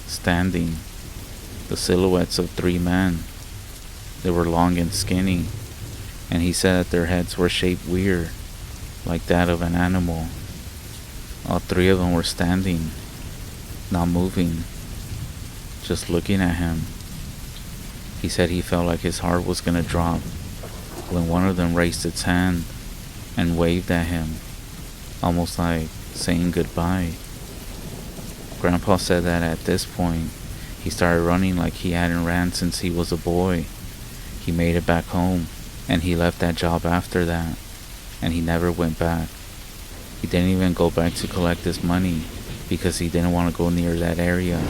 standing, the silhouettes of 3 men. They were long and skinny, and he said that their heads were shaped weird, like that of an animal. All 3 of them were standing, not moving, just looking at him. He said he felt like his heart was gonna drop when one of them raised its hand and waved at him, almost like saying goodbye. Grandpa said that at this point, he started running like he hadn't ran since he was a boy. He made it back home, and he left that job after that, and he never went back. He didn't even go back to collect his money because he didn't want to go near that area.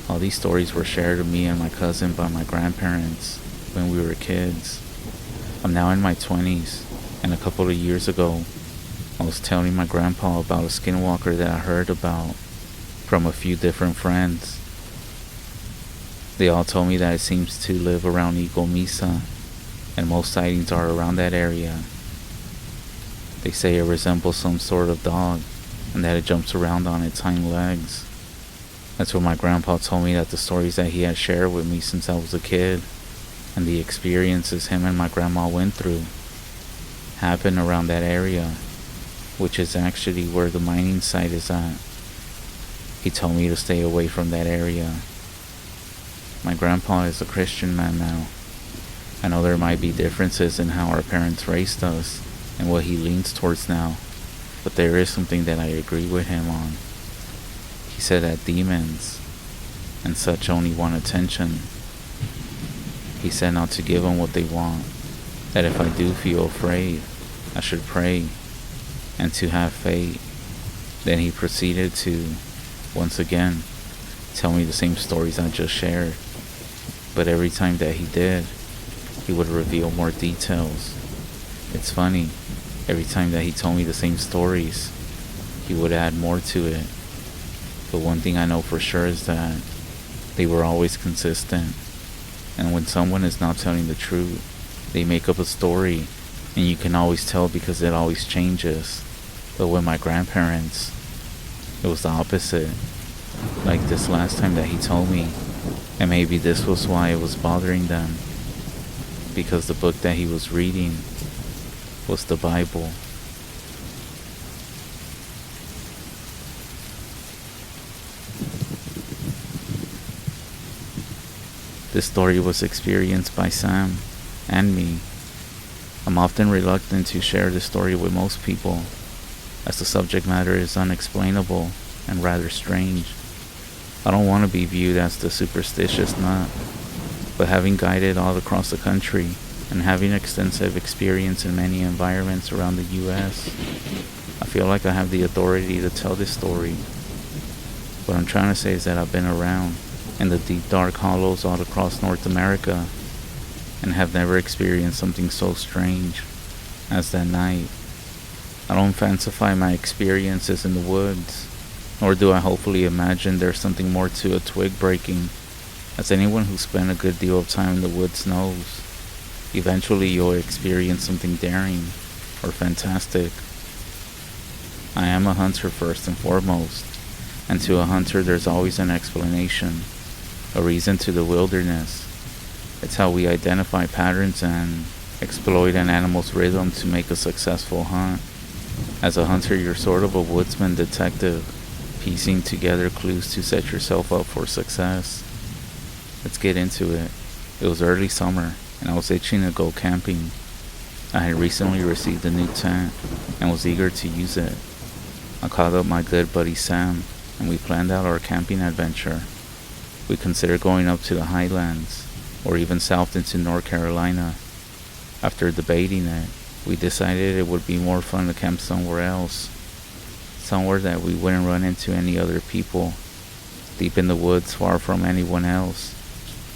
All these stories were shared to me and my cousin by my grandparents when we were kids. I'm now in my 20s, and a couple of years ago, I was telling my grandpa about a skinwalker that I heard about from a few different friends. They all told me that it seems to live around Eagle Mesa, and most sightings are around that area. They say it resembles some sort of dog, and that it jumps around on its hind legs. That's what my grandpa told me, that the stories that he had shared with me since I was a kid, and the experiences him and my grandma went through, happened around that area, which is actually where the mining site is at. He told me to stay away from that area. My grandpa is a Christian man now. I know there might be differences in how our parents raised us and what he leans towards now, but there is something that I agree with him on. He said that demons and such only want attention. He said not to give them what they want, that if I do feel afraid, I should pray and to have faith. Then he proceeded to, once again, tell me the same stories I just shared. But every time that he did, he would reveal more details. It's funny, every time that he told me the same stories, he would add more to it. But one thing I know for sure is that they were always consistent. And when someone is not telling the truth, they make up a story, and you can always tell because it always changes. But with my grandparents, it was the opposite. Like this last time that he told me, and maybe this was why it was bothering them, because the book that he was reading was the Bible. This story was experienced by Sam and me. I'm often reluctant to share this story with most people, as the subject matter is unexplainable and rather strange. I don't want to be viewed as the superstitious nut, but having guided all across the country and having extensive experience in many environments around the US, I feel like I have the authority to tell this story. What I'm trying to say is that I've been around in the deep dark hollows all across North America and have never experienced something so strange as that night. I don't fancify my experiences in the woods, nor do I hopefully imagine there's something more to a twig breaking, as anyone who spent a good deal of time in the woods knows. Eventually you'll experience something daring or fantastic. I am a hunter first and foremost, and to a hunter there's always an explanation, a reason to the wilderness. It's how we identify patterns and exploit an animal's rhythm to make a successful hunt. As a hunter, you're sort of a woodsman detective, piecing together clues to set yourself up for success. Let's get into it. It was early summer, and I was itching to go camping. I had recently received a new tent, and was eager to use it. I called up my good buddy Sam, and we planned out our camping adventure. We considered going up to the highlands, or even south into North Carolina. After debating it, we decided it would be more fun to camp somewhere else, somewhere that we wouldn't run into any other people, deep in the woods far from anyone else,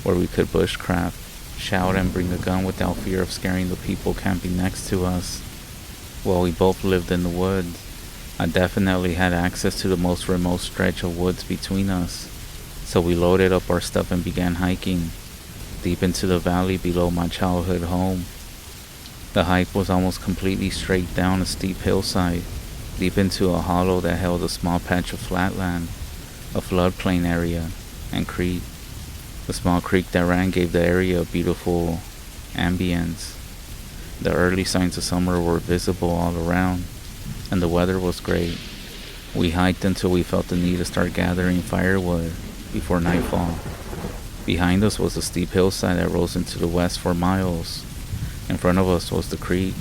where we could bushcraft, shout and bring a gun without fear of scaring the people camping next to us. While we both lived in the woods, I definitely had access to the most remote stretch of woods between us, so we loaded up our stuff and began hiking. deep into the valley below my childhood home. The hike was almost completely straight down a steep hillside, deep into a hollow that held a small patch of flatland, a floodplain area, and creek. The small creek that ran gave the area a beautiful ambience. The early signs of summer were visible all around, and the weather was great. We hiked until we felt the need to start gathering firewood before nightfall. Behind us was a steep hillside that rose into the west for miles. In front of us was the creek,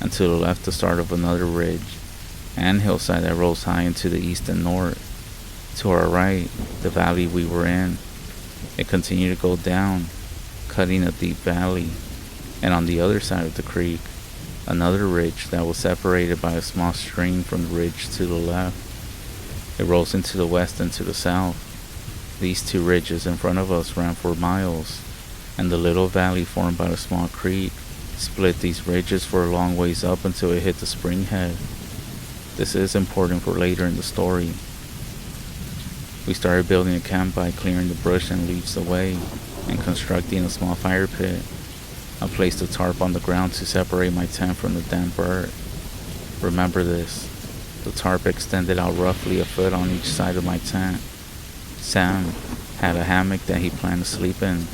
and to the left the start of another ridge and hillside that rose high into the east and north. To our right, the valley we were in. It continued to go down, cutting a deep valley, and on the other side of the creek, another ridge that was separated by a small stream from the ridge to the left. It rose into the west and to the south. These two ridges in front of us ran for miles, and the little valley formed by the small creek split these ridges for a long ways up until it hit the spring head. This is important for later in the story. We started building a camp by clearing the brush and leaves away and constructing a small fire pit. I placed a tarp on the ground to separate my tent from the damp earth. Remember this, the tarp extended out roughly a foot on each side of my tent. Sam had a hammock that he planned to sleep in.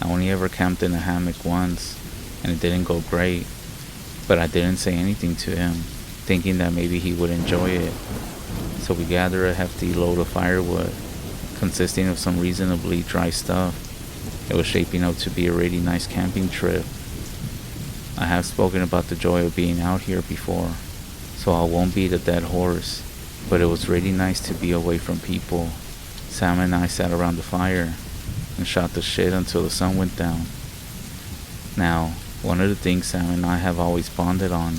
I only ever camped in a hammock once, and it didn't go great, but I didn't say anything to him, thinking that maybe he would enjoy it. So we gathered a hefty load of firewood, consisting of some reasonably dry stuff. It was shaping up to be a really nice camping trip. I have spoken about the joy of being out here before, so I won't beat a dead horse, but it was really nice to be away from people. Sam and I sat around the fire and shot the shit until the sun went down. Now, one of the things Sam and I have always bonded on,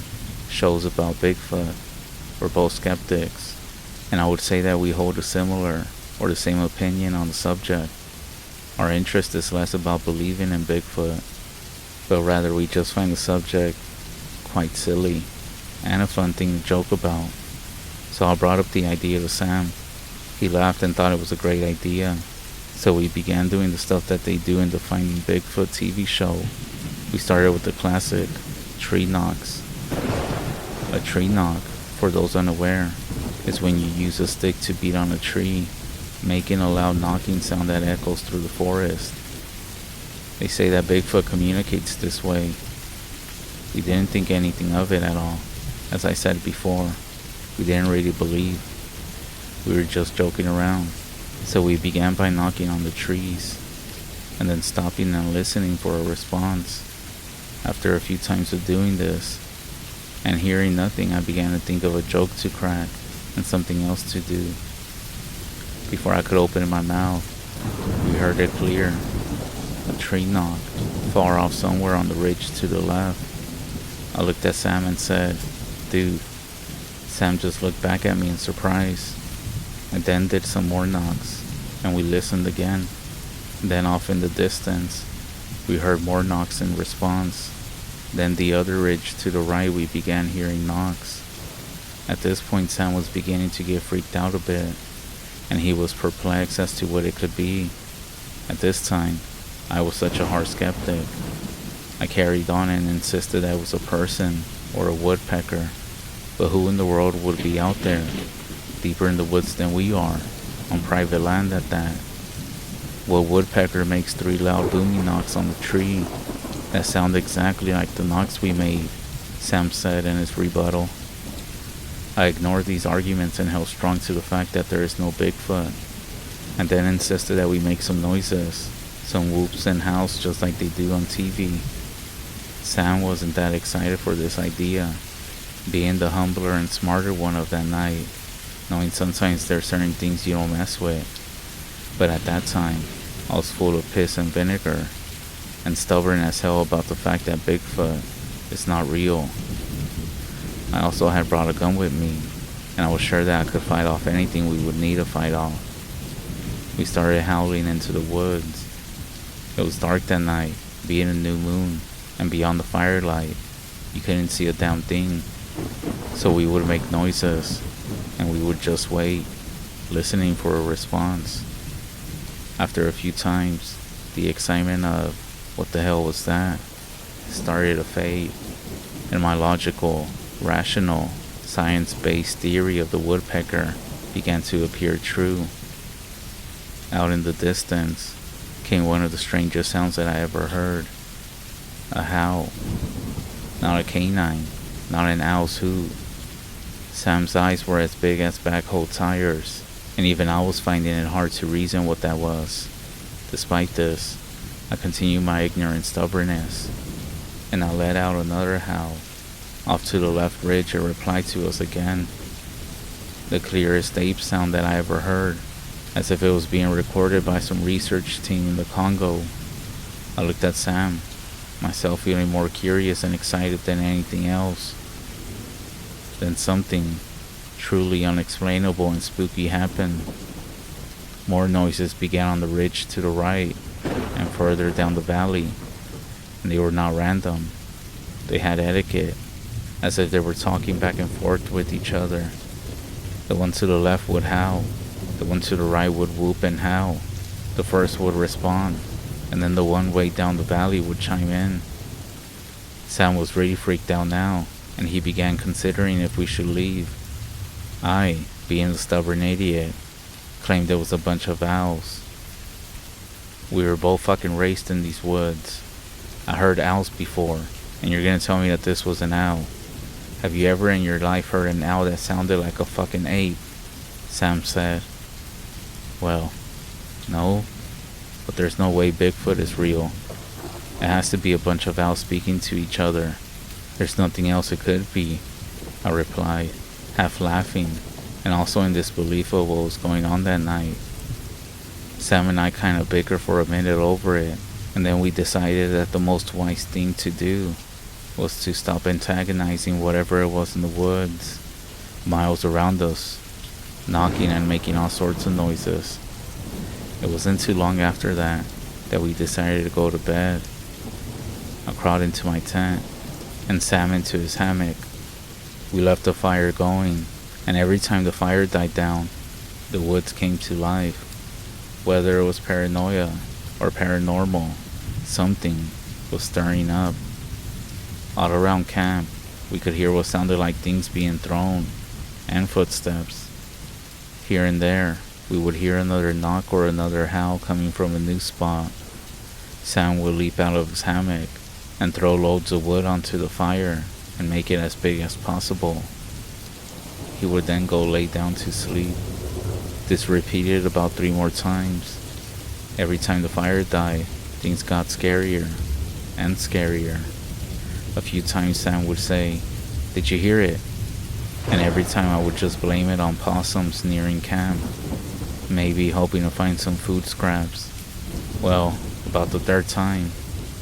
shows about Bigfoot. We're both skeptics, and I would say that we hold a similar or the same opinion on the subject. Our interest is less about believing in Bigfoot, but rather we just find the subject quite silly and a fun thing to joke about. So I brought up the idea to Sam. He laughed and thought it was a great idea. So we began doing the stuff that they do in the Finding Bigfoot TV show. We started with the classic tree knocks. A tree knock, for those unaware, is when you use a stick to beat on a tree, making a loud knocking sound that echoes through the forest. They say that Bigfoot communicates this way. We didn't think anything of it at all. As I said before, we didn't really believe. We were just joking around. So we began by knocking on the trees, and then stopping and listening for a response. After a few times of doing this, and hearing nothing, I began to think of a joke to crack, and something else to do. Before I could open my mouth, we heard it clear. A tree knock, far off somewhere on the ridge to the left. I looked at Sam and said, "Dude." Sam just looked back at me in surprise, and then did some more knocks, and we listened again. Then off in the distance, we heard more knocks in response. Then the other ridge to the right, we began hearing knocks. At this point, Sam was beginning to get freaked out a bit, and he was perplexed as to what it could be. At this time, I was such a hard skeptic. I carried on and insisted that it was a person or a woodpecker, but who in the world would be out there, deeper in the woods than we are, on private land at that? What woodpecker makes 3 loud booming knocks on the tree that sound exactly like the knocks we made? Sam said in his rebuttal. I ignored these arguments and held strong to the fact that there is no Bigfoot, and then insisted that we make some noises, some whoops and howls just like they do on TV. Sam wasn't that excited for this idea, being the humbler and smarter one of that night, knowing sometimes there are certain things you don't mess with. But at that time, I was full of piss and vinegar, and stubborn as hell about the fact that Bigfoot is not real. I also had brought a gun with me, and I was sure that I could fight off anything we would need to fight off. We started howling into the woods. It was dark that night, being a new moon, and beyond the firelight, you couldn't see a damn thing. So we would make noises, and we would just wait, listening for a response. After a few times, the excitement of what the hell was that started to fade, and my logical, rational, science-based theory of the woodpecker began to appear true. Out in the distance came one of the strangest sounds that I ever heard. A howl. Not a canine, not an owl's hoot. Sam's eyes were as big as backhoe tires, and even I was finding it hard to reason what that was. Despite this, I continued my ignorant stubbornness, and I let out another howl. Off to the left ridge, it replied to us again. The clearest ape sound that I ever heard, as if it was being recorded by some research team in the Congo. I looked at Sam, myself feeling more curious and excited than anything else. Then something truly unexplainable and spooky happened. More noises began on the ridge to the right and further down the valley, and they were not random. They had etiquette, as if they were talking back and forth with each other. The one to the left would howl, the one to the right would whoop and howl. The first would respond, and then the one way down the valley would chime in. Sam was really freaked out now, and he began considering if we should leave. I, being the stubborn idiot, claimed there was a bunch of owls. We were both fucking raised in these woods. I heard owls before, and you're gonna tell me that this was an owl. Have you ever in your life heard an owl that sounded like a fucking ape? Sam said. Well, no, but there's no way Bigfoot is real. It has to be a bunch of owls speaking to each other. There's nothing else it could be, I replied, half laughing, and also in disbelief of what was going on that night. Sam and I kind of bickered for a minute over it, and then we decided that the most wise thing to do was to stop antagonizing whatever it was in the woods, miles around us, knocking and making all sorts of noises. It wasn't too long after that we decided to go to bed. I crawled into my tent, and Sam into his hammock. We left the fire going, and every time the fire died down, the woods came to life. Whether it was paranoia or paranormal, something was stirring up. All around camp, we could hear what sounded like things being thrown, and footsteps. Here and there, we would hear another knock or another howl coming from a new spot. Sam would leap out of his hammock and throw loads of wood onto the fire and make it as big as possible. He would then go lay down to sleep. This repeated about 3 more times. Every time the fire died, things got scarier and scarier. A few times Sam would say, "Did you hear it?" And every time I would just blame it on possums nearing camp, maybe hoping to find some food scraps. Well, about the 3rd time,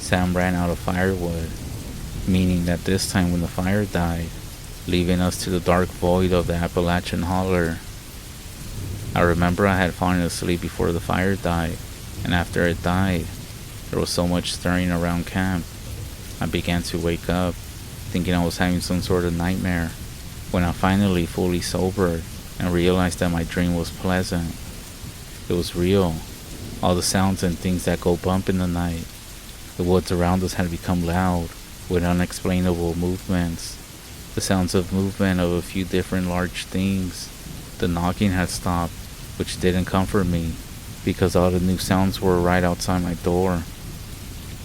Sam ran out of firewood, meaning that this time when the fire died, leaving us to the dark void of the Appalachian holler. I remember I had fallen asleep before the fire died, and after it died, there was so much stirring around camp. I began to wake up, thinking I was having some sort of nightmare, when I finally fully sobered and realized that my dream was pleasant. It was real. All the sounds and things that go bump in the night. The woods around us had become loud, with unexplainable movements. The sounds of movement of a few different large things. The knocking had stopped, which didn't comfort me, because all the new sounds were right outside my door.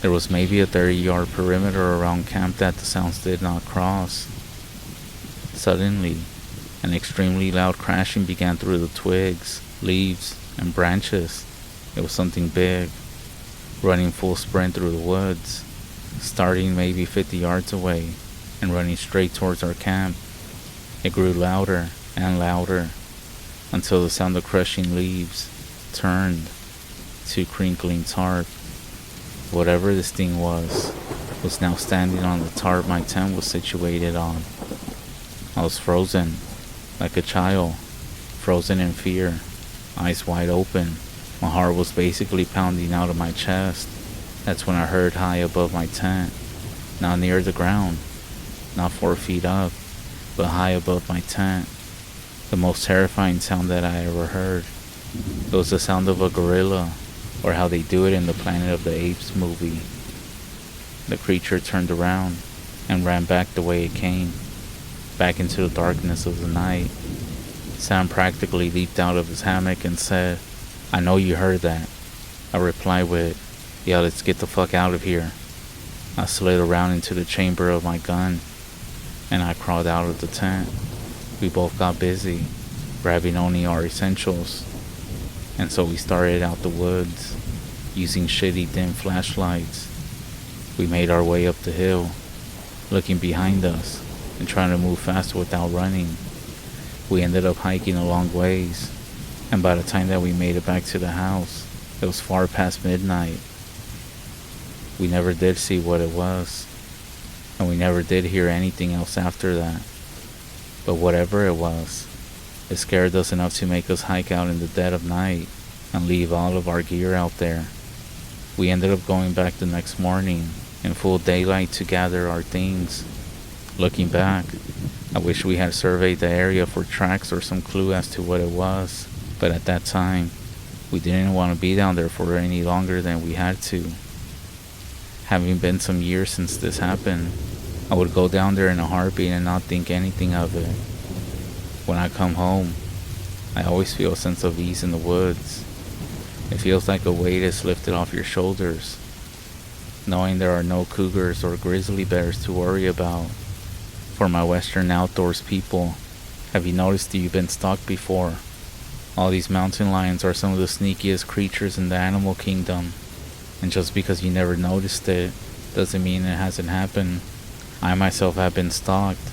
There was maybe a 30-yard perimeter around camp that the sounds did not cross. Suddenly, an extremely loud crashing began through the twigs, leaves, and branches. It was something big, running full sprint through the woods, starting maybe 50 yards away, and running straight towards our camp. It grew louder and louder, until the sound of crushing leaves turned to crinkling tarp. Whatever this thing was now standing on the tarp my tent was situated on. I was frozen, like a child, frozen in fear, eyes wide open. My heart was basically pounding out of my chest. That's when I heard high above my tent, not near the ground, not 4 feet up, but high above my tent, the most terrifying sound that I ever heard. It was the sound of a gorilla, or how they do it in the Planet of the Apes movie. The creature turned around and ran back the way it came, back into the darkness of the night. Sam practically leaped out of his hammock and said, "I know you heard that." I replied with, "Yeah, let's get the fuck out of here." I slid around into the chamber of my gun, and I crawled out of the tent. We both got busy, grabbing only our essentials, and so we started out the woods, using shitty dim flashlights. We made our way up the hill, looking behind us, and trying to move faster without running. We ended up hiking a long ways, and by the time that we made it back to the house, it was far past midnight. We never did see what it was, and we never did hear anything else after that. But whatever it was, it scared us enough to make us hike out in the dead of night and leave all of our gear out there. We ended up going back the next morning in full daylight to gather our things. Looking back, I wish we had surveyed the area for tracks or some clue as to what it was, but at that time, we didn't want to be down there for any longer than we had to. Having been some years since this happened, I would go down there in a heartbeat and not think anything of it. When I come home, I always feel a sense of ease in the woods. It feels like a weight is lifted off your shoulders, knowing there are no cougars or grizzly bears to worry about. For my Western outdoors people, have you noticed that you've been stalked before? All these mountain lions are some of the sneakiest creatures in the animal kingdom, and just because you never noticed it doesn't mean it hasn't happened. I myself have been stalked.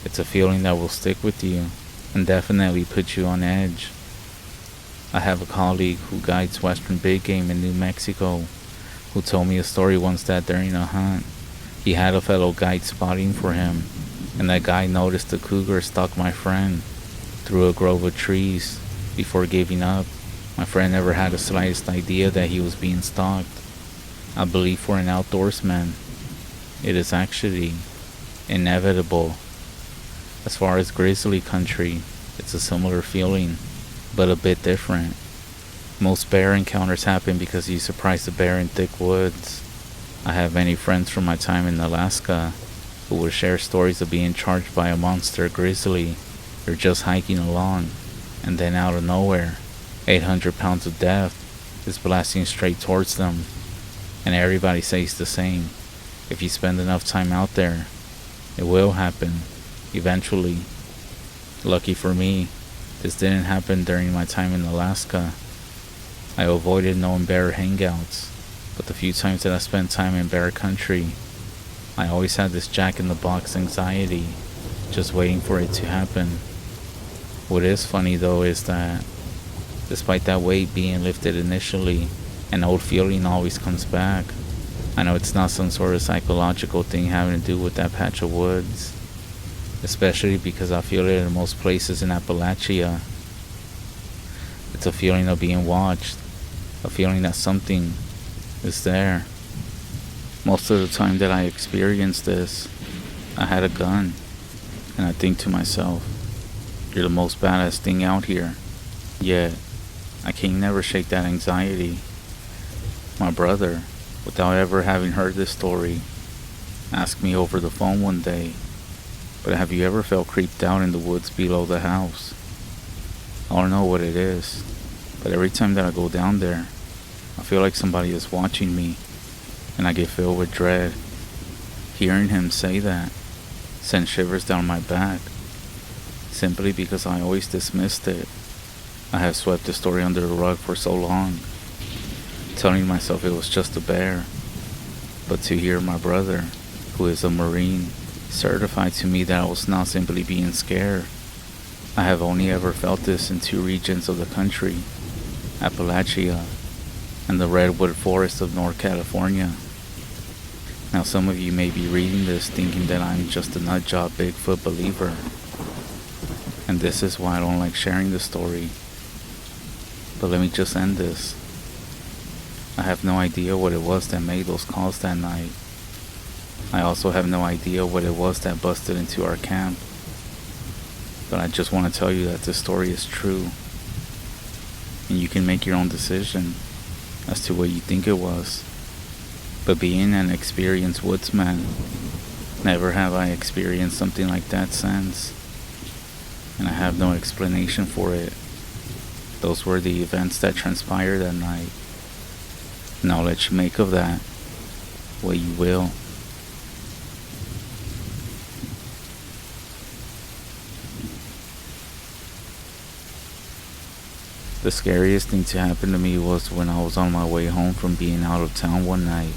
It's a feeling that will stick with you and definitely put you on edge. I have a colleague who guides Western big game in New Mexico who told me a story once that during a hunt, he had a fellow guide spotting for him, and that guy noticed a cougar stalk my friend through a grove of trees before giving up. My friend never had the slightest idea that he was being stalked. I believe for an outdoorsman, it is actually inevitable. As far as grizzly country, it's a similar feeling, but a bit different. Most bear encounters happen because you surprise a bear in thick woods. I have many friends from my time in Alaska who will share stories of being charged by a monster grizzly. You're just hiking along, and then out of nowhere, 800 pounds of death is blasting straight towards them. And everybody says the same. If you spend enough time out there, it will happen, eventually. Lucky for me, this didn't happen during my time in Alaska. I avoided known bear hangouts, but the few times that I spent time in bear country, I always had this jack-in-the-box anxiety, just waiting for it to happen. What is funny though is that, despite that weight being lifted initially, an old feeling always comes back. I know it's not some sort of psychological thing having to do with that patch of woods, especially because I feel it in most places in Appalachia. It's a feeling of being watched, a feeling that something is there. Most of the time that I experienced this, I had a gun, and I think to myself, you're the most badass thing out here. Yet, I can never shake that anxiety. My brother, without ever having heard this story, asked me over the phone one day, "But have you ever felt creeped out in the woods below the house?" I don't know what it is, but every time that I go down there, I feel like somebody is watching me, and I get filled with dread. Hearing him say that sent shivers down my back, simply because I always dismissed it. I have swept the story under the rug for so long, telling myself it was just a bear. But to hear my brother, who is a Marine, certify to me that I was not simply being scared. I have only ever felt this in two regions of the country, Appalachia and the redwood forest of North California. Now some of you may be reading this thinking that I'm just a nutjob Bigfoot believer, and this is why I don't like sharing the story. But let me just end this. I have no idea what it was that made those calls that night. I also have no idea what it was that busted into our camp. But I just want to tell you that this story is true, and you can make your own decision as to what you think it was. But being an experienced woodsman, never have I experienced something like that since, and I have no explanation for it. Those were the events that transpired that night, and I'll let you make of that what you will. The scariest thing to happen to me was when I was on my way home from being out of town one night,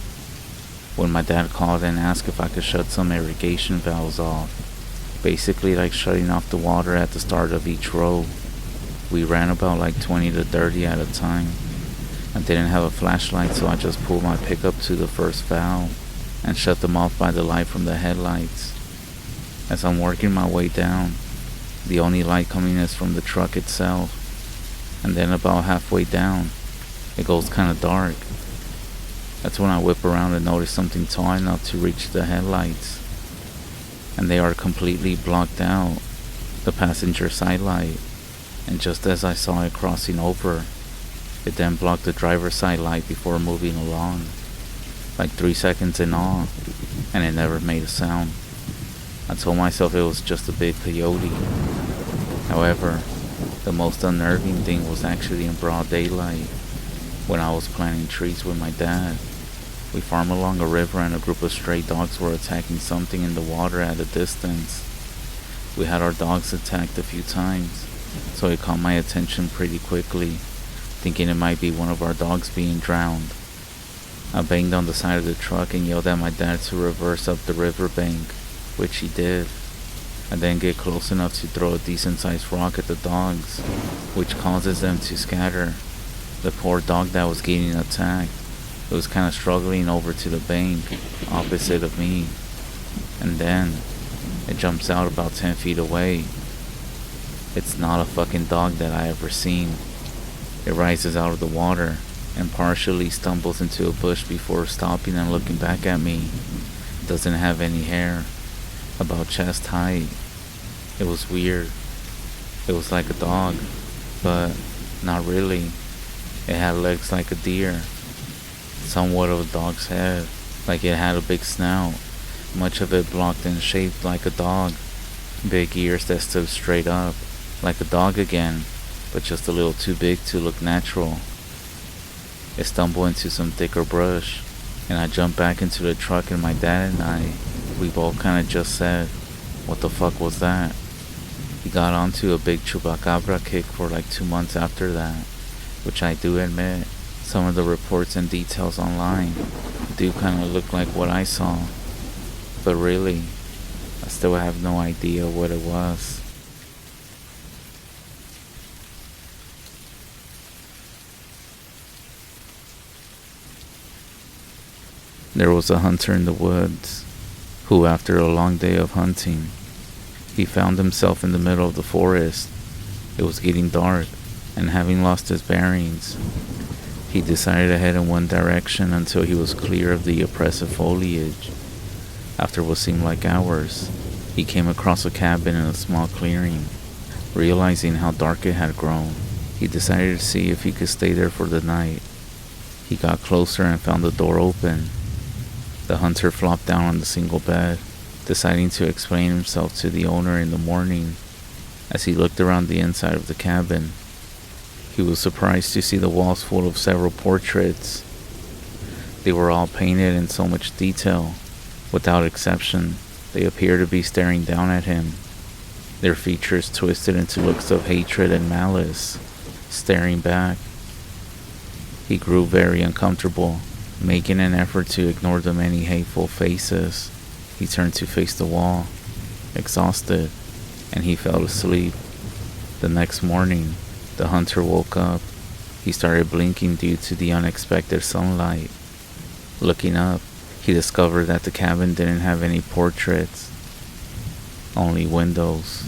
when my dad called and asked if I could shut some irrigation valves off, basically like shutting off the water at the start of each row. We ran about like 20 to 30 at a time. I didn't have a flashlight, so I just pulled my pickup to the first valve and shut them off by the light from the headlights. As I'm working my way down, the only light coming is from the truck itself, and then about halfway down, it goes kinda dark. That's when I whip around and notice something tall enough to reach the headlights, and they are completely blocked out, the passenger side light, and just as I saw it crossing over, it then blocked the driver's side light before moving along, like 3 seconds in all, and it never made a sound. I told myself it was just a big coyote. However, the most unnerving thing was actually in broad daylight, when I was planting trees with my dad. We farm along a river and a group of stray dogs were attacking something in the water at a distance. We had our dogs attacked a few times, so it caught my attention pretty quickly, thinking it might be one of our dogs being drowned. I banged on the side of the truck and yelled at my dad to reverse up the riverbank, which he did, and then get close enough to throw a decent-sized rock at the dogs, which causes them to scatter. The poor dog that was getting attacked, it was kind of struggling over to the bank, opposite of me, and then it jumps out about 10 feet away. It's not a fucking dog that I ever seen. It rises out of the water and partially stumbles into a bush before stopping and looking back at me. It doesn't have any hair, about chest height. It was weird. It was like a dog, but not really. It had legs like a deer, somewhat of a dog's head, like it had a big snout, much of it blocked and shaped like a dog, big ears that stood straight up, like a dog again, but just a little too big to look natural. It stumbled into some thicker brush, and I jumped back into the truck, and my dad and we both kinda just said, "What the fuck was that?" He got onto a big chupacabra kick for like 2 months after that, which I do admit, some of the reports and details online do kinda look like what I saw, but really, I still have no idea what it was. There was a hunter in the woods, who after a long day of hunting, he found himself in the middle of the forest. It was getting dark, and having lost his bearings, he decided to head in one direction until he was clear of the oppressive foliage. After what seemed like hours, he came across a cabin in a small clearing. Realizing how dark it had grown, he decided to see if he could stay there for the night. He got closer and found the door open. The hunter flopped down on the single bed, deciding to explain himself to the owner in the morning. As he looked around the inside of the cabin, he was surprised to see the walls full of several portraits. They were all painted in so much detail. Without exception, they appeared to be staring down at him, their features twisted into looks of hatred and malice, staring back. He grew very uncomfortable. Making an effort to ignore the many hateful faces, he turned to face the wall, exhausted, and he fell asleep. The next morning, the hunter woke up. He started blinking due to the unexpected sunlight. Looking up, he discovered that the cabin didn't have any portraits, only windows.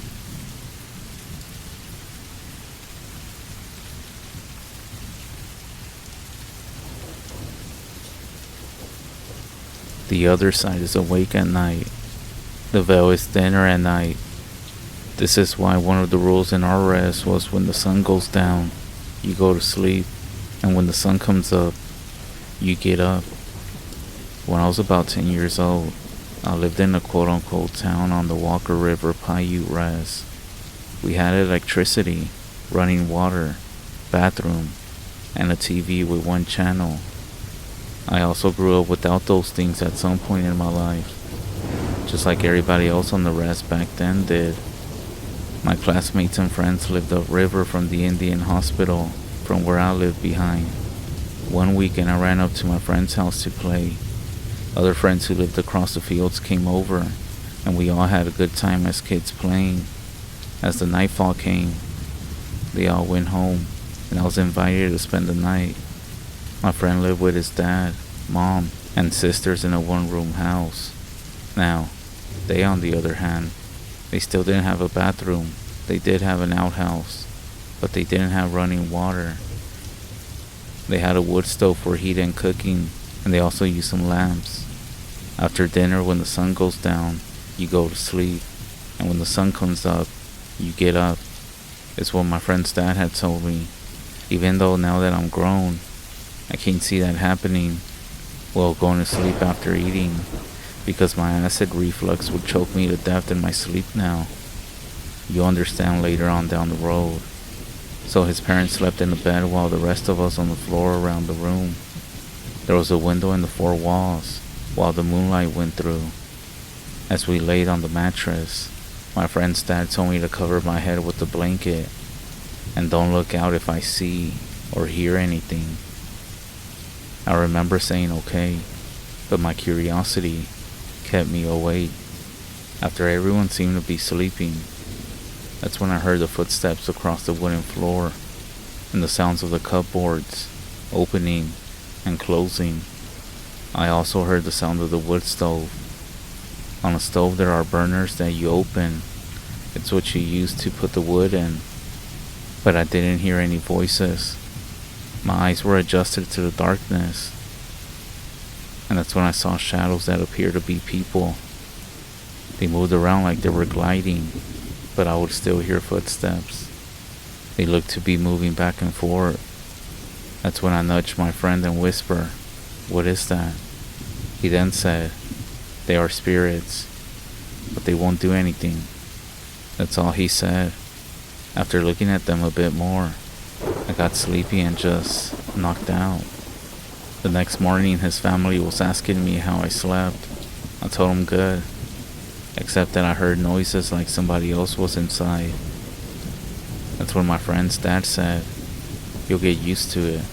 The other side is awake at night. The veil is thinner at night. This is why one of the rules in our rest was when the sun goes down, you go to sleep, and when the sun comes up, you get up. When I was about 10 years old, I lived in a quote-unquote town on the Walker River Paiute Res. We had electricity, running water, bathroom, and a TV with one channel. I also grew up without those things at some point in my life, just like everybody else on the res back then did. My classmates and friends lived upriver from the Indian hospital from where I lived behind. One weekend I ran up to my friend's house to play. Other friends who lived across the fields came over, and we all had a good time as kids playing. As the nightfall came, they all went home, and I was invited to spend the night. My friend lived with his dad, mom, and sisters in a one-room house. Now, they on the other hand, they still didn't have a bathroom. They did have an outhouse, but they didn't have running water. They had a wood stove for heat and cooking, and they also used some lamps. After dinner, when the sun goes down, you go to sleep, and when the sun comes up, you get up. It's what my friend's dad had told me. Even though now that I'm grown, I can't see that happening, well, going to sleep after eating, because my acid reflux would choke me to death in my sleep now. You'll understand later on down the road. So his parents slept in the bed while the rest of us on the floor around the room. There was a window in the four walls, while the moonlight went through. As we laid on the mattress, my friend's dad told me to cover my head with the blanket, and don't look out if I see or hear anything. I remember saying okay, but my curiosity kept me awake. After everyone seemed to be sleeping, that's when I heard the footsteps across the wooden floor, and the sounds of the cupboards opening and closing. I also heard the sound of the wood stove. On a stove there are burners that you open. It's what you use to put the wood in. But I didn't hear any voices. My eyes were adjusted to the darkness, and that's when I saw shadows that appeared to be people. They moved around like they were gliding, but I would still hear footsteps. They looked to be moving back and forth. That's when I nudged my friend and whispered, "What is that?" He then said, "They are spirits, but they won't do anything." That's all he said. After looking at them a bit more, I got sleepy and just knocked out. The next morning his family was asking me how I slept. I told them good, except that I heard noises like somebody else was inside. That's when my friend's dad said, "You'll get used to it.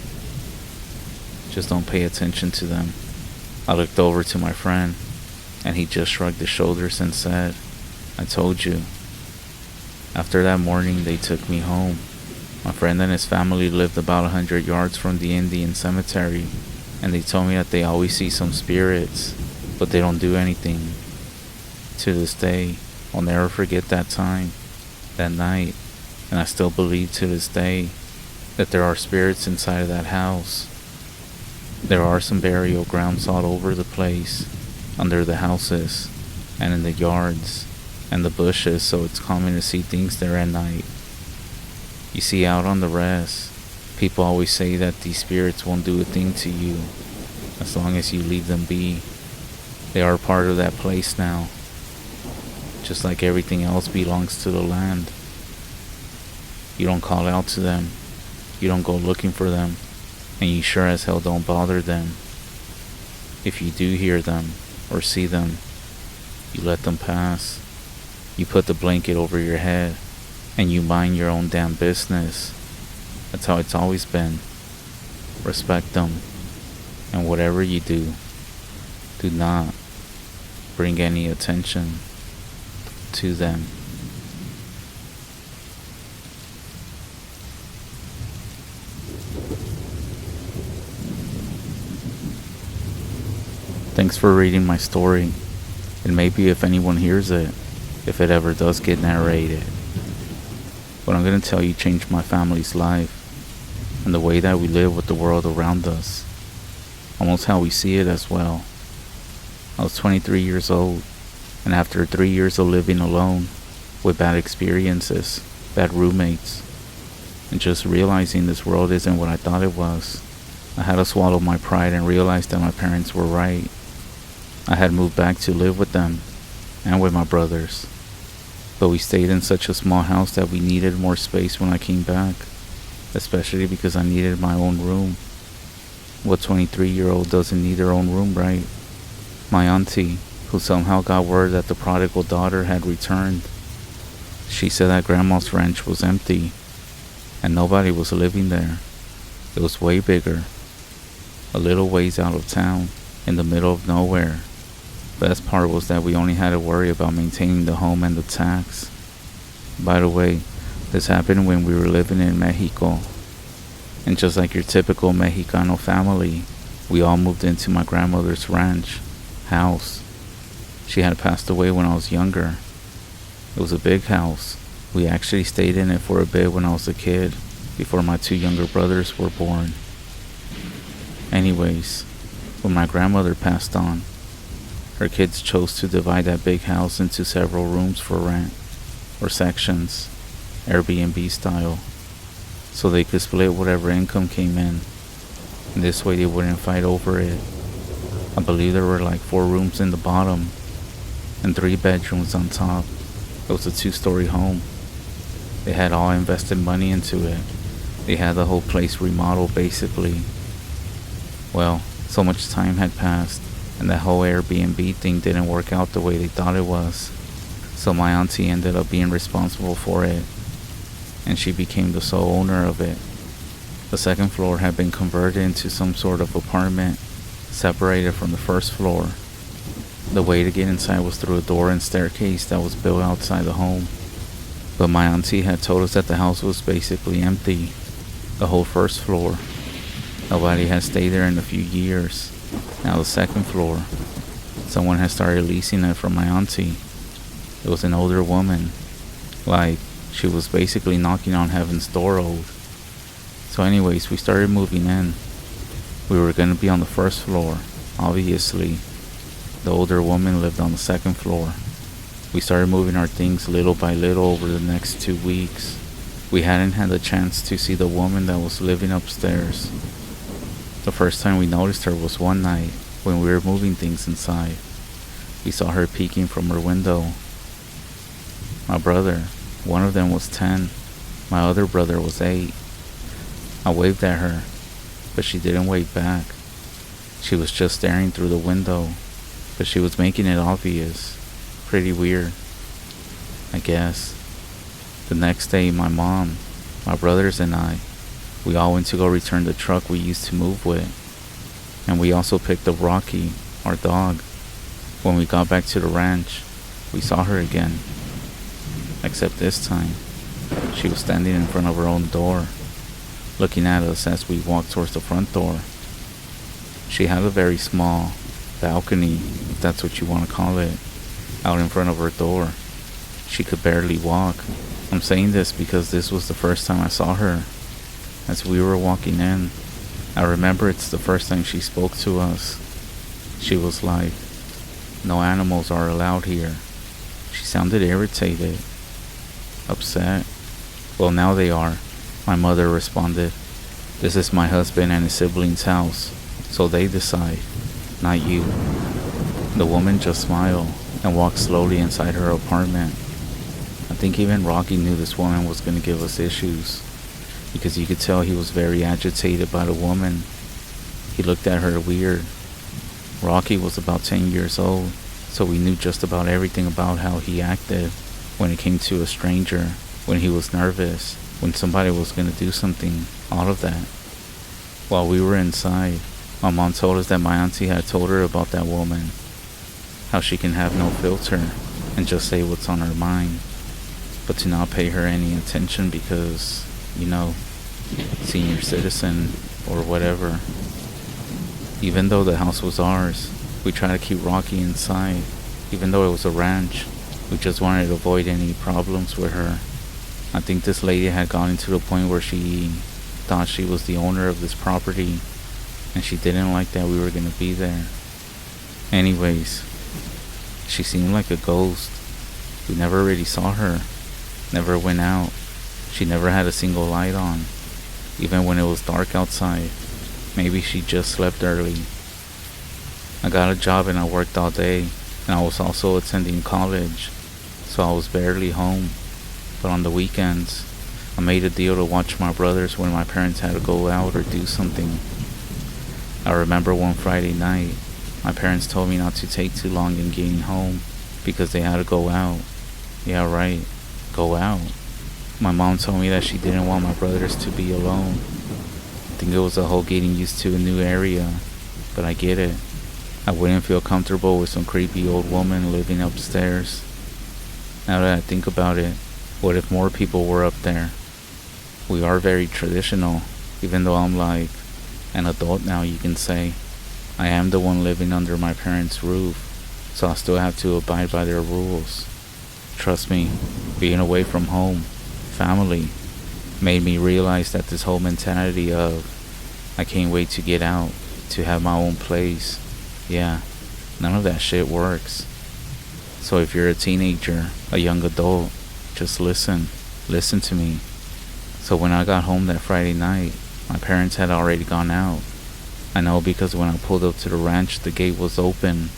Just don't pay attention to them." I looked over to my friend, and he just shrugged his shoulders and said, "I told you." After that morning, they took me home. My friend and his family lived about 100 yards from the Indian cemetery, and they told me that they always see some spirits, but they don't do anything. To this day, I'll never forget that time, that night, and I still believe to this day that there are spirits inside of that house. There are some burial grounds all over the place, under the houses, and in the yards, and the bushes, so it's common to see things there at night. You see, out on the res, people always say that these spirits won't do a thing to you, as long as you leave them be. They are part of that place now, just like everything else belongs to the land. You don't call out to them, you don't go looking for them, and you sure as hell don't bother them. If you do hear them or see them, you let them pass. You put the blanket over your head, and you mind your own damn business. That's how it's always been. Respect them, and whatever you do, do not bring any attention to them. Thanks for reading my story, and maybe if anyone hears it, if it ever does get narrated, what I'm going to tell you changed my family's life, and the way that we live with the world around us, almost how we see it as well. I was 23 years old, and after 3 years of living alone, with bad experiences, bad roommates, and just realizing this world isn't what I thought it was, I had to swallow my pride and realize that my parents were right. I had moved back to live with them and with my brothers, but we stayed in such a small house that we needed more space when I came back, especially because I needed my own room. What 23-year-old doesn't need their own room, right? My auntie, who somehow got word that the prodigal daughter had returned, she said that Grandma's ranch was empty and nobody was living there. It was way bigger, a little ways out of town, in the middle of nowhere. Best part was that we only had to worry about maintaining the home and the tax. By the way, this happened when we were living in Mexico. And just like your typical Mexicano family, we all moved into my grandmother's ranch house. She had passed away when I was younger. It was a big house. We actually stayed in it for a bit when I was a kid, before my 2 younger brothers were born. Anyways, when my grandmother passed on, her kids chose to divide that big house into several rooms for rent, or sections, Airbnb style, so they could split whatever income came in, and this way they wouldn't fight over it. I believe there were like 4 rooms in the bottom, and 3 bedrooms on top. It was a 2-story home. They had all invested money into it. They had the whole place remodeled basically. Well, so much time had passed, and that whole Airbnb thing didn't work out the way they thought it was. So my auntie ended up being responsible for it, and she became the sole owner of it. The second floor had been converted into some sort of apartment, separated from the first floor. The way to get inside was through a door and staircase that was built outside the home. But my auntie had told us that the house was basically empty, the whole first floor. Nobody had stayed there in a few years. Now the second floor, someone had started leasing it from my auntie. It was an older woman. Like, she was basically knocking on heaven's door old. So anyways, we started moving in. We were gonna be on the first floor, obviously. The older woman lived on the second floor. We started moving our things little by little over the next 2 weeks. We hadn't had the chance to see the woman that was living upstairs. The first time we noticed her was one night when we were moving things inside. We saw her peeking from her window. My brother, one of them was 10. My other brother was 8. I waved at her, but she didn't wave back. She was just staring through the window, but she was making it obvious. Pretty weird, I guess. The next day, my mom, my brothers and I, we all went to go return the truck we used to move with. And we also picked up Rocky, our dog. When we got back to the ranch, we saw her again. Except this time, she was standing in front of her own door, looking at us as we walked towards the front door. She had a very small balcony, if that's what you want to call it, out in front of her door. She could barely walk. I'm saying this because this was the first time I saw her. As we were walking in, I remember it's the first time she spoke to us. She was like, "No animals are allowed here." She sounded irritated, upset. "Well, now they are," my mother responded. "This is my husband and his siblings' house, so they decide, not you." The woman just smiled and walked slowly inside her apartment. I think even Rocky knew this woman was going to give us issues, because you could tell he was very agitated by the woman. He looked at her weird. Rocky was about 10 years old, so we knew just about everything about how he acted when it came to a stranger, when he was nervous, when somebody was going to do something, all of that. While we were inside, my mom told us that my auntie had told her about that woman, how she can have no filter and just say what's on her mind, but to not pay her any attention because, you know, senior citizen or whatever. Even though the house was ours, we tried to keep Rocky inside. Even though it was a ranch, we just wanted to avoid any problems with her. I think this lady had gotten to the point where she thought she was the owner of this property, and she didn't like that we were going to be there. Anyways, she seemed like a ghost. We never really saw her, never went out. She never had a single light on, even when it was dark outside. Maybe she just slept early. I got a job and I worked all day, and I was also attending college, so I was barely home. But on the weekends, I made a deal to watch my brothers when my parents had to go out or do something. I remember one Friday night, my parents told me not to take too long in getting home because they had to go out. Yeah, right, go out. My mom told me that she didn't want my brothers to be alone. I think it was the whole getting used to a new area, but I get it. I wouldn't feel comfortable with some creepy old woman living upstairs. Now that I think about it, what if more people were up there? We are very traditional, even though I'm like an adult now, you can say. I am the one living under my parents' roof, so I still have to abide by their rules. Trust me, being away from home, family, made me realize that this whole mentality of I can't wait to get out, to have my own place, yeah, none of that shit works. So if you're a teenager, a young adult, just listen to me. So when I got home that Friday night, my parents had already gone out. I know because when I pulled up to the ranch, the gate was open,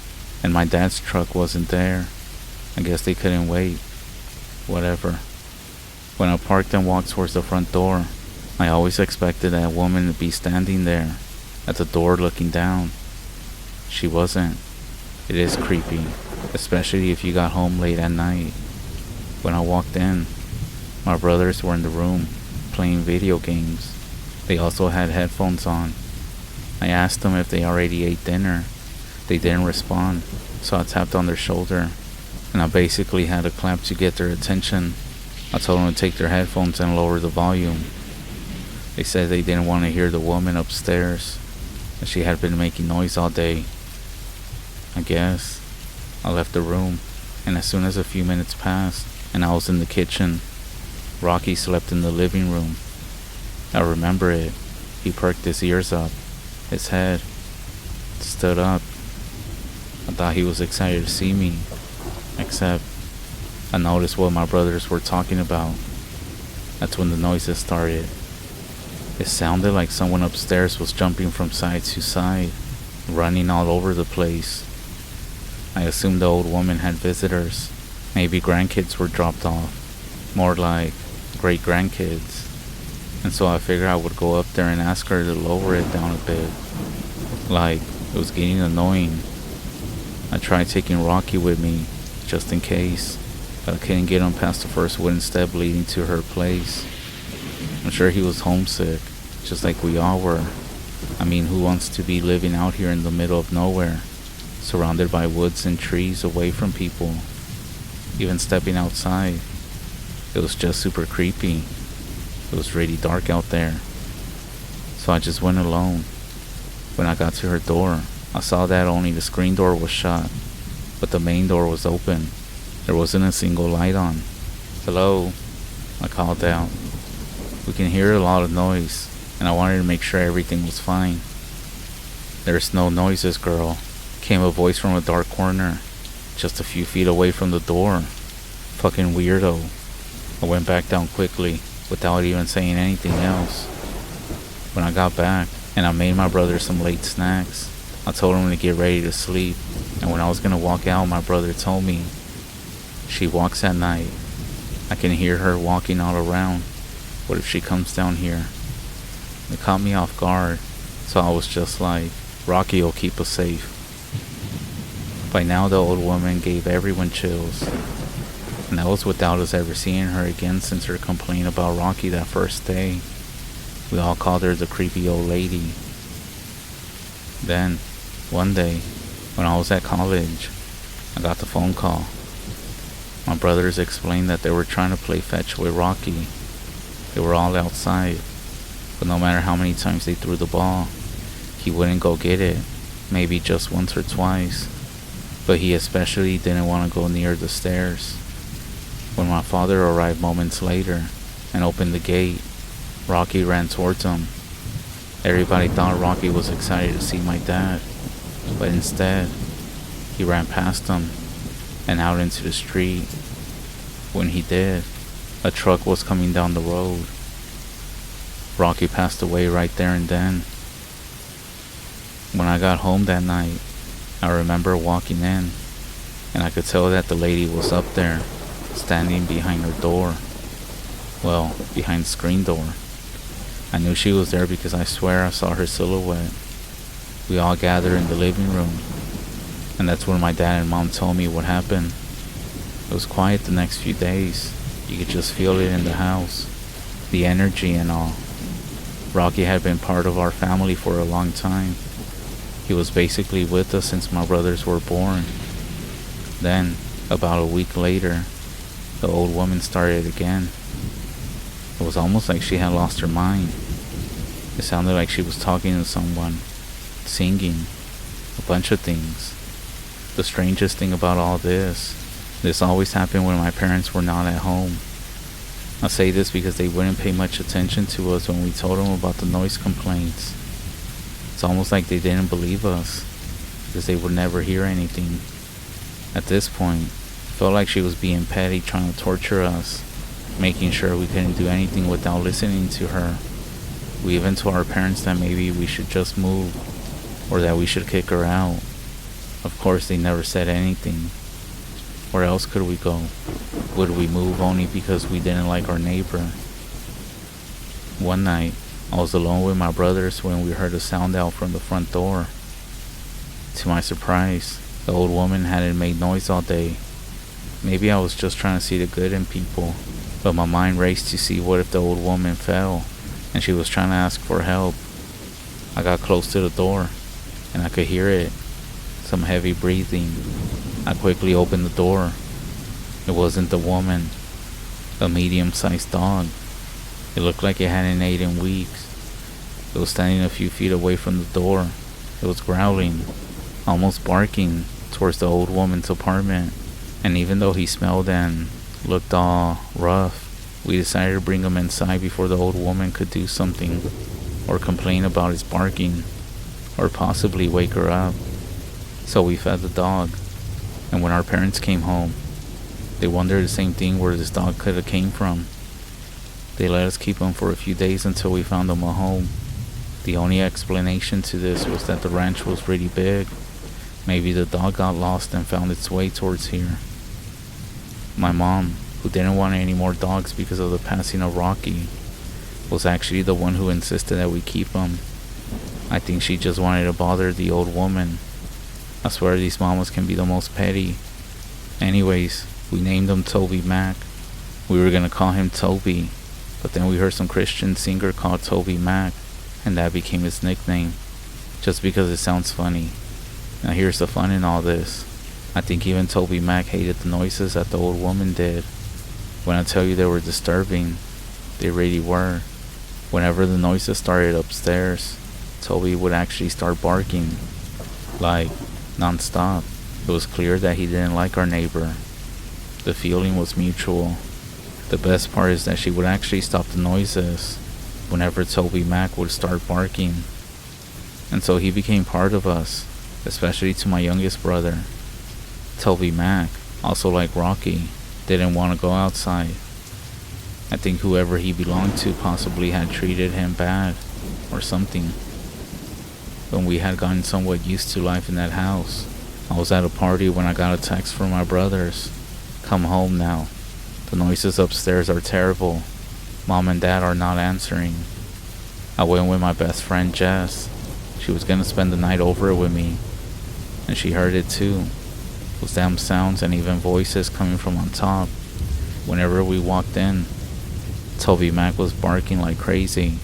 and my dad's truck wasn't there. I guess they couldn't wait. Whatever. When I parked and walked towards the front door, I always expected that woman to be standing there, at the door looking down. She wasn't. It is creepy, especially if you got home late at night. When I walked in, my brothers were in the room, playing video games. They also had headphones on. I asked them if they already ate dinner. They didn't respond, so I tapped on their shoulder, and I basically had to clap to get their attention. I told them to take their headphones and lower the volume. They said they didn't want to hear the woman upstairs, and she had been making noise all day. I guess. I left the room, and as soon as a few minutes passed, and I was in the kitchen, Rocky slept in the living room. I remember it. He perked his ears up, his head, stood up. I thought he was excited to see me, except I noticed what my brothers were talking about. That's when the noises started. It sounded like someone upstairs was jumping from side to side, running all over the place. I assumed the old woman had visitors. Maybe grandkids were dropped off. More like great-grandkids. And so I figured I would go up there and ask her to lower it down a bit. Like, it was getting annoying. I tried taking Rocky with me, just in case, but I couldn't get him past the first wooden step leading to her place. I'm sure he was homesick, just like we all were. I mean, who wants to be living out here in the middle of nowhere, surrounded by woods and trees, away from people? Even stepping outside, it was just super creepy. It was really dark out there, so I just went alone. When I got to her door, I saw that only the screen door was shut, but the main door was open. There wasn't a single light on. "Hello," I called out. We can hear a lot of noise, and I wanted to make sure everything was fine. "There's no noises, girl," came a voice from a dark corner, just a few feet away from the door. Fucking weirdo. I went back down quickly, without even saying anything else. When I got back, and I made my brother some late snacks, I told him to get ready to sleep, and when I was gonna walk out, my brother told me, "She walks at night. I can hear her walking all around. What if she comes down here?" It caught me off guard, so I was just like, "Rocky will keep us safe." By now the old woman gave everyone chills, and that was without us ever seeing her again since her complaint about Rocky that first day. We all called her the creepy old lady. Then, one day, when I was at college, I got the phone call. My brothers explained that they were trying to play fetch with Rocky. They were all outside, but no matter how many times they threw the ball, he wouldn't go get it, maybe just once or twice, but he especially didn't want to go near the stairs. When my father arrived moments later and opened the gate, Rocky ran towards him. Everybody thought Rocky was excited to see my dad, but instead, he ran past him and out into the street. When he did, a truck was coming down the road. Rocky passed away right there and then. When I got home that night, I remember walking in, and I could tell that the lady was up there, standing behind her door. Well, behind the screen door. I knew she was there because I swear I saw her silhouette. We all gathered in the living room, and that's when my dad and mom told me what happened. It was quiet the next few days. You could just feel it in the house, the energy and all. Rocky had been part of our family for a long time. He was basically with us since my brothers were born. Then, about a week later, the old woman started again. It was almost like she had lost her mind. It sounded like she was talking to someone, singing, a bunch of things. The strangest thing about all this always happened when my parents were not at home. I say this because they wouldn't pay much attention to us when we told them about the noise complaints. It's almost like they didn't believe us, because they would never hear anything. At this point, it felt like she was being petty, trying to torture us, making sure we couldn't do anything without listening to her. We even told our parents that maybe we should just move, or that we should kick her out. Of course, they never said anything. Where else could we go? Would we move only because we didn't like our neighbor? One night, I was alone with my brothers when we heard a sound out from the front door. To my surprise, the old woman hadn't made noise all day. Maybe I was just trying to see the good in people, but my mind raced to see what if the old woman fell, and she was trying to ask for help. I got close to the door, and I could hear it. Some heavy breathing. I quickly opened the door. It wasn't the woman. A medium-sized dog. It looked like it hadn't ate in weeks. It was standing a few feet away from the door. It was growling, almost barking, towards the old woman's apartment. And even though he smelled and looked all rough, we decided to bring him inside before the old woman could do something, or complain about his barking, or possibly wake her up. So we fed the dog, and when our parents came home, they wondered the same thing, where this dog could have came from. They let us keep him for a few days until we found him a home. The only explanation to this was that the ranch was pretty big. Maybe the dog got lost and found its way towards here. My mom, who didn't want any more dogs because of the passing of Rocky, was actually the one who insisted that we keep him. I think she just wanted to bother the old woman. I swear these mamas can be the most petty. Anyways, we named him Toby Mac. We were gonna call him Toby, but then we heard some Christian singer called Toby Mac, and that became his nickname, just because it sounds funny. Now here's the fun in all this. I think even Toby Mac hated the noises that the old woman did. When I tell you they were disturbing, they really were. Whenever the noises started upstairs, Toby would actually start barking, like non-stop. It was clear that he didn't like our neighbor. The feeling was mutual. The best part is that she would actually stop the noises whenever Toby Mac would start barking. And so he became part of us, especially to my youngest brother. Toby Mac, also like Rocky, didn't want to go outside. I think whoever he belonged to possibly had treated him bad, or something. When we had gotten somewhat used to life in that house, I was at a party when I got a text from my brothers. Come home now. The noises upstairs are terrible. Mom and Dad are not answering. I went with my best friend Jess. She was gonna spend the night over with me, and she heard it too. Those damn sounds and even voices coming from on top. Whenever we walked in, Toby Mac was barking like crazy.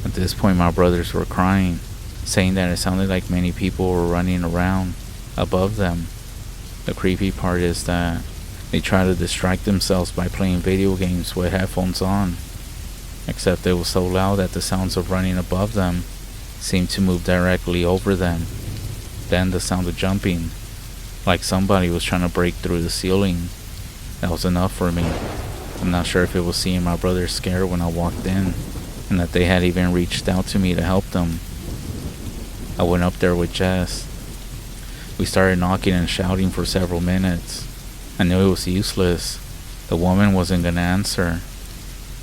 At this point my brothers were crying, saying that it sounded like many people were running around above them. The creepy part is that they try to distract themselves by playing video games with headphones on, except it was so loud that the sounds of running above them seemed to move directly over them. Then the sound of jumping, like somebody was trying to break through the ceiling. That was enough for me. I'm not sure if it was seeing my brothers scared when I walked in, and that they had even reached out to me to help them. I went up there with Jess. We started knocking and shouting for several minutes. I knew it was useless. The woman wasn't gonna answer.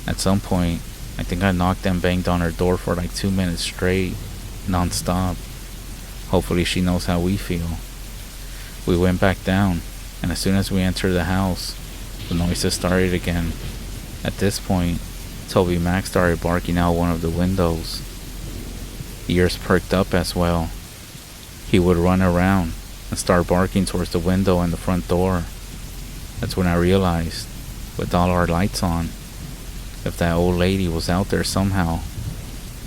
At some point, I think I knocked and banged on her door for like 2 minutes straight, non-stop. Hopefully she knows how we feel. We went back down, and as soon as we entered the house, the noises started again. At this point, Toby Mac started barking out one of the windows. Ears perked up as well. He would run around and start barking towards the window and the front door. That's when I realized, with all our lights on, if that old lady was out there somehow,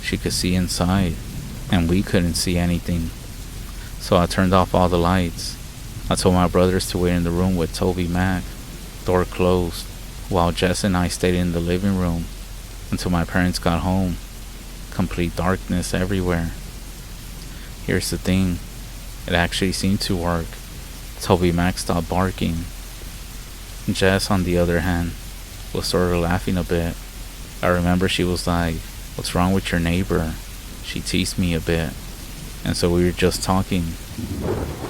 she could see inside, and we couldn't see anything. So I turned off all the lights. I told my brothers to wait in the room with Toby Mac, door closed, while Jess and I stayed in the living room until my parents got home. Complete darkness everywhere. Here's the thing, it actually seemed to work. Toby Mac stopped barking. Jess, on the other hand, was sort of laughing a bit. I remember she was like, "What's wrong with your neighbor?" She teased me a bit, and so we were just talking.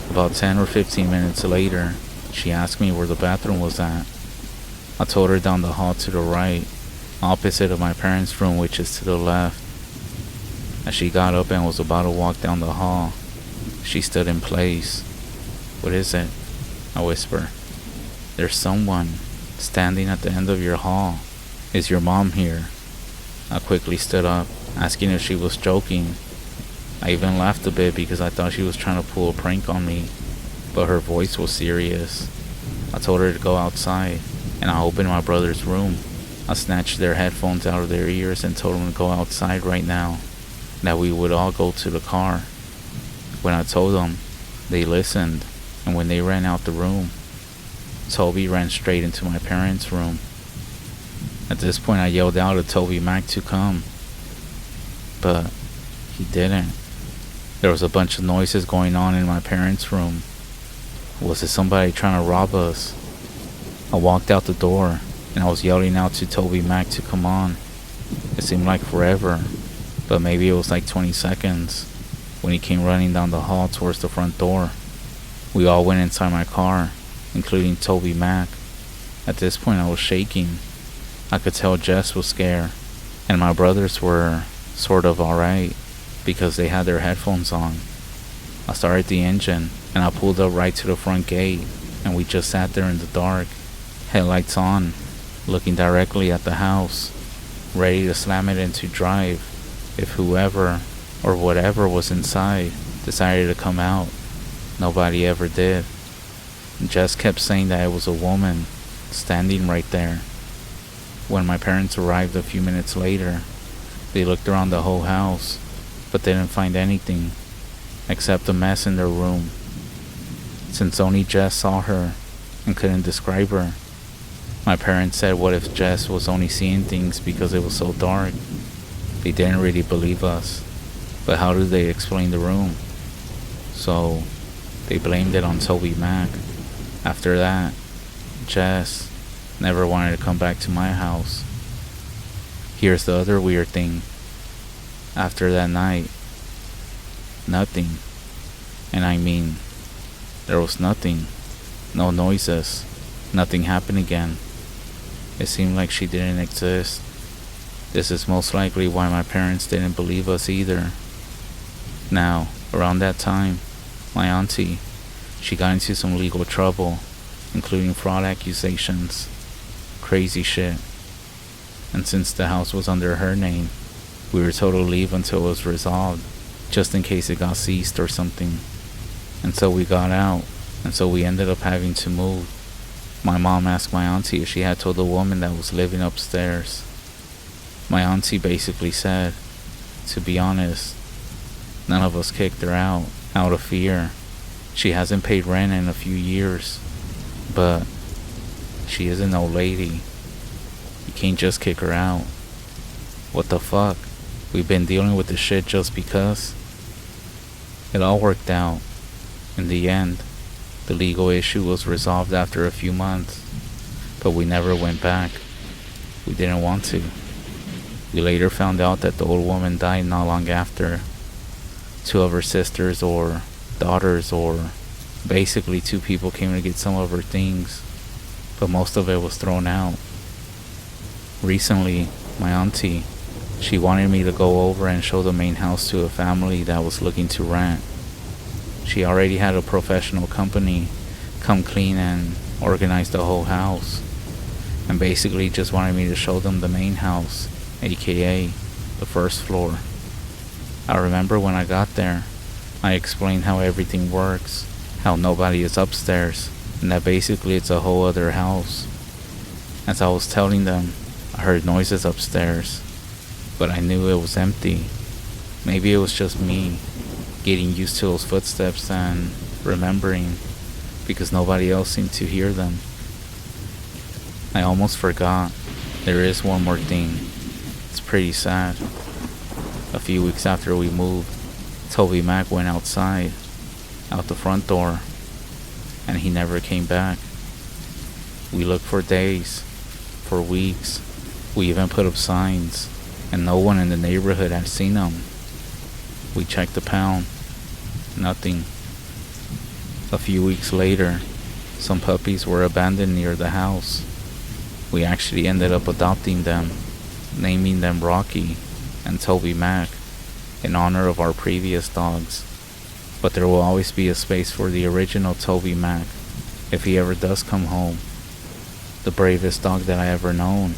About 10 or 15 minutes later, she asked me where the bathroom was at. I told her down the hall to the right, opposite of my parents' room, which is to the left. As she got up and was about to walk down the hall, she stood in place. "What is it?" I whispered. "There's someone standing at the end of your hall. Is your mom here?" I quickly stood up, asking if she was joking. I even laughed a bit because I thought she was trying to pull a prank on me, but her voice was serious. I told her to go outside, and I opened my brother's room. I snatched their headphones out of their ears and told them to go outside right now, that we would all go to the car. When I told them, they listened, and when they ran out the room, Toby ran straight into my parents' room. At this point I yelled out at Toby Mac to come, but he didn't. There was a bunch of noises going on in my parents' room. Was it somebody trying to rob us? I walked out the door, and I was yelling out to Toby Mac to come on. It seemed like forever, but maybe it was like 20 seconds, when he came running down the hall towards the front door. We all went inside my car, including Toby Mac. At this point I was shaking. I could tell Jess was scared, and my brothers were sort of alright, because they had their headphones on. I started the engine, and I pulled up right to the front gate, and we just sat there in the dark, headlights on, looking directly at the house, ready to slam it into drive if whoever or whatever was inside decided to come out. Nobody ever did. Jess kept saying that it was a woman standing right there. When my parents arrived a few minutes later, they looked around the whole house, but didn't find anything except a mess in their room. Since only Jess saw her and couldn't describe her, my parents said, what if Jess was only seeing things because it was so dark? They didn't really believe us, but how did they explain the room? So they blamed it on Toby Mac. After that, Jess never wanted to come back to my house. Here's the other weird thing. After that night, nothing. And I mean, there was nothing. No noises. Nothing happened again. It seemed like she didn't exist. This is most likely why my parents didn't believe us either. Now, around that time, my auntie, she got into some legal trouble, including fraud accusations. Crazy shit. And since the house was under her name, we were told to leave until it was resolved, just in case it got seized or something. And so we got out, and so we ended up having to move. My mom asked my auntie if she had told the woman that was living upstairs. My auntie basically said, to be honest, none of us kicked her out of fear. She hasn't paid rent in a few years, but she is an old lady. You can't just kick her out. What the fuck? We've been dealing with this shit just because? It all worked out. In the end, the legal issue was resolved after a few months, but we never went back. We didn't want to. We later found out that the old woman died not long after. Two of her sisters or daughters or basically two people came to get some of her things, but most of it was thrown out. Recently, my auntie, she wanted me to go over and show the main house to a family that was looking to rent. She already had a professional company come clean and organize the whole house, and basically just wanted me to show them the main house, aka the first floor. I remember when I got there, I explained how everything works, how nobody is upstairs, and that basically it's a whole other house. As I was telling them, I heard noises upstairs, but I knew it was empty. Maybe it was just me getting used to those footsteps and remembering, because nobody else seemed to hear them. I almost forgot. There is one more thing. It's pretty sad. A few weeks after we moved, Toby Mac went outside, out the front door, and he never came back. We looked for days, for weeks. We even put up signs, and no one in the neighborhood had seen him. We checked the pound. Nothing. A few weeks later, some puppies were abandoned near the house. We actually ended up adopting them, naming them Rocky and Toby Mac in honor of our previous dogs. But there will always be a space for the original Toby Mac if he ever does come home. The bravest dog that I ever known,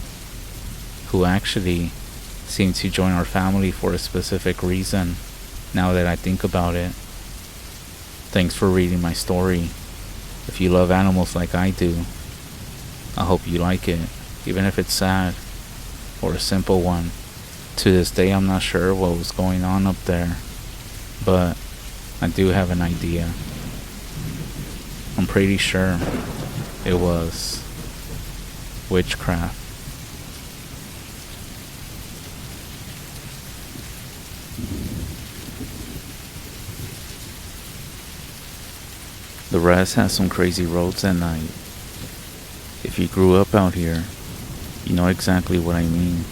who actually seemed to join our family for a specific reason, now that I think about it. Thanks for reading my story. If you love animals like I do, I hope you like it, even if it's sad, or a simple one. To this day, I'm not sure what was going on up there, but I do have an idea. I'm pretty sure it was witchcraft. The rest has some crazy roads at night. If you grew up out here, you know exactly what I mean.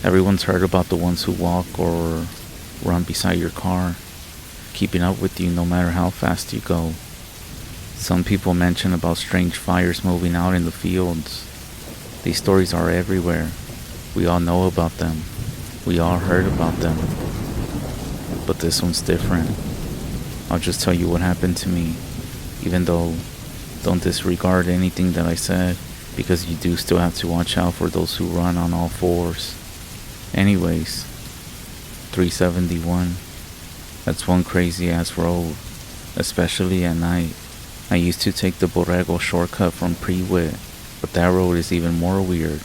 Everyone's heard about the ones who walk or run beside your car, keeping up with you no matter how fast you go. Some people mention about strange fires moving out in the fields. These stories are everywhere. We all know about them. We all heard about them. But this one's different. I'll just tell you what happened to me, even though don't disregard anything that I said, because you do still have to watch out for those who run on all fours. Anyways, 371. That's one crazy ass road, especially at night. I used to take the Borrego shortcut from Pre-Wit, but that road is even more weird.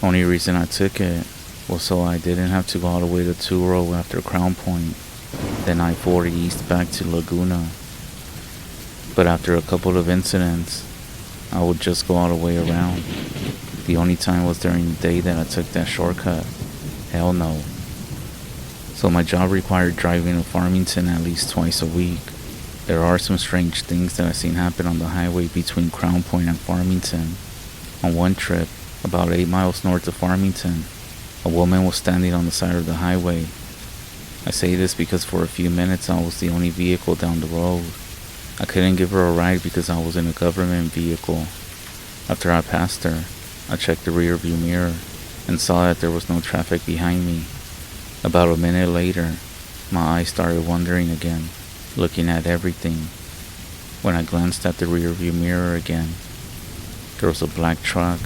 Only reason I took it was so I didn't have to go all the way to Turo after Crown Point, then I-40 east back to Laguna. But after a couple of incidents, I would just go all the way around. The only time was during the day that I took that shortcut. Hell no. So my job required driving to Farmington at least twice a week. There are some strange things that I've seen happen on the highway between Crown Point and Farmington. On one trip, about 8 miles north of Farmington, a woman was standing on the side of the highway. I say this because for a few minutes I was the only vehicle down the road. I couldn't give her a ride because I was in a government vehicle. After I passed her, I checked the rear view mirror and saw that there was no traffic behind me. About a minute later, my eyes started wandering again, looking at everything. When I glanced at the rear view mirror again, there was a black truck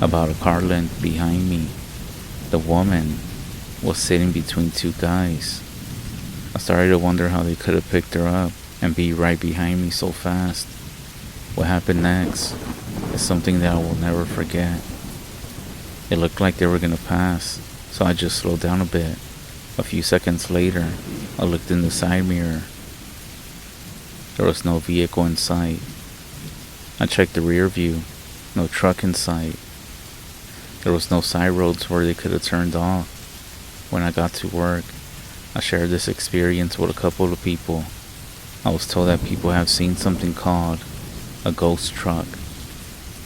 about a car length behind me. The woman was sitting between two guys. I started to wonder how they could have picked her up and be right behind me so fast. What happened next is something that I will never forget. It looked like they were gonna pass, so I just slowed down a bit. A few seconds later, I looked in the side mirror. There was no vehicle in sight. I checked the rear view, no truck in sight. There was no side roads where they could have turned off. When I got to work, I shared this experience with a couple of people. I was told that people have seen something called a ghost truck.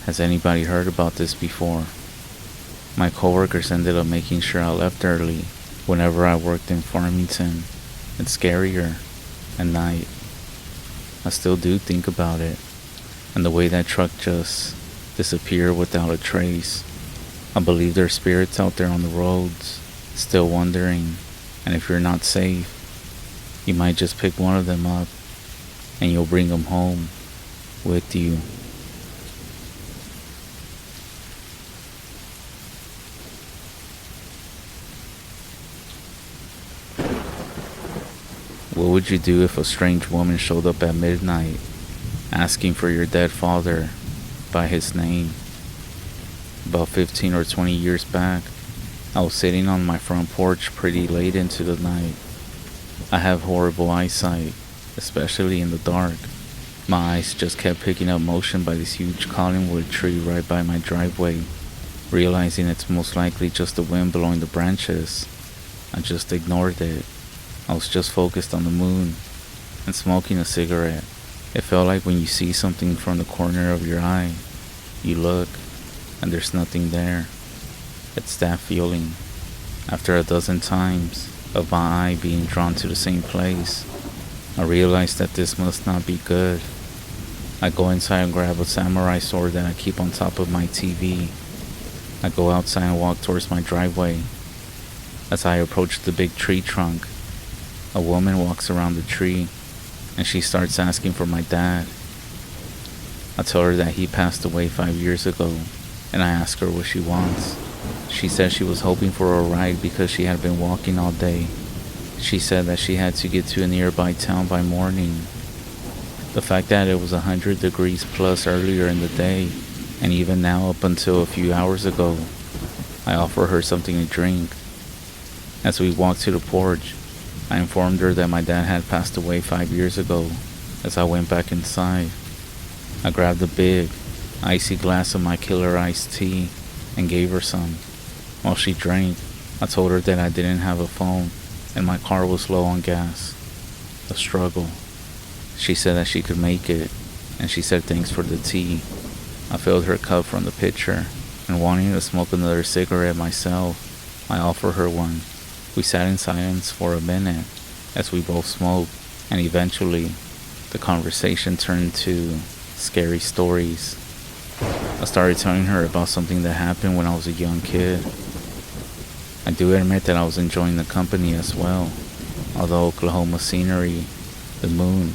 Has anybody heard about this before? My coworkers ended up making sure I left early whenever I worked in Farmington. It's scarier at night. I still do think about it, and the way that truck just disappeared without a trace. I believe there's spirits out there on the roads, still wondering, and if you're not safe, You might just pick one of them up and you'll bring them home with you. What would you do if a strange woman showed up at midnight asking for your dead father by his name? About 15 or 20 years back, I was sitting on my front porch pretty late into the night. I have horrible eyesight, especially in the dark. My eyes just kept picking up motion by this huge cottonwood tree right by my driveway. Realizing it's most likely just the wind blowing the branches, I just ignored it. I was just focused on the moon and smoking a cigarette. It felt like when you see something from the corner of your eye, you look and there's nothing there. It's that feeling. After a dozen times of my eye being drawn to the same place, I realized that this must not be good. I go inside and grab a samurai sword that I keep on top of my TV. I go outside and walk towards my driveway. As I approach the big tree trunk, a woman walks around the tree and she starts asking for my dad. I tell her that he passed away 5 years ago and I ask her what she wants. She said she was hoping for a ride because she had been walking all day. She said that she had to get to a nearby town by morning. The fact that it was 100 degrees plus earlier in the day, and even now up until a few hours ago, I offer her something to drink. As we walked to the porch, I informed her that my dad had passed away 5 years ago. As I went back inside, I grabbed a big, icy glass of my killer iced tea and gave her some. While she drank, I told her that I didn't have a phone and my car was low on gas. A struggle. She said that she could make it, and she said thanks for the tea. I filled her cup from the pitcher, and wanting to smoke another cigarette myself, I offered her one. We sat in silence for a minute as we both smoked, and eventually the conversation turned to scary stories. I started telling her about something that happened when I was a young kid. I do admit that I was enjoying the company as well, although Oklahoma scenery, the moon,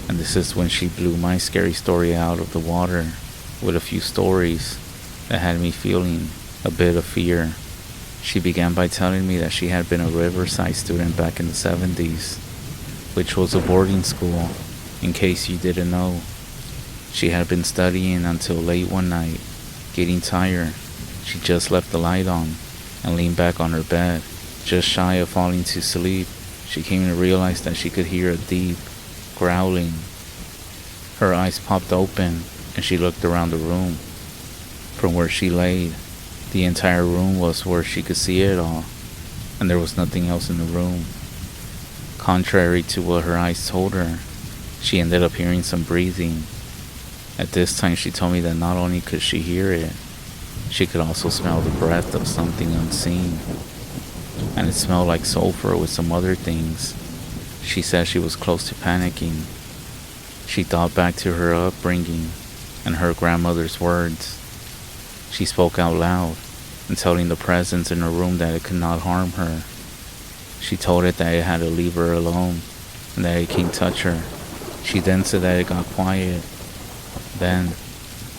and this is when she blew my scary story out of the water with a few stories that had me feeling a bit of fear. She began by telling me that she had been a Riverside student back in the 70s, which was a boarding school, in case you didn't know. She had been studying until late one night. Getting tired, she just left the light on and leaned back on her bed. Just shy of falling to sleep, she came to realize that she could hear a deep growling. Her eyes popped open and she looked around the room. From where she laid, the entire room was where she could see it all, and there was nothing else in the room. Contrary to what her eyes told her, she ended up hearing some breathing. At this time, she told me that not only could she hear it, she could also smell the breath of something unseen, and it smelled like sulfur with some other things. She said she was close to panicking. She thought back to her upbringing and her grandmother's words. She spoke out loud and telling the presence in her room that it could not harm her. She told it that it had to leave her alone and that it can't touch her. She then said that it got quiet. Then,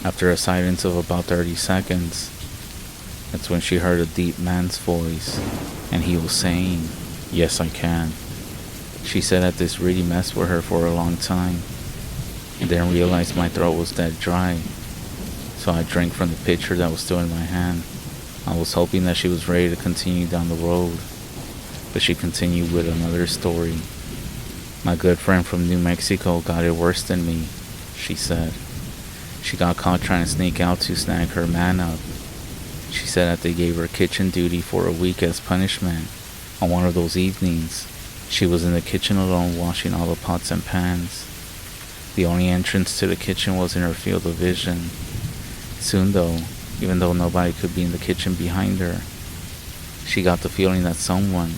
after a silence of about 30 seconds, that's when she heard a deep man's voice, and he was saying, "Yes, I can." She said that this really messed with her for a long time, and then realized my throat was dead dry, so I drank from the pitcher that was still in my hand. I was hoping that she was ready to continue down the road, but she continued with another story. "My good friend from New Mexico got it worse than me," she said. She got caught trying to sneak out to snag her man up. She said that they gave her kitchen duty for a week as punishment. On one of those evenings, she was in the kitchen alone washing all the pots and pans. The only entrance to the kitchen was in her field of vision. Soon though, even though nobody could be in the kitchen behind her, she got the feeling that someone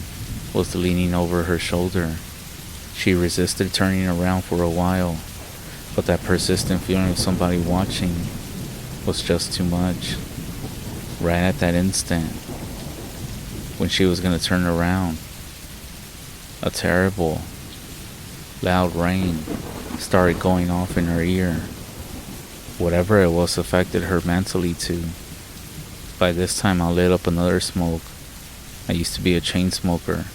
was leaning over her shoulder. She resisted turning around for a while, but that persistent feeling of somebody watching was just too much. Right at that instant, when she was going to turn around, a terrible, Loud rain started going off in her ear. Whatever it was affected her mentally too. By this time I lit up another smoke. I used to be a chain smoker.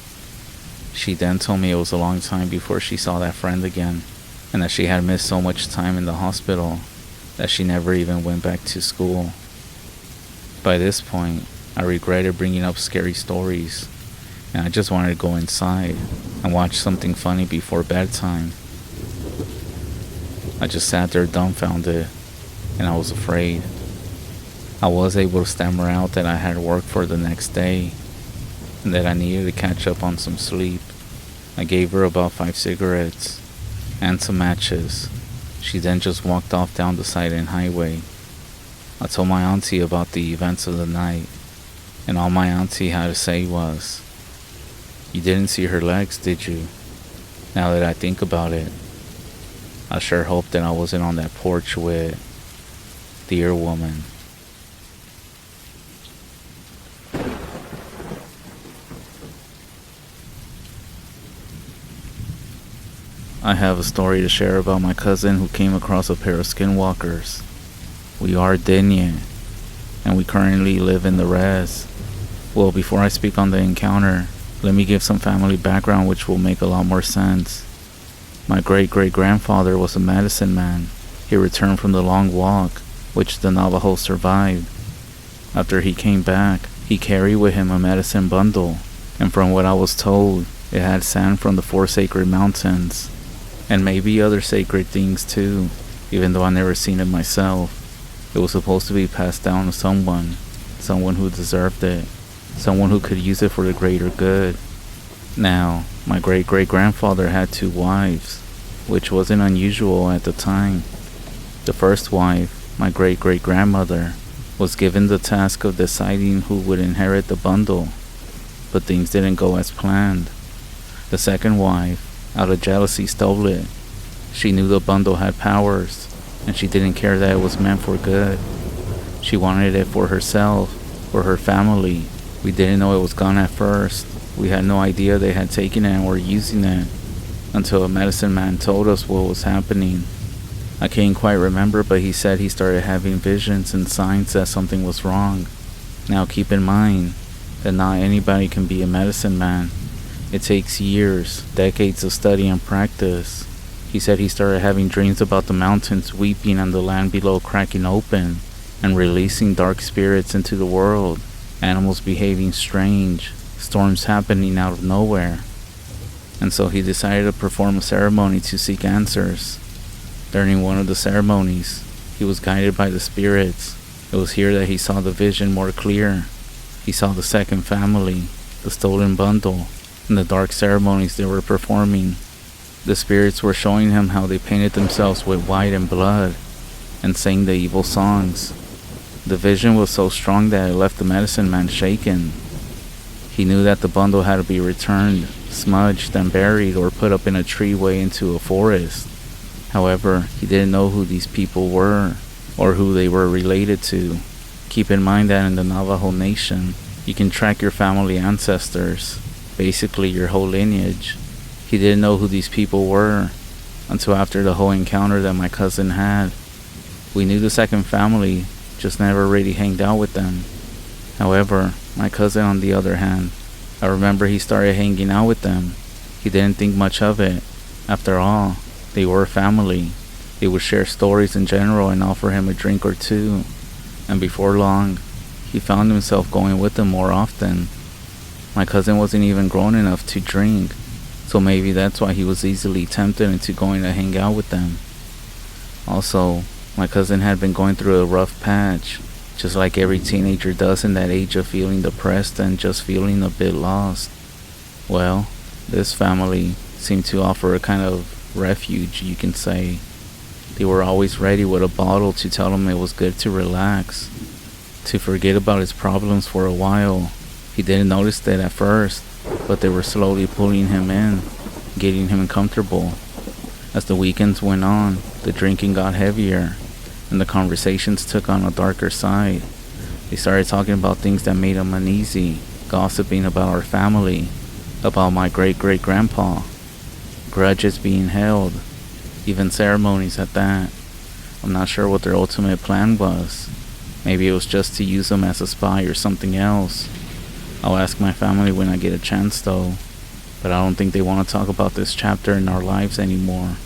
She then told me it was a long time before she saw that friend again, and that she had missed so much time in the hospital that she never even went back to school. By this point, I regretted bringing up scary stories, and I just wanted to go inside and watch something funny before bedtime. I just sat there dumbfounded, and I was afraid. I was able to stammer out that I had work for the next day, and that I needed to catch up on some sleep. I gave her about 5 cigarettes and some matches. She then just walked off down the side-end highway. I told my auntie about the events of the night, and all my auntie had to say was, "You didn't see her legs, did you?" Now that I think about it, I sure hope that I wasn't on that porch with the ear woman. I have a story to share about my cousin who came across a pair of skinwalkers. We are Digne, and we currently live in the res. Well, before I speak on the encounter, let me give some family background which will make a lot more sense. My great-great-grandfather was a medicine man. He returned from the long walk, which the Navajo survived. After he came back, he carried with him a medicine bundle, and from what I was told, it had sand from the 4 sacred mountains, and maybe other sacred things too, even though I never seen it myself. It was supposed to be passed down to someone who deserved it, someone who could use it for the greater good. Now, my great-great-grandfather had 2 wives, which wasn't unusual at the time. The first wife, my great-great-grandmother, was given the task of deciding who would inherit the bundle, but things didn't go as planned. The second wife, out of jealousy, stole it. She knew the bundle had powers, and she didn't care that it was meant for good. She wanted it for herself, for her family. We didn't know it was gone at first. We had no idea they had taken it and were using it, until a medicine man told us what was happening. I can't quite remember, but he said he started having visions and signs that something was wrong. Now keep in mind that not anybody can be a medicine man. It takes years, decades of study and practice. He said he started having dreams about the mountains weeping and the land below cracking open and releasing dark spirits into the world, animals behaving strange, storms happening out of nowhere. And so he decided to perform a ceremony to seek answers. During one of the ceremonies, he was guided by the spirits. It was here that he saw the vision more clear. He saw the second family, the stolen bundle, and the dark ceremonies they were performing. The spirits were showing him how they painted themselves with white and blood and sang the evil songs. The vision was so strong that it left the medicine man shaken. He knew that the bundle had to be returned, smudged and buried, or put up in a tree way into a forest. However, he didn't know who these people were or who they were related to. Keep in mind that in the Navajo Nation, you can track your family ancestors, basically your whole lineage. He didn't know who these people were until after the whole encounter that my cousin had. We knew the second family, just never really hanged out with them. However, my cousin on the other hand, I remember he started hanging out with them. He didn't think much of it. After all, they were family. They would share stories in general and offer him a drink or two. And before long, he found himself going with them more often. My cousin wasn't even grown enough to drink, so maybe that's why he was easily tempted into going to hang out with them. Also, my cousin had been going through a rough patch, just like every teenager does in that age of feeling depressed and just feeling a bit lost. Well, this family seemed to offer a kind of refuge, you can say. They were always ready with a bottle to tell him it was good to relax, to forget about his problems for a while. He didn't notice that at first, but they were slowly pulling him in, getting him comfortable. As the weekends went on, the drinking got heavier, and the conversations took on a darker side. They started talking about things that made him uneasy, gossiping about our family, about my great-great-grandpa. grudges being held, even ceremonies at that. I'm not sure what their ultimate plan was. Maybe it was just to use them as a spy or something else. I'll ask my family when I get a chance though, but I don't think they want to talk about this chapter in our lives anymore.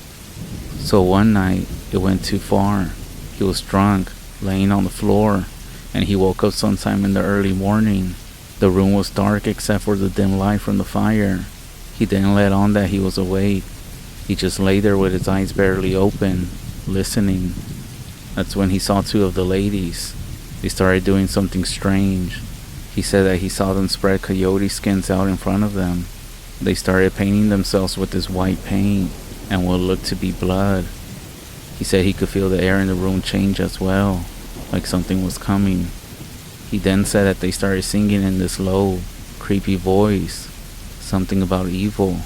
So one night, it went too far. He was drunk, laying on the floor, and he woke up sometime in the early morning. The room was dark except for the dim light from the fire. He didn't let on that he was awake. He just lay there with his eyes barely open, listening. That's when he saw two of the ladies. They started doing something strange. He said that he saw them spread coyote skins out in front of them. They started painting themselves with this white paint and what looked to be blood. He said he could feel the air in the room change as well, like something was coming. He then said that they started singing in this low, creepy voice, something about evil.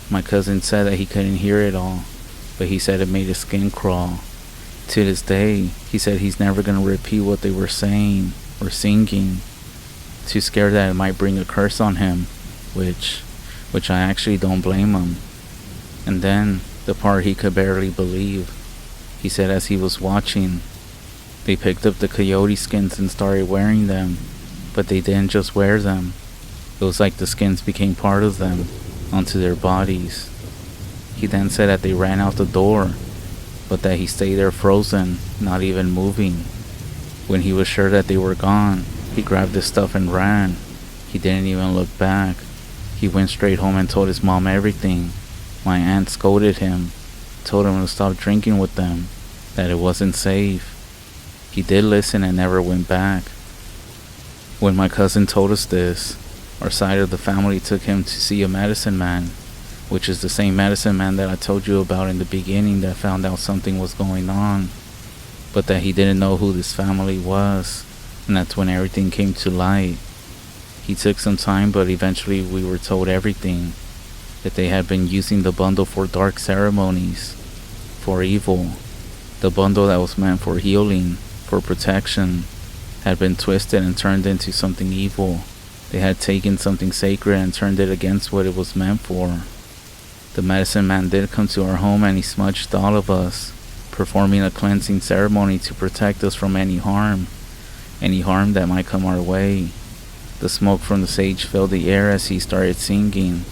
My cousin said that he couldn't hear it all, but he said it made his skin crawl. To this day, he said he's never going to repeat what they were saying or singing, too scared that it might bring a curse on him, which I actually don't blame him. And then, the part he could barely believe. He said as he was watching, they picked up the coyote skins and started wearing them, but they didn't just wear them. It was like the skins became part of them, onto their bodies. He then said that they ran out the door, but that he stayed there frozen, not even moving. When he was sure that they were gone, he grabbed his stuff and ran. He didn't even look back. He went straight home and told his mom everything. My aunt scolded him, told him to stop drinking with them, that it wasn't safe. He did listen and never went back. When my cousin told us this, our side of the family took him to see a medicine man, which is the same medicine man that I told you about in the beginning that found out something was going on, but that he didn't know who this family was, and that's when everything came to light. He took some time, but eventually we were told everything, that they had been using the bundle for dark ceremonies, for evil. The bundle that was meant for healing, for protection, had been twisted and turned into something evil. They had taken something sacred and turned it against what it was meant for. The medicine man did come to our home and he smudged all of us, performing a cleansing ceremony to protect us from any harm that might come our way. The smoke from the sage filled the air as he started singing.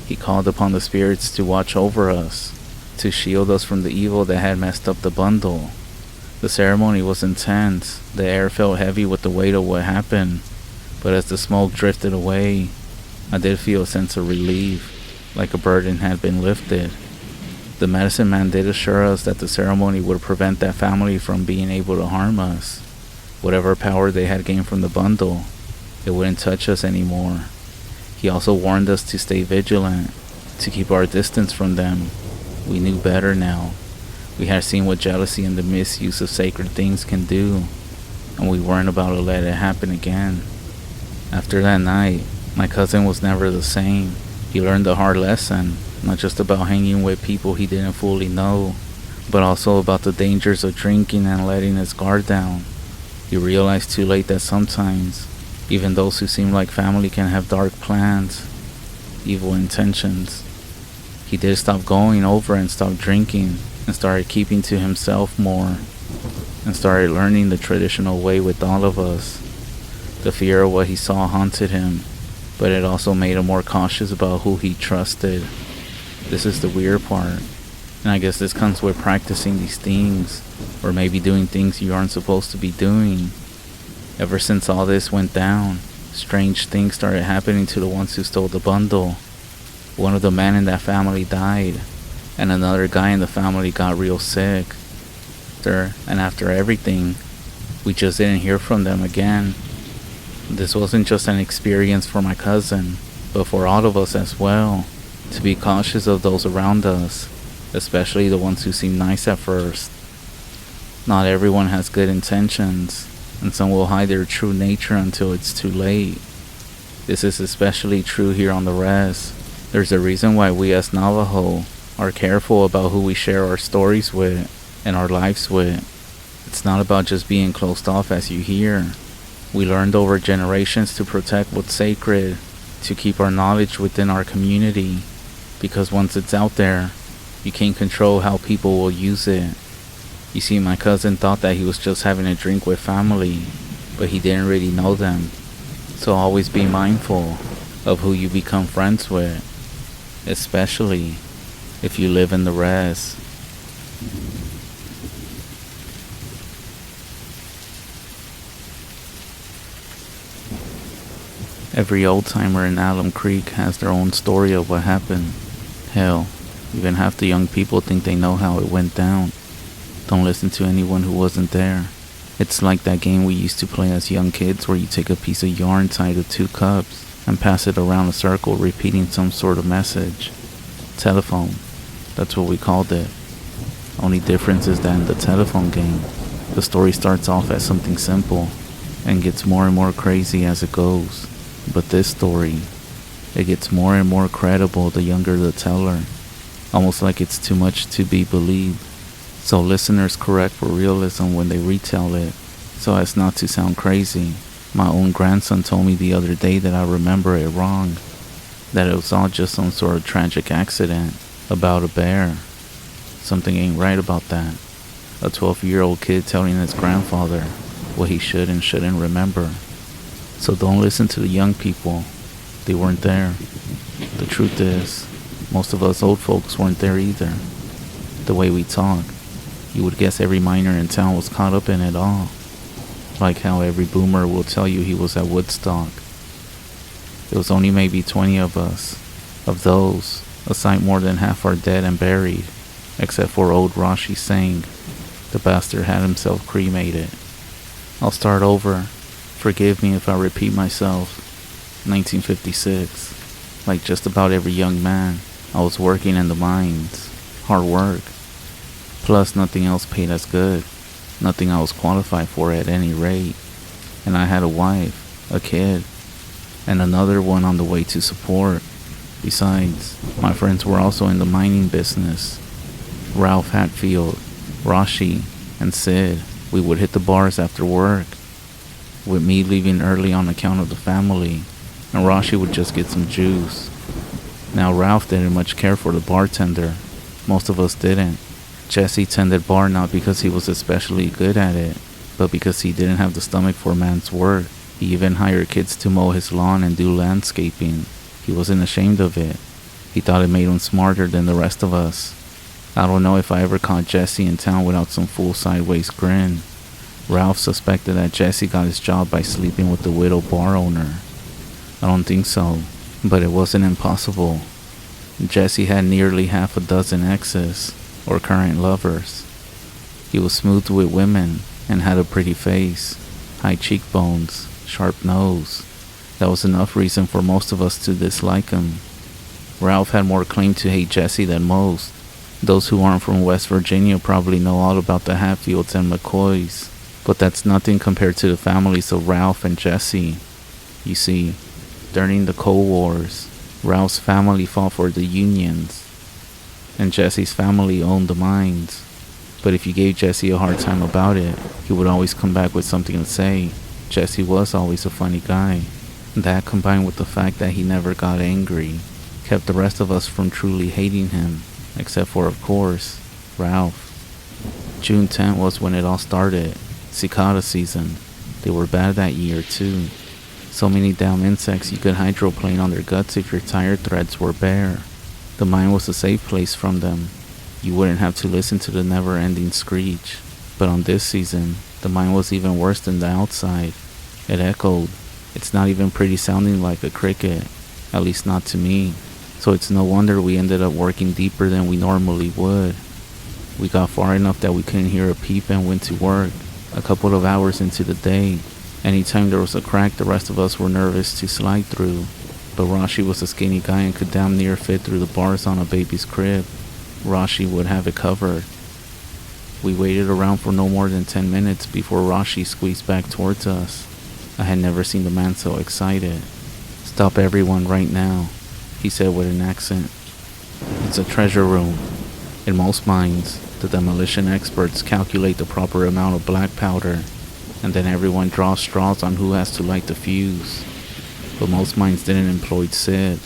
He called upon the spirits to watch over us, to shield us from the evil that had messed up the bundle. The ceremony was intense. The air felt heavy with the weight of what happened, but as the smoke drifted away, I did feel a sense of relief, like a burden had been lifted. The medicine man did assure us that the ceremony would prevent that family from being able to harm us. Whatever power they had gained from the bundle, it wouldn't touch us anymore. He also warned us to stay vigilant, to keep our distance from them. We knew better now. We had seen what jealousy and the misuse of sacred things can do, and we weren't about to let it happen again. After that night, my cousin was never the same. He learned a hard lesson, not just about hanging with people he didn't fully know, but also about the dangers of drinking and letting his guard down. He realized too late that sometimes, even those who seem like family can have dark plans, evil intentions. He did stop going over and stop drinking, and started keeping to himself more, and started learning the traditional way with all of us. The fear of what he saw haunted him, but it also made him more cautious about who he trusted. This is the weird part, and I guess this comes with practicing these things, or maybe doing things you aren't supposed to be doing. Ever since all this went down, strange things started happening to the ones who stole the bundle. One of the men in that family died, and another guy in the family got real sick. After everything, we just didn't hear from them again. This wasn't just an experience for my cousin, but for all of us as well, to be cautious of those around us, especially the ones who seem nice at first. Not everyone has good intentions, and some will hide their true nature until it's too late. This is especially true here on the res. There's a reason why we as Navajo are careful about who we share our stories with and our lives with. It's not about just being closed off as you hear. We learned over generations to protect what's sacred, to keep our knowledge within our community. because once it's out there, you can't control how people will use it. You see, my cousin thought that he was just having a drink with family, but he didn't really know them. So always be mindful of who you become friends with, especially if you live in the res. Every old timer in Alum Creek has their own story of what happened. Hell, even half the young people think they know how it went down. Don't listen to anyone who wasn't there. It's like that game we used to play as young kids where you take a piece of yarn tied to 2 cups and pass it around a circle repeating some sort of message. Telephone. That's what we called it. Only difference is that in the telephone game, the story starts off as something simple and gets more and more crazy as it goes. But this story, it gets more and more credible the younger the teller, almost like it's too much to be believed. So listeners correct for realism when they retell it, so as not to sound crazy. My own grandson told me the other day that I remember it wrong, that it was all just some sort of tragic accident about a bear. Something ain't right about that. A 12-year-old kid telling his grandfather what he should and shouldn't remember. So don't listen to the young people. They weren't there. The truth is, most of us old folks weren't there either. The way we talk, you would guess every miner in town was caught up in it all. Like how every boomer will tell you he was at Woodstock. There was only maybe 20 of us. Of those, a sight more than half are dead and buried, except for old Rashi Singh. The bastard had himself cremated. I'll start over. Forgive me if I repeat myself. 1956. Like just about every young man, I was working in the mines. Hard work. Plus nothing else paid as good. Nothing I was qualified for at any rate. And I had a wife, a kid, and another one on the way to support. Besides, my friends were also in the mining business. Ralph Hatfield, Rashi, and Sid. We would hit the bars after work, with me leaving early on account of the family, and Rashi would just get some juice. Now Ralph didn't much care for the bartender. Most of us didn't. Jesse tended bar not because he was especially good at it, but because he didn't have the stomach for man's work. He even hired kids to mow his lawn and do landscaping. He wasn't ashamed of it. He thought it made him smarter than the rest of us. I don't know if I ever caught Jesse in town without some full sideways grin. Ralph suspected that Jesse got his job by sleeping with the widow bar owner. I don't think so, but it wasn't impossible. Jesse had nearly half a dozen exes, or current lovers. He was smooth with women and had a pretty face, high cheekbones, sharp nose. That was enough reason for most of us to dislike him. Ralph had more claim to hate Jesse than most. Those who aren't from West Virginia probably know all about the Hatfields and McCoys, but that's nothing compared to the families of Ralph and Jesse. You see, during the Cold Wars, Ralph's family fought for the Unions, and Jesse's family owned the mines. But if you gave Jesse a hard time about it, he would always come back with something to say. Jesse was always a funny guy. That, combined with the fact that he never got angry, kept the rest of us from truly hating him, except for, of course, Ralph. June 10th was when it all started. Cicada season. They were bad that year too. So many damn insects you could hydroplane on their guts if your tire threads were bare. The mine was a safe place from them. You wouldn't have to listen to the never-ending screech. But on this season, the mine was even worse than the outside. It echoed. It's not even pretty sounding like a cricket, at least not to me. So it's no wonder we ended up working deeper than we normally would. We got far enough that we couldn't hear a peep and went to work. A couple of hours into the day. Anytime there was a crack, the rest of us were nervous to slide through. But Rashi was a skinny guy and could damn near fit through the bars on a baby's crib. Rashi would have it covered. We waited around for no more than 10 minutes before Rashi squeezed back towards us. I had never seen the man so excited. "Stop everyone right now," he said with an accent. "It's a treasure room. In most mines, the demolition experts calculate the proper amount of black powder, and then everyone draws straws on who has to light the fuse. But most mines didn't employ Sid.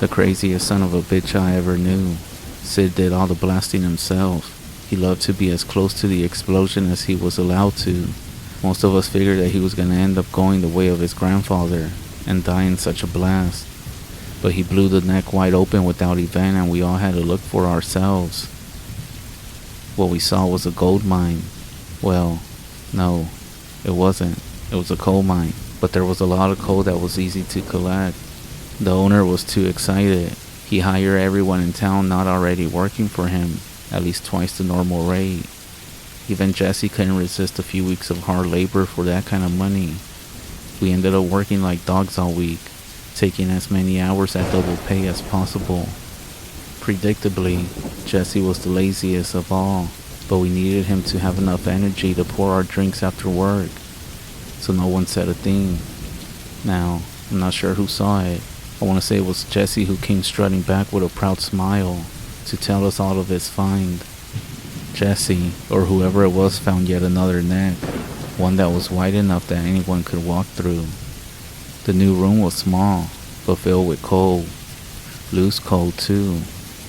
The craziest son of a bitch I ever knew. Sid did all the blasting himself. He loved to be as close to the explosion as he was allowed to. Most of us figured that he was going to end up going the way of his grandfather and die in such a blast. But he blew the neck wide open without event, and we all had to look for ourselves. What we saw was a gold mine. Well, no, it wasn't. It was a coal mine, but there was a lot of coal that was easy to collect. The owner was too excited. He hired everyone in town not already working for him, at least twice the normal rate. Even Jesse couldn't resist a few weeks of hard labor for that kind of money. We ended up working like dogs all week, taking as many hours at double pay as possible. Predictably, Jesse was the laziest of all, but we needed him to have enough energy to pour our drinks after work, so no one said a thing. Now, I'm not sure who saw it. I want to say it was Jesse who came strutting back with a proud smile to tell us all of his find. Jesse, or whoever it was, found yet another neck, one that was wide enough that anyone could walk through. The new room was small, but filled with coal. Loose coal too.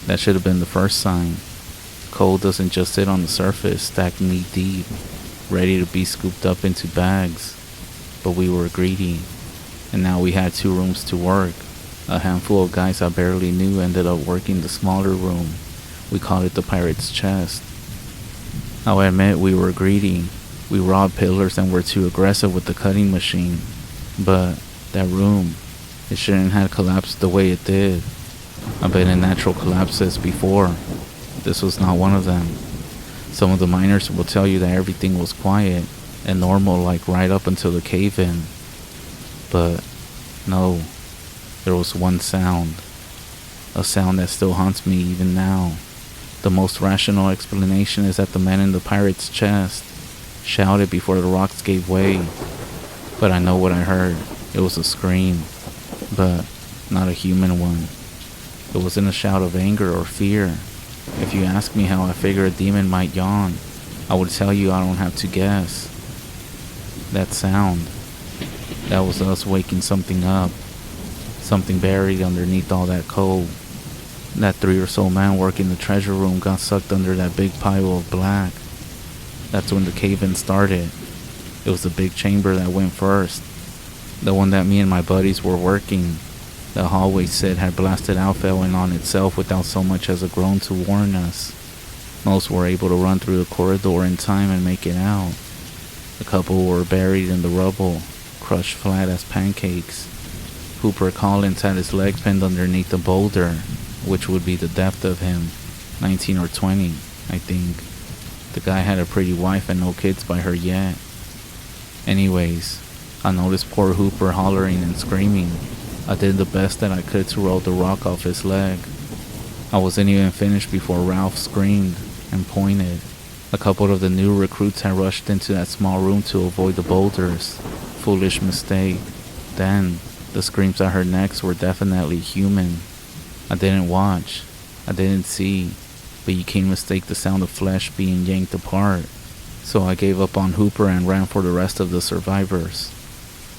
That should have been the first sign. Coal doesn't just sit on the surface, stacked knee deep, ready to be scooped up into bags. But we were greedy, and now we had 2 rooms to work. A handful of guys I barely knew ended up working the smaller room. We called it the Pirate's Chest. I'll admit we were greedy. We robbed pillars and were too aggressive with the cutting machine. But that room, it shouldn't have collapsed the way it did. I've been in natural collapses before. This was not one of them. Some of the miners will tell you that everything was quiet and normal, like right up until the cave-in. But no, there was one sound. A sound that still haunts me even now. The most rational explanation is that the men in the Pirate's Chest shouted before the rocks gave way. But I know what I heard. It was a scream, but not a human one. It wasn't a shout of anger or fear. If you ask me how I figure a demon might yawn, I would tell you I don't have to guess. That sound, that was us waking something up. Something buried underneath all that coal. That 3 or so men working the treasure room got sucked under that big pile of black. That's when the cave-in started. It was the big chamber that went first. The one that me and my buddies were working. The hallway Sid had blasted out fell in on itself without so much as a groan to warn us. Most were able to run through the corridor in time and make it out. A couple were buried in the rubble, crushed flat as pancakes. Hooper Collins had his leg pinned underneath a boulder, which would be the depth of him, 19 or 20, I think. The guy had a pretty wife and no kids by her yet. Anyways, I noticed poor Hooper hollering and screaming. I did the best that I could to roll the rock off his leg. I wasn't even finished before Ralph screamed and pointed. A couple of the new recruits had rushed into that small room to avoid the boulders. Foolish mistake. Then, the screams I heard next were definitely human. I didn't watch. I didn't see. But you can't mistake the sound of flesh being yanked apart. So I gave up on Hooper and ran for the rest of the survivors.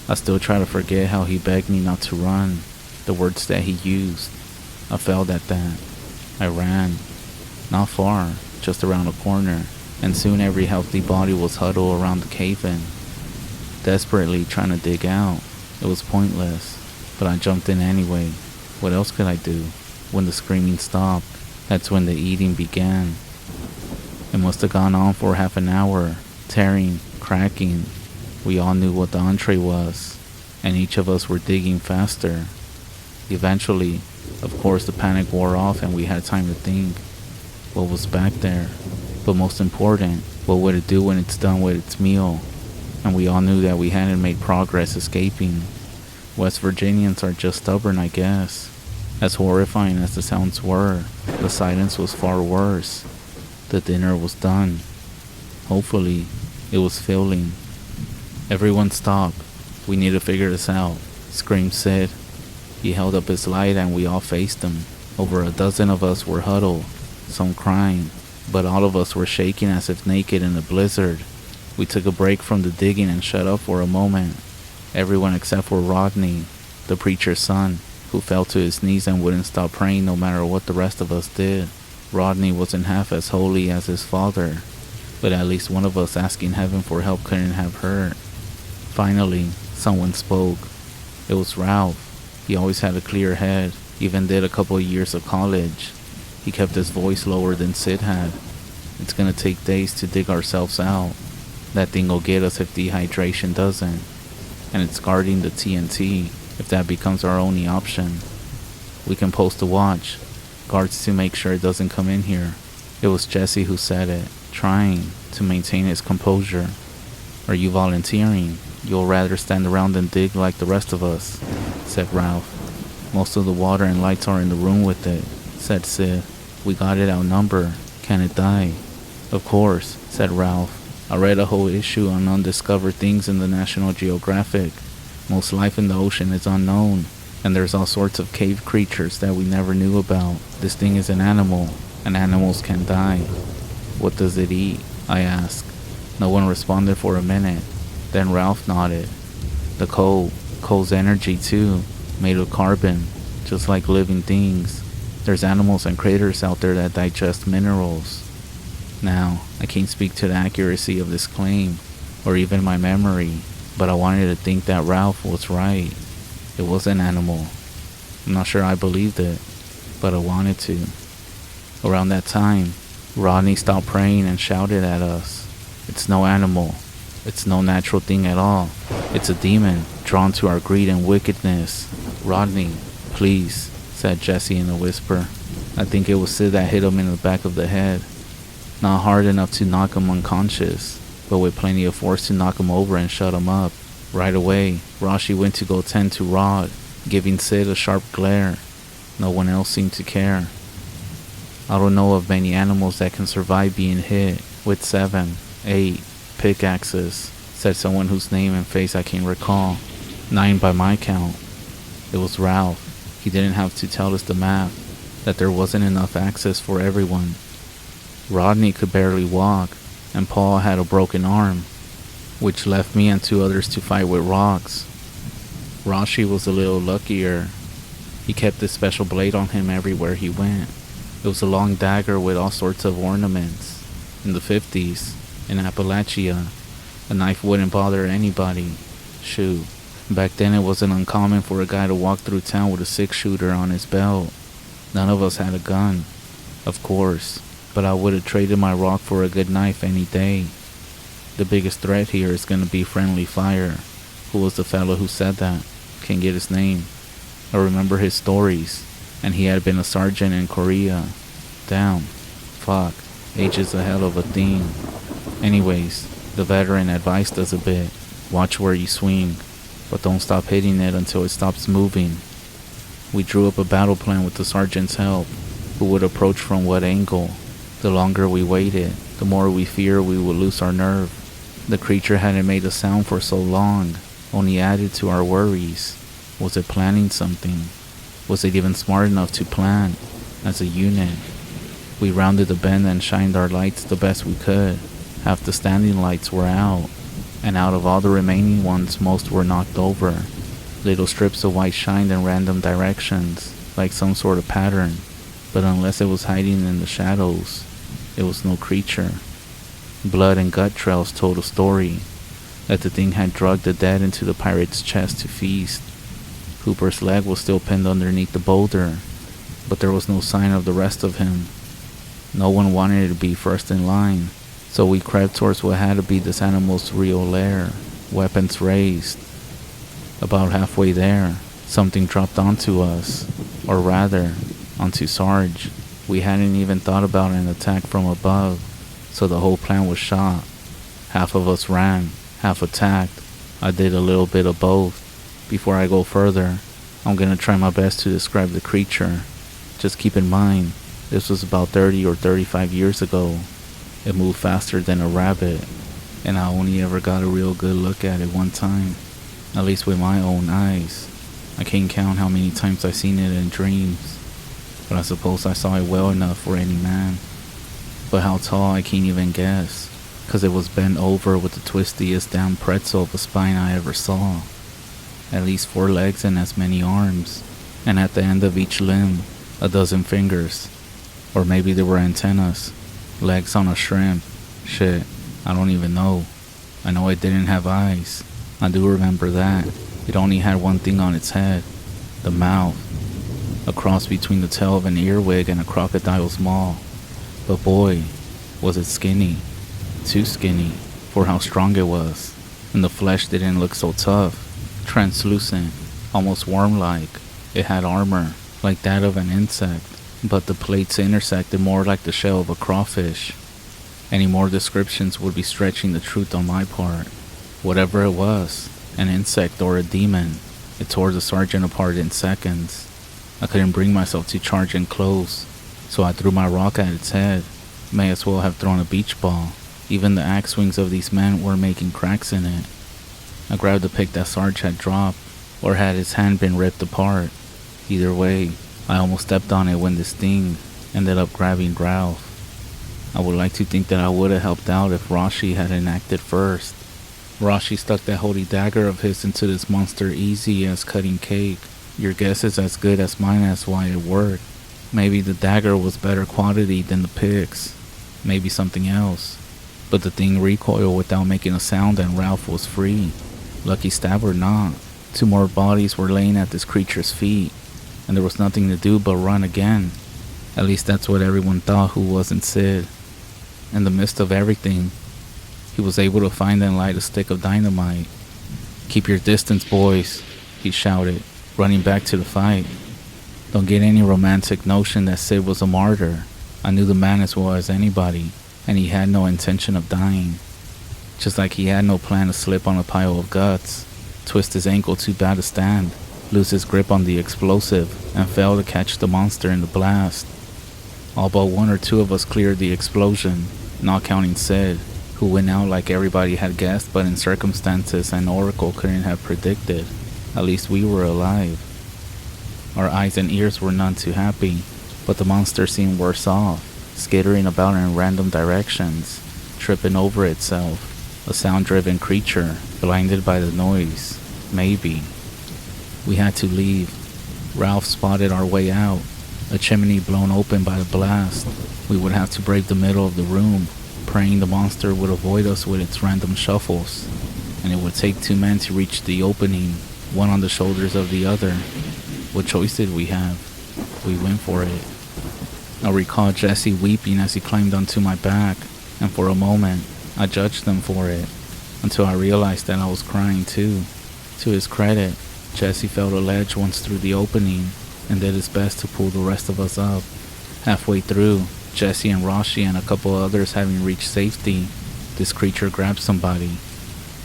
I still try to forget how he begged me not to run. The words that he used. I failed at that. I ran. Not far, just around a corner. And soon every healthy body was huddled around the cave-in, desperately trying to dig out. It was pointless, but I jumped in anyway. What else could I do? When the screaming stopped, that's when the eating began. It must have gone on for half an hour, tearing, cracking. We all knew what the entree was, and each of us were digging faster. Eventually, of course, the panic wore off and we had time to think. What was back there? But most important, what would it do when it's done with its meal? And we all knew that we hadn't made progress escaping. West Virginians are just stubborn, I guess. As horrifying as the sounds were, the silence was far worse. The dinner was done. Hopefully, it was filling. Everyone stop. We need to figure this out, screamed Sid. He held up his light and we all faced him. Over a dozen of us were huddled, some crying, but all of us were shaking as if naked in a blizzard. We took a break from the digging and shut up for a moment. Everyone except for Rodney, the preacher's son, who fell to his knees and wouldn't stop praying no matter what the rest of us did. Rodney wasn't half as holy as his father, but at least one of us asking heaven for help couldn't have hurt. Finally, someone spoke. It was Ralph. He always had a clear head, even did a couple of years of college. He kept his voice lower than Sid had. It's gonna take days to dig ourselves out. That thing'll get us if dehydration doesn't. And it's guarding the TNT, if that becomes our only option. We can post a watch, guards to make sure it doesn't come in here. It was Jesse who said it, trying to maintain his composure. Are you volunteering? You'll rather stand around and dig like the rest of us, said Ralph. Most of the water and lights are in the room with it, said Sid. We got it outnumbered. Can it die? Of course, said Ralph. I read a whole issue on undiscovered things in the National Geographic. Most life in the ocean is unknown, and there's all sorts of cave creatures that we never knew about. This thing is an animal, and animals can die. What does it eat? I asked. No one responded for a minute. Then Ralph nodded. The coal's energy too, made of carbon, just like living things. There's animals and critters out there that digest minerals. Now, I can't speak to the accuracy of this claim, or even my memory, but I wanted to think that Ralph was right. It was an animal. I'm not sure I believed it, but I wanted to. Around that time, Rodney stopped praying and shouted at us. It's no animal. It's no natural thing at all. It's a demon, drawn to our greed and wickedness. Rodney, please, said Jesse in a whisper. I think it was Sid that hit him in the back of the head. Not hard enough to knock him unconscious, but with plenty of force to knock him over and shut him up. Right away, Rashi went to go tend to Rod, giving Sid a sharp glare. No one else seemed to care. I don't know of many animals that can survive being hit with 7, 8 pickaxes, said someone whose name and face I can't recall. 9 by my count. It was Ralph. He didn't have to tell us the math, that there wasn't enough access for everyone. Rodney could barely walk, and Paul had a broken arm, which left me and 2 others to fight with rocks. Rashi was a little luckier. He kept this special blade on him everywhere he went. It was a long dagger with all sorts of ornaments. In the 50s, in Appalachia, a knife wouldn't bother anybody. Shoot, back then it wasn't uncommon for a guy to walk through town with a 6-shooter on his belt. None of us had a gun, of course, but I would have traded my rock for a good knife any day. The biggest threat here is gonna be friendly fire. Who was the fellow who said that? Can't get his name. I remember his stories, and he had been a sergeant in Korea. Damn. Fuck. Age is a hell of a thing. Anyways, the veteran advised us a bit. Watch where you swing, but don't stop hitting it until it stops moving. We drew up a battle plan with the sergeant's help, who would approach from what angle. The longer we waited, the more we feared we would lose our nerve. The creature hadn't made a sound for so long, only added to our worries. Was it planning something? Was it even smart enough to plan, as a unit? We rounded the bend and shined our lights the best we could. Half the standing lights were out, and out of all the remaining ones, most were knocked over. Little strips of white shined in random directions, like some sort of pattern, but unless it was hiding in the shadows, it was no creature. Blood and gut trails told a story, that the thing had drugged the dead into the pirate's chest to feast. Hooper's leg was still pinned underneath the boulder, but there was no sign of the rest of him. No one wanted to be first in line, so we crept towards what had to be this animal's real lair, weapons raised. About halfway there, something dropped onto us, or rather, onto Sarge. We hadn't even thought about an attack from above, so the whole plan was shot. Half of us ran, half attacked. I did a little bit of both. Before I go further, I'm gonna try my best to describe the creature. Just keep in mind, this was about 30 or 35 years ago. It moved faster than a rabbit, and I only ever got a real good look at it one time, at least with my own eyes. I can't count how many times I've seen it in dreams, but I suppose I saw it well enough for any man. But how tall I can't even guess, 'cause it was bent over with the twistiest damn pretzel of a spine I ever saw. At least 4 legs and as many arms. and at the end of each limb, a dozen fingers. Or maybe they were antennas, legs on a shrimp. Shit, I don't even know. I know it didn't have eyes. I do remember that. It only had one thing on its head, the mouth. A cross between the tail of an earwig and a crocodile's maw. But boy, was it skinny. Too skinny for how strong it was. And the flesh didn't look so tough. Translucent, almost worm-like. It had armor, like that of an insect. But the plates intersected more like the shell of a crawfish. Any more descriptions would be stretching the truth on my part. Whatever it was, an insect or a demon, it tore the sergeant apart in seconds. I couldn't bring myself to charge in close, so I threw my rock at its head. May as well have thrown a beach ball. Even the axe swings of these men were making cracks in it. I grabbed the pick that Sarge had dropped, or had his hand been ripped apart. Either way, I almost stepped on it when this thing ended up grabbing Ralph. I would like to think that I would have helped out if Rashi hadn't acted first. Rashi stuck that holy dagger of his into this monster easy as cutting cake. Your guess is as good as mine as why it worked. Maybe the dagger was better quality than the picks. Maybe something else. But the thing recoiled without making a sound and Ralph was free. Lucky stab or not, 2 more bodies were laying at this creature's feet, and there was nothing to do but run again. At least that's what everyone thought who wasn't Sid. In the midst of everything, he was able to find and light a stick of dynamite. "Keep your distance, boys," he shouted, running back to the fight. Don't get any romantic notion that Sid was a martyr. I knew the man as well as anybody, and he had no intention of dying. Just like he had no plan to slip on a pile of guts, twist his ankle too bad to stand, lose his grip on the explosive, and fail to catch the monster in the blast. All but 1 or 2 of us cleared the explosion, not counting Sid, who went out like everybody had guessed but in circumstances an oracle couldn't have predicted. At least we were alive. Our eyes and ears were none too happy, but the monster seemed worse off, skittering about in random directions, tripping over itself. A sound-driven creature, blinded by the noise. Maybe. We had to leave. Ralph spotted our way out, a chimney blown open by the blast. We would have to brave the middle of the room, praying the monster would avoid us with its random shuffles, and it would take 2 men to reach the opening, one on the shoulders of the other. What choice did we have? We went for it. I recall Jesse weeping as he climbed onto my back, and for a moment, I judged them for it, until I realized that I was crying too. To his credit, Jesse felt a ledge once through the opening, and did his best to pull the rest of us up. Halfway through, Jesse and Rashi and a couple others having reached safety, this creature grabbed somebody.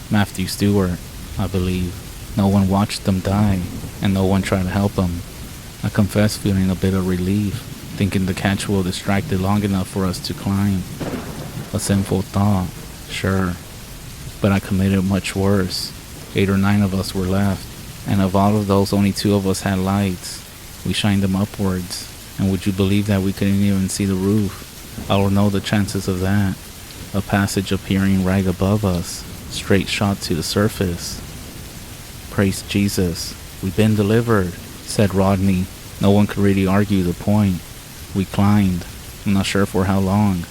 Matthew Stewart, I believe. No one watched them die, and no one tried to help them. I confess feeling a bit of relief, thinking the catch will distract it long enough for us to climb. A sinful thought, sure, but I committed much worse. 8 or 9 of us were left, and of all of those, only 2 of us had lights. We shined them upwards, and would you believe that we couldn't even see the roof? I don't know the chances of that. A passage appearing right above us, straight shot to the surface. Praise Jesus, we've been delivered, said Rodney. No one could really argue the point. We climbed, I'm not sure for how long.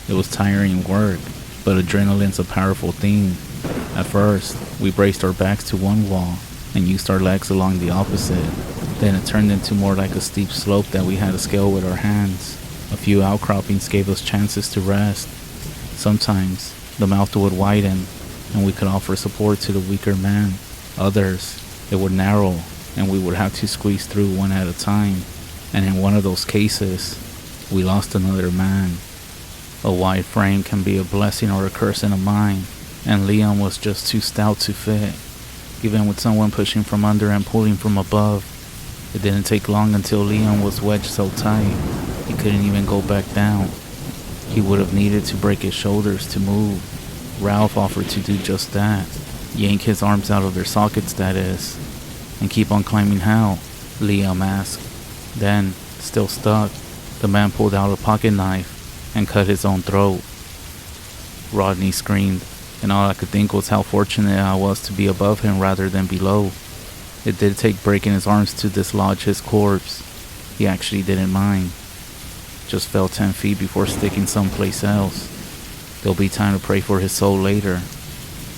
It was tiring work, but adrenaline's a powerful thing. At first, we braced our backs to one wall and used our legs along the opposite. Then it turned into more like a steep slope that we had to scale with our hands. A few outcroppings gave us chances to rest. Sometimes, the mouth would widen, and we could offer support to the weaker man. Others, it would narrow, and we would have to squeeze through one at a time. And in one of those cases, we lost another man. A wide frame can be a blessing or a curse in a mine, and Leon was just too stout to fit. Even with someone pushing from under and pulling from above, it didn't take long until Leon was wedged so tight, he couldn't even go back down. He would have needed to break his shoulders to move. Ralph offered to do just that, yank his arms out of their sockets, that is. And keep on climbing how? Liam asked. Then, still stuck, the man pulled out a pocket knife and cut his own throat. Rodney screamed, and all I could think was how fortunate I was to be above him rather than below. It did take breaking his arms to dislodge his corpse. He actually didn't mind. Just fell 10 feet before sticking someplace else. There'll be time to pray for his soul later.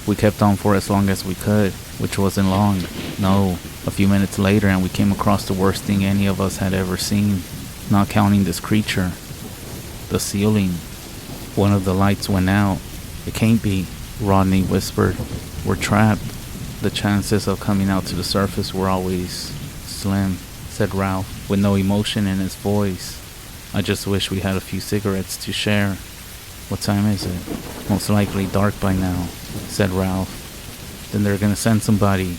We kept on for as long as we could, which wasn't long. No, a few minutes later, and we came across the worst thing any of us had ever seen, not counting this creature. The ceiling. One of the lights went out. It can't be, Rodney whispered. We're trapped. The chances of coming out to the surface were always slim, said Ralph, with no emotion in his voice. I just wish we had a few cigarettes to share. What time is it? Most likely dark by now, said Ralph. Then they're gonna send somebody.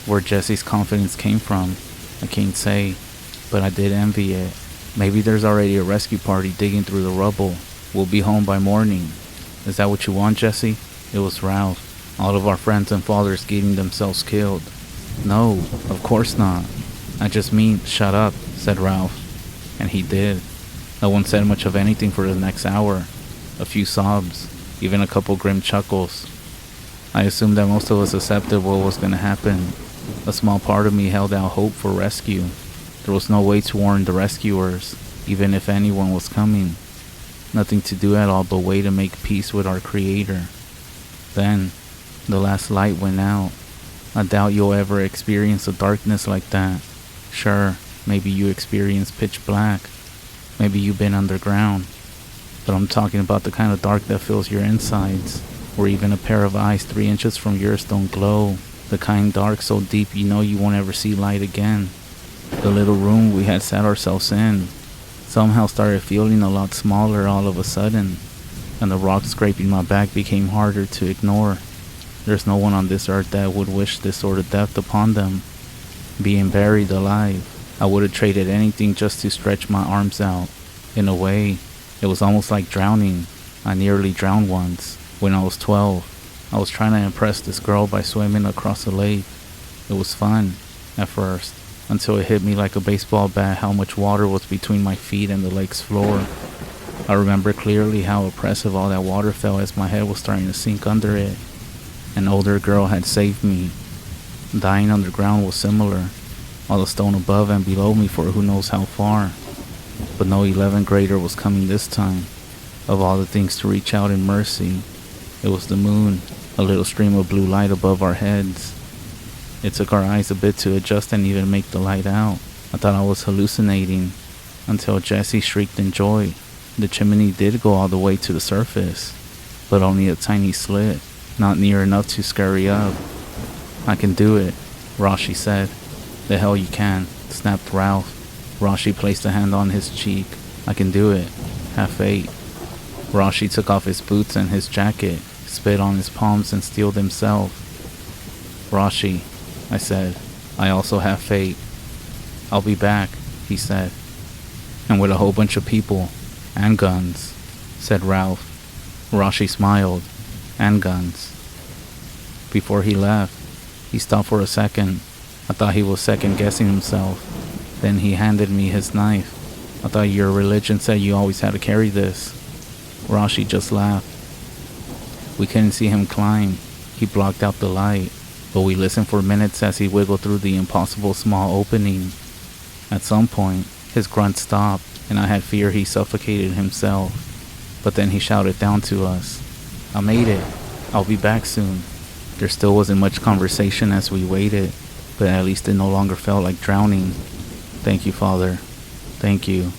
Where Jesse's confidence came from, I can't say, but I did envy it. Maybe there's already a rescue party digging through the rubble. We'll be home by morning. Is that what you want, Jesse? It was Ralph. All of our friends and fathers getting themselves killed. No, of course not. I just mean, shut up, said Ralph. And he did. No one said much of anything for the next hour. A few sobs, even a couple grim chuckles. I assumed that most of us accepted what was going to happen. A small part of me held out hope for rescue. There was no way to warn the rescuers, even if anyone was coming. Nothing to do at all but wait and make peace with our Creator. Then, the last light went out. I doubt you'll ever experience a darkness like that. Sure, maybe you experienced pitch black. Maybe you've been underground. But I'm talking about the kind of dark that fills your insides, where even a pair of eyes 3 inches from yours don't glow. The kind dark so deep you know you won't ever see light again. The little room we had sat ourselves in somehow started feeling a lot smaller all of a sudden, and the rock scraping my back became harder to ignore. There's no one on this earth that would wish this sort of death upon them. Being buried alive, I would have traded anything just to stretch my arms out. In a way, it was almost like drowning. I nearly drowned once, when I was 12. I was trying to impress this girl by swimming across a lake. It was fun, at first, until it hit me like a baseball bat how much water was between my feet and the lake's floor. I remember clearly how oppressive all that water felt as my head was starting to sink under it. An older girl had saved me. Dying underground was similar, all the stone above and below me for who knows how far. But no 11th grader was coming this time. Of all the things to reach out in mercy, it was the moon, a little stream of blue light above our heads. It took our eyes a bit to adjust and even make the light out. I thought I was hallucinating, until Jesse shrieked in joy. The chimney did go all the way to the surface, but only a tiny slit, not near enough to scurry up. I can do it, Rashi said. The hell you can, snapped Ralph. Rashi placed a hand on his cheek. I can do it. Have faith. Rashi took off his boots and his jacket, spit on his palms and steeled himself. Rashi, I said, I also have faith. I'll be back, he said. And with a whole bunch of people. And guns, said Ralph. Rashi smiled. And guns. Before he left, he stopped for a second. I thought he was second-guessing himself. Then he handed me his knife. I thought your religion said you always had to carry this. Rashi just laughed. We couldn't see him climb. He blocked out the light, but we listened for minutes as he wiggled through the impossible small opening. At some point, his grunt stopped, and I had fear he suffocated himself. But then he shouted down to us, I made it. I'll be back soon. There still wasn't much conversation as we waited, but at least it no longer felt like drowning. Thank you, Father. Thank you.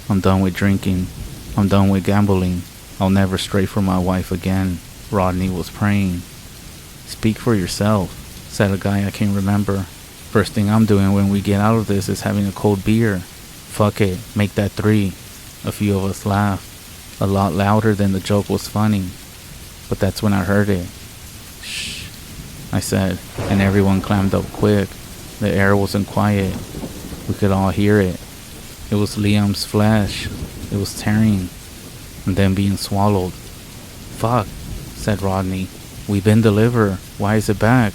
I'm done with drinking. I'm done with gambling. I'll never stray from my wife again. Rodney was praying. Speak for yourself, said a guy I can't remember. First thing I'm doing when we get out of this is having a cold beer. Fuck it, make that 3. A few of us laughed, a lot louder than the joke was funny. But that's when I heard it. Shh, I said, and everyone clammed up quick. The air wasn't quiet. We could all hear it. It was Liam's flesh. It was tearing, and then being swallowed. Fuck, said Rodney. We've been delivered. Why is it back?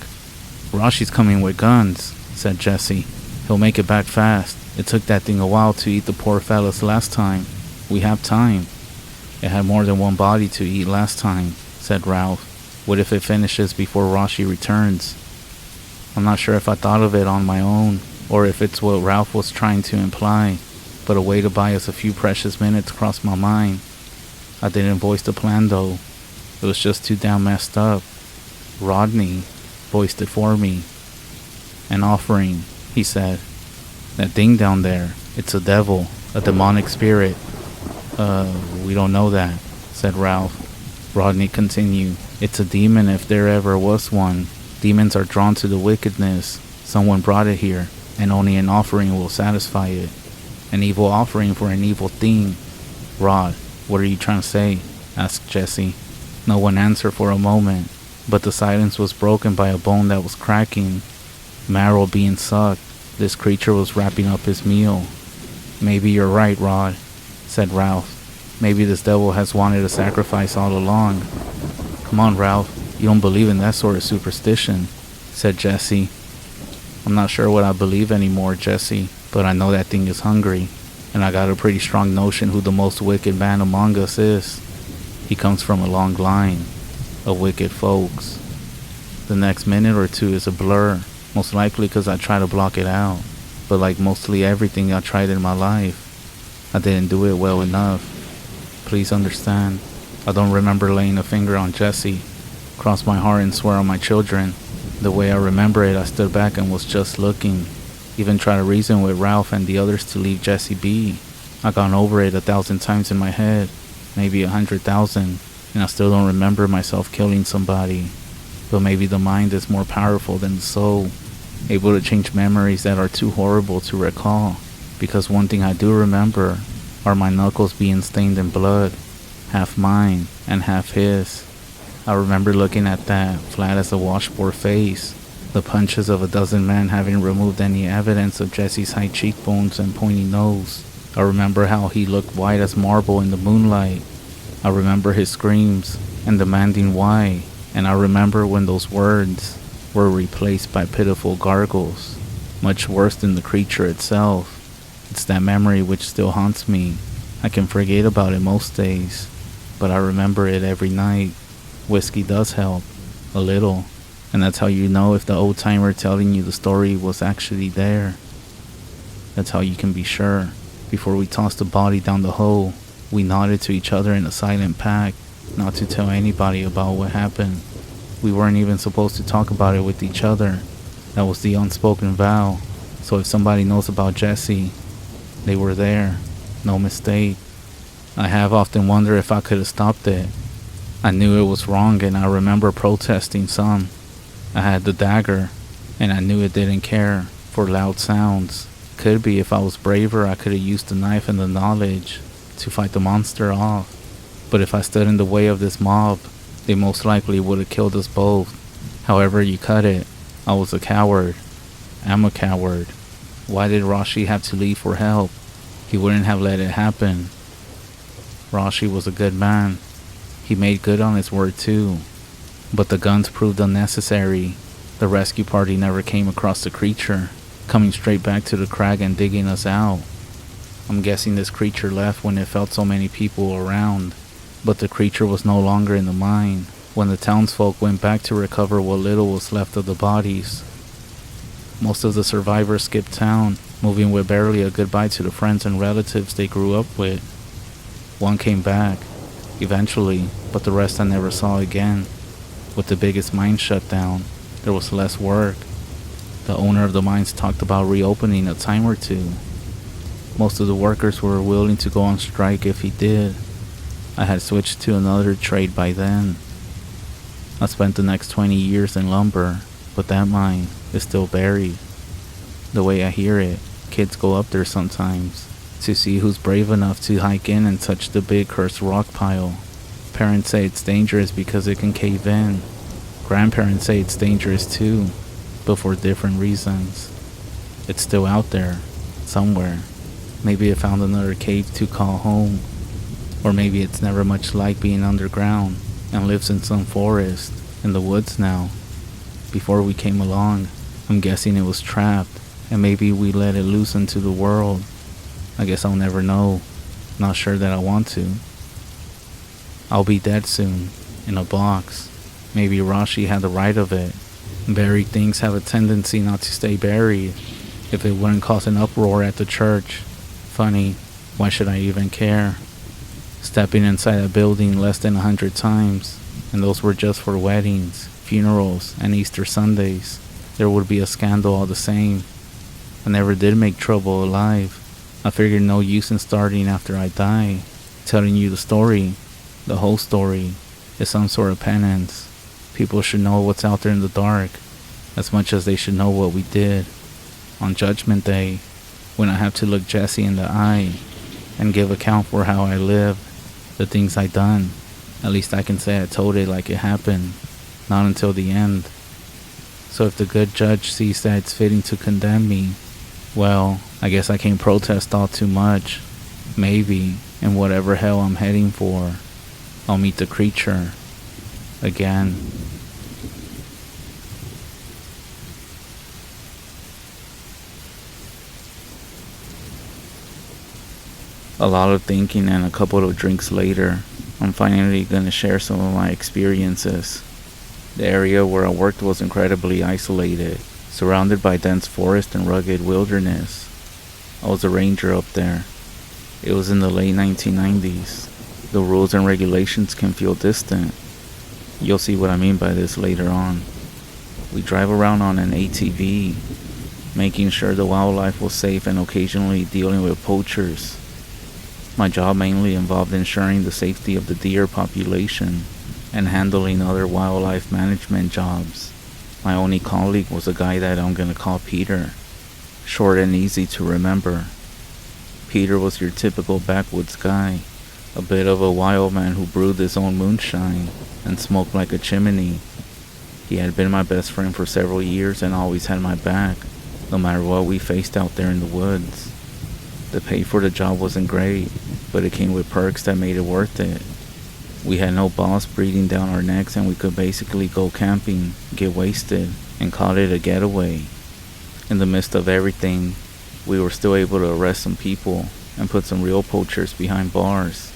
Rashi's coming with guns, said Jesse. He'll make it back fast. It took that thing a while to eat the poor fellas last time. We have time. It had more than one body to eat last time, said Ralph. What if it finishes before Rashi returns? I'm not sure if I thought of it on my own, or if it's what Ralph was trying to imply, but a way to buy us a few precious minutes crossed my mind. I didn't voice the plan though. It was just too damn messed up. Rodney voiced it for me. An offering, he said. That thing down there, it's a devil, a demonic spirit. We don't know that, said Ralph. Rodney continued. It's a demon if there ever was one. Demons are drawn to the wickedness. Someone brought it here, and only an offering will satisfy it. An evil offering for an evil thing. Rod, what are you trying to say? Asked Jesse. No one answered for a moment, but the silence was broken by a bone that was cracking. Marrow being sucked. This creature was wrapping up his meal. Maybe you're right, Rod, said Ralph. Maybe this devil has wanted a sacrifice all along. Come on, Ralph. You don't believe in that sort of superstition, said Jesse. I'm not sure what I believe anymore, Jesse, but I know that thing is hungry, and I got a pretty strong notion who the most wicked man among us is. He comes from a long line of wicked folks. The next minute or two is a blur, most likely because I try to block it out, but like mostly everything I tried in my life, I didn't do it well enough. Please understand, I don't remember laying a finger on Jesse. Cross my heart and swear on my children. The way I remember it, I stood back and was just looking. Even tried to reason with Ralph and the others to leave Jesse be. I gone over it 1,000 times in my head, maybe 100,000, and I still don't remember myself killing somebody. But maybe the mind is more powerful than the soul, able to change memories that are too horrible to recall. Because one thing I do remember are my knuckles being stained in blood, half mine and half his. I remember looking at that, flat as a washboard face, the punches of 12 men having removed any evidence of Jesse's high cheekbones and pointy nose. I remember how he looked white as marble in the moonlight. I remember his screams and demanding why, and I remember when those words were replaced by pitiful gargles, much worse than the creature itself. It's that memory which still haunts me. I can forget about it most days, but I remember it every night. Whiskey does help, a little, and that's how you know if the old timer telling you the story was actually there. That's how you can be sure. Before we tossed the body down the hole, we nodded to each other in a silent pact, not to tell anybody about what happened. We weren't even supposed to talk about it with each other. That was the unspoken vow. So if somebody knows about Jesse, they were there. No mistake. I have often wondered if I could have stopped it. I knew it was wrong, and I remember protesting some. I had the dagger, and I knew it didn't care for loud sounds. Could be if I was braver, I could have used the knife and the knowledge to fight the monster off. But if I stood in the way of this mob, they most likely would have killed us both. However you cut it, I was a coward. I'm a coward. Why did Rashi have to leave for help? He wouldn't have let it happen. Rashi was a good man. He made good on his word too. But the guns proved unnecessary. The rescue party never came across the creature, coming straight back to the crag and digging us out. I'm guessing this creature left when it felt so many people around. But the creature was no longer in the mine when the townsfolk went back to recover what little was left of the bodies. Most of the survivors skipped town, moving with barely a goodbye to the friends and relatives they grew up with. One came back, eventually, but the rest I never saw again. With the biggest mine shut down, there was less work. The owner of the mines talked about reopening a time or two. Most of the workers were willing to go on strike if he did. I had switched to another trade by then. I spent the next 20 years in lumber, but that mine is still buried. The way I hear it, kids go up there sometimes to see who's brave enough to hike in and touch the big cursed rock pile. Parents say it's dangerous because it can cave in. Grandparents say it's dangerous too, but for different reasons. It's still out there, somewhere. Maybe it found another cave to call home. Or maybe it's never much like being underground and lives in some forest, in the woods now. Before we came along, I'm guessing it was trapped, and maybe we let it loose into the world. I guess I'll never know. Not sure that I want to. I'll be dead soon, in a box. Maybe Rashi had the right of it. Buried things have a tendency not to stay buried if it wouldn't cause an uproar at the church. Funny, why should I even care? Stepping inside a building less than 100 times, and those were just for weddings, funerals, and Easter Sundays, there would be a scandal all the same. I never did make trouble alive. I figured no use in starting after I die. Telling you the story, the whole story, is some sort of penance. People should know what's out there in the dark, as much as they should know what we did. On Judgment Day, when I have to look Jesse in the eye and give account for how I lived, the things I done, at least I can say I told it like it happened, not until the end. So if the good judge sees that it's fitting to condemn me, well, I guess I can't protest all too much. Maybe, in whatever hell I'm heading for, I'll meet the creature again. A lot of thinking and a couple of drinks later, I'm finally gonna share some of my experiences. The area where I worked was incredibly isolated, surrounded by dense forest and rugged wilderness. I was a ranger up there. It was in the late 1990s. The rules and regulations can feel distant. You'll see what I mean by this later on. We drive around on an ATV, making sure the wildlife was safe and occasionally dealing with poachers. My job mainly involved ensuring the safety of the deer population and handling other wildlife management jobs. My only colleague was a guy that I'm gonna call Peter. Short and easy to remember. Peter was your typical backwoods guy, a bit of a wild man who brewed his own moonshine and smoked like a chimney. He had been my best friend for several years and always had my back, no matter what we faced out there in the woods. The pay for the job wasn't great, but it came with perks that made it worth it. We had no boss breathing down our necks and we could basically go camping, get wasted, and call it a getaway. In the midst of everything, we were still able to arrest some people and put some real poachers behind bars.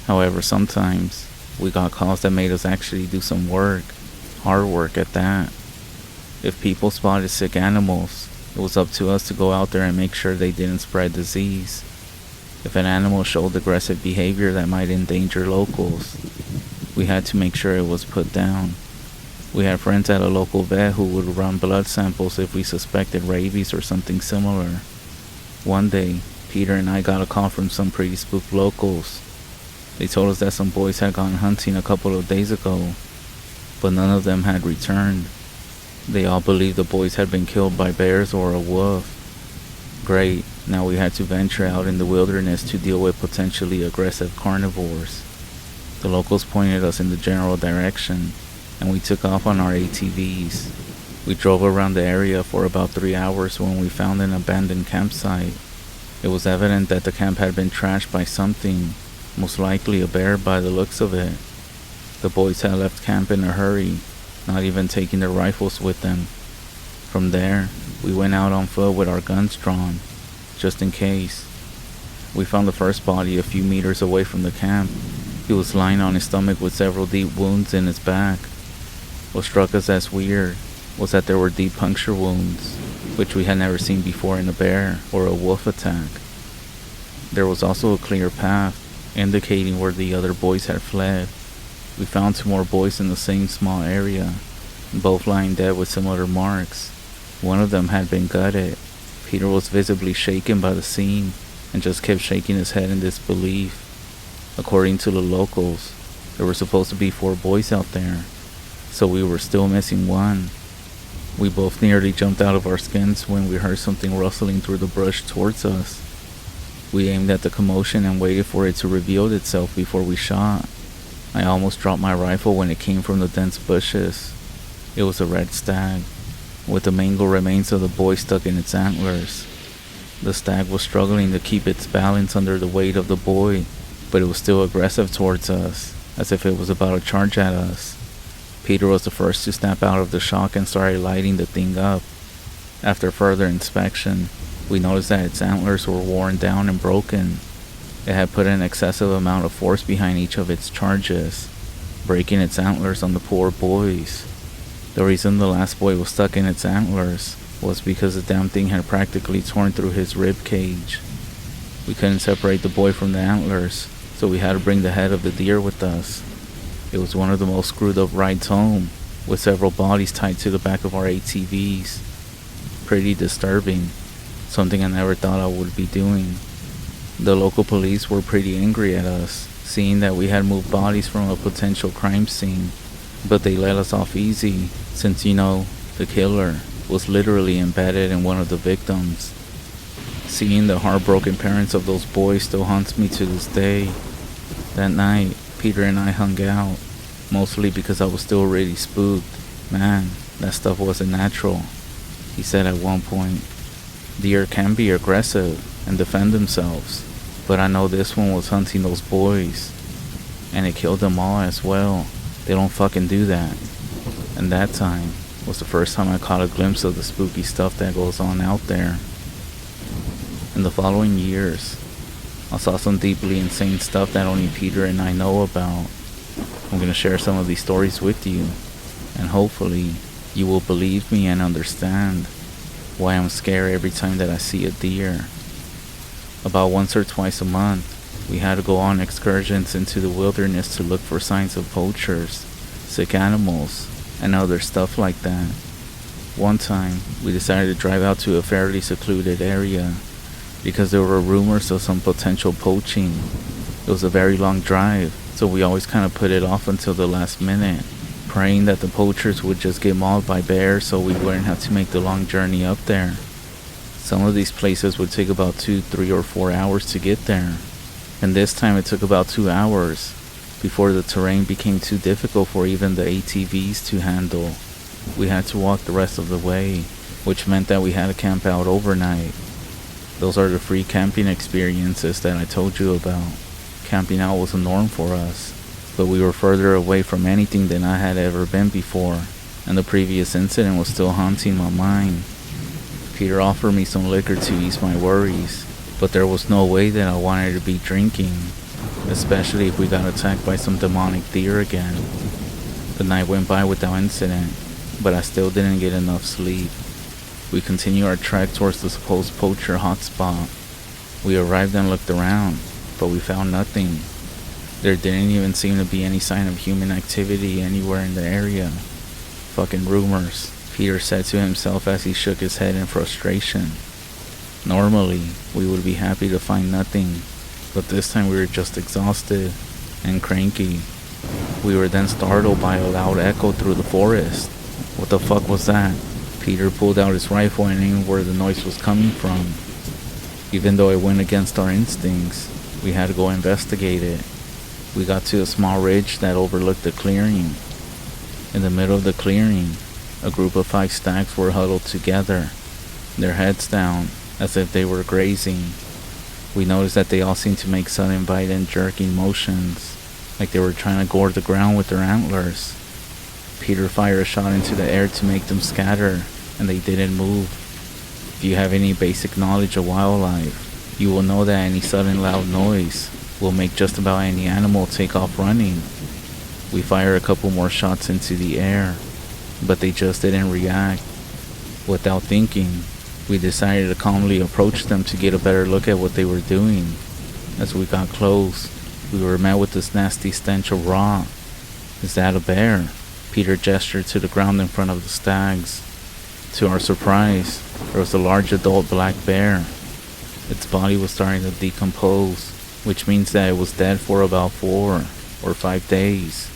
However, sometimes we got calls that made us actually do some work, hard work at that. If people spotted sick animals, it was up to us to go out there and make sure they didn't spread disease. If an animal showed aggressive behavior that might endanger locals, we had to make sure it was put down. We had friends at a local vet who would run blood samples if we suspected rabies or something similar. One day, Peter and I got a call from some pretty spooked locals. They told us that some boys had gone hunting a couple of days ago, but none of them had returned. They all believed the boys had been killed by bears or a wolf. Great, now we had to venture out in the wilderness to deal with potentially aggressive carnivores. The locals pointed us in the general direction, and we took off on our ATVs. We drove around the area for about 3 hours when we found an abandoned campsite. It was evident that the camp had been trashed by something, most likely a bear by the looks of it. The boys had left camp in a hurry, not even taking their rifles with them. From there, we went out on foot with our guns drawn, just in case. We found the first body a few meters away from the camp. He was lying on his stomach with several deep wounds in his back. What struck us as weird was that there were deep puncture wounds, which we had never seen before in a bear or a wolf attack. There was also a clear path, indicating where the other boys had fled. We found 2 more boys in the same small area, both lying dead with similar marks. One of them had been gutted. Peter was visibly shaken by the scene and just kept shaking his head in disbelief. According to the locals, there were supposed to be 4 boys out there, so we were still missing 1. We both nearly jumped out of our skins when we heard something rustling through the brush towards us. We aimed at the commotion and waited for it to reveal itself before we shot. I almost dropped my rifle when it came from the dense bushes. It was a red stag, with the mangled remains of the boy stuck in its antlers. The stag was struggling to keep its balance under the weight of the boy, but it was still aggressive towards us, as if it was about to charge at us. Peter was the first to snap out of the shock and started lighting the thing up. After further inspection, we noticed that its antlers were worn down and broken. It had put an excessive amount of force behind each of its charges, breaking its antlers on the poor boys. The reason the last boy was stuck in its antlers was because the damn thing had practically torn through his rib cage. We couldn't separate the boy from the antlers, so we had to bring the head of the deer with us. It was one of the most screwed up rides home, with several bodies tied to the back of our ATVs. Pretty disturbing, something I never thought I would be doing. The local police were pretty angry at us, seeing that we had moved bodies from a potential crime scene, but they let us off easy, since the killer was literally embedded in one of the victims. Seeing the heartbroken parents of those boys still haunts me to this day. That night, Peter and I hung out, mostly because I was still really spooked. Man, that stuff wasn't natural, he said at one point. Deer can be aggressive and defend themselves, but I know this one was hunting those boys, and it killed them all as well. They don't fucking do that. And that time was the first time I caught a glimpse of the spooky stuff that goes on out there. In the following years, I saw some deeply insane stuff that only Peter and I know about. I'm going to share some of these stories with you, and hopefully you will believe me and understand why I'm scared every time that I see a deer. About once or twice a month, we had to go on excursions into the wilderness to look for signs of poachers, sick animals, and other stuff like that. One time, we decided to drive out to a fairly secluded area because there were rumors of some potential poaching. It was a very long drive, so we always kind of put it off until the last minute, praying that the poachers would just get mauled by bears so we wouldn't have to make the long journey up there. Some of these places would take about 2, 3, or 4 hours to get there, and this time it took about 2 hours before the terrain became too difficult for even the ATVs to handle. We had to walk the rest of the way, which meant that we had to camp out overnight. Those are the free camping experiences that I told you about. Camping out was a norm for us, but we were further away from anything than I had ever been before, and the previous incident was still haunting my mind. Peter offered me some liquor to ease my worries, but there was no way that I wanted to be drinking, especially if we got attacked by some demonic deer again. The night went by without incident, but I still didn't get enough sleep. We continued our trek towards the supposed poacher hotspot. We arrived and looked around, but we found nothing. There didn't even seem to be any sign of human activity anywhere in the area. Fucking rumors, Peter said to himself as he shook his head in frustration. Normally, we would be happy to find nothing, but this time we were just exhausted and cranky. We were then startled by a loud echo through the forest. What the fuck was that? Peter pulled out his rifle and aimed where the noise was coming from. Even though it went against our instincts, we had to go investigate it. We got to a small ridge that overlooked the clearing. In the middle of the clearing, a group of 5 stags were huddled together, their heads down, as if they were grazing. We noticed that they all seemed to make sudden violent jerking motions, like they were trying to gore the ground with their antlers. Peter fired a shot into the air to make them scatter, and they didn't move. If you have any basic knowledge of wildlife, you will know that any sudden loud noise will make just about any animal take off running. We fired a couple more shots into the air, but they just didn't react. Without thinking, we decided to calmly approach them to get a better look at what they were doing. As we got close, we were met with this nasty stench of rot. Is that a bear? Peter gestured to the ground in front of the stags. To our surprise, there was a large adult black bear. Its body was starting to decompose, which means that it was dead for about 4 or 5 days.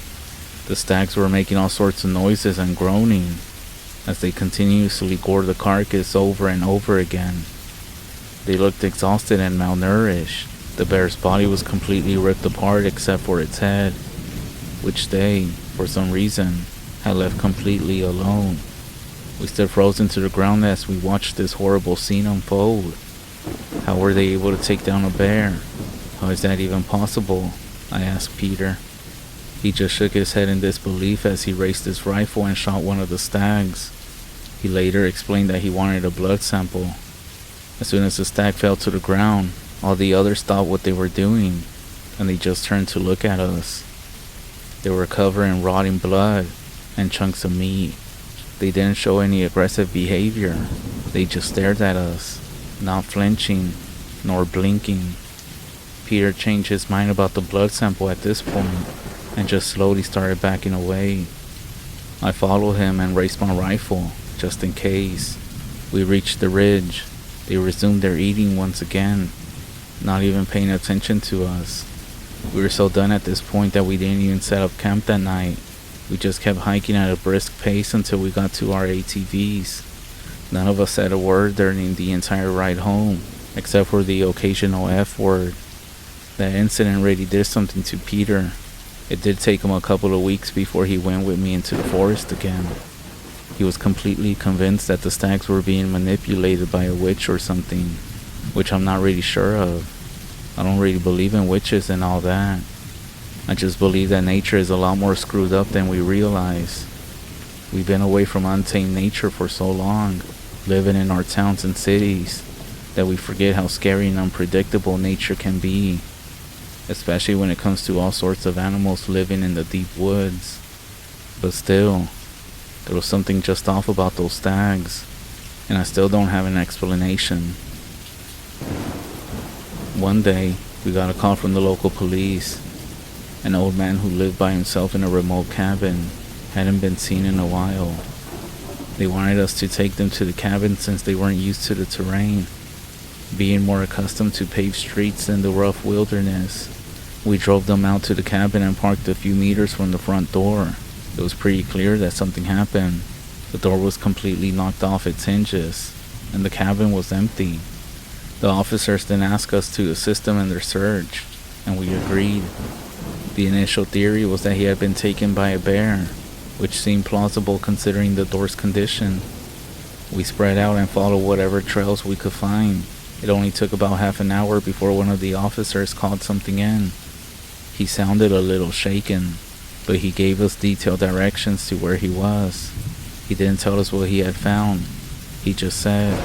The stags were making all sorts of noises and groaning as they continuously gored the carcass over and over again. They looked exhausted and malnourished. The bear's body was completely ripped apart except for its head, which they, for some reason, had left completely alone. We stood frozen to the ground as we watched this horrible scene unfold. How were they able to take down a bear? How is that even possible? I asked Peter. He just shook his head in disbelief as he raised his rifle and shot one of the stags. He later explained that he wanted a blood sample. As soon as the stag fell to the ground, all the others stopped what they were doing, and they just turned to look at us. They were covered in rotting blood and chunks of meat. They didn't show any aggressive behavior. They just stared at us, not flinching, nor blinking. Peter changed his mind about the blood sample at this point, and just slowly started backing away. I followed him and raised my rifle, just in case. We reached the ridge. They resumed their eating once again, not even paying attention to us. We were so done at this point that we didn't even set up camp that night. We just kept hiking at a brisk pace until we got to our ATVs. None of us said a word during the entire ride home, except for the occasional F word. That incident really did something to Peter. It did take him a couple of weeks before he went with me into the forest again. He was completely convinced that the stags were being manipulated by a witch or something, which I'm not really sure of. I don't really believe in witches and all that. I just believe that nature is a lot more screwed up than we realize. We've been away from untamed nature for so long, living in our towns and cities, that we forget how scary and unpredictable nature can be, especially when it comes to all sorts of animals living in the deep woods. But still, there was something just off about those stags, and I still don't have an explanation. One day, we got a call from the local police. An old man who lived by himself in a remote cabin hadn't been seen in a while. They wanted us to take them to the cabin since they weren't used to the terrain, being more accustomed to paved streets than the rough wilderness. We drove them out to the cabin and parked a few meters from the front door. It was pretty clear that something happened. The door was completely knocked off its hinges, and the cabin was empty. The officers then asked us to assist them in their search, and we agreed. The initial theory was that he had been taken by a bear, which seemed plausible considering the door's condition. We spread out and followed whatever trails we could find. It only took about half an hour before one of the officers called something in. He sounded a little shaken, but he gave us detailed directions to where he was. He didn't tell us what he had found. He just said,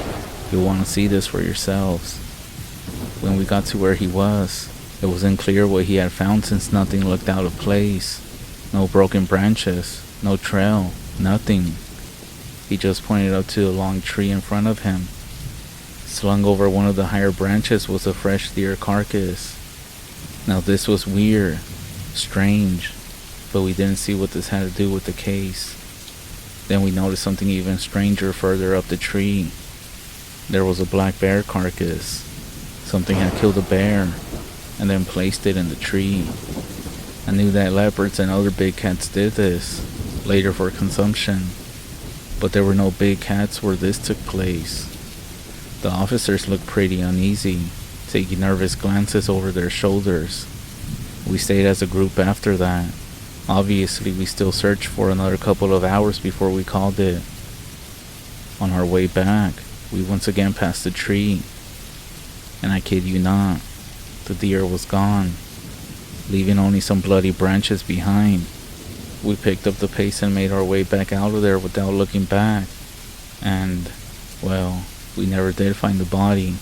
"You'll want to see this for yourselves." When we got to where he was, it wasn't clear what he had found since nothing looked out of place. No broken branches, no trail, nothing. He just pointed up to a long tree in front of him. Slung over one of the higher branches was a fresh deer carcass. Now this was weird, strange, but we didn't see what this had to do with the case. Then we noticed something even stranger further up the tree. There was a black bear carcass. Something had killed a bear and then placed it in the tree. I knew that leopards and other big cats did this, later for consumption, but there were no big cats where this took place. The officers looked pretty uneasy, taking nervous glances over their shoulders. We stayed as a group after that. Obviously, we still searched for another couple of hours before we called it. On our way back, we once again passed the tree, and I kid you not, the deer was gone, leaving only some bloody branches behind. We picked up the pace and made our way back out of there without looking back, and, well, we never did find the body.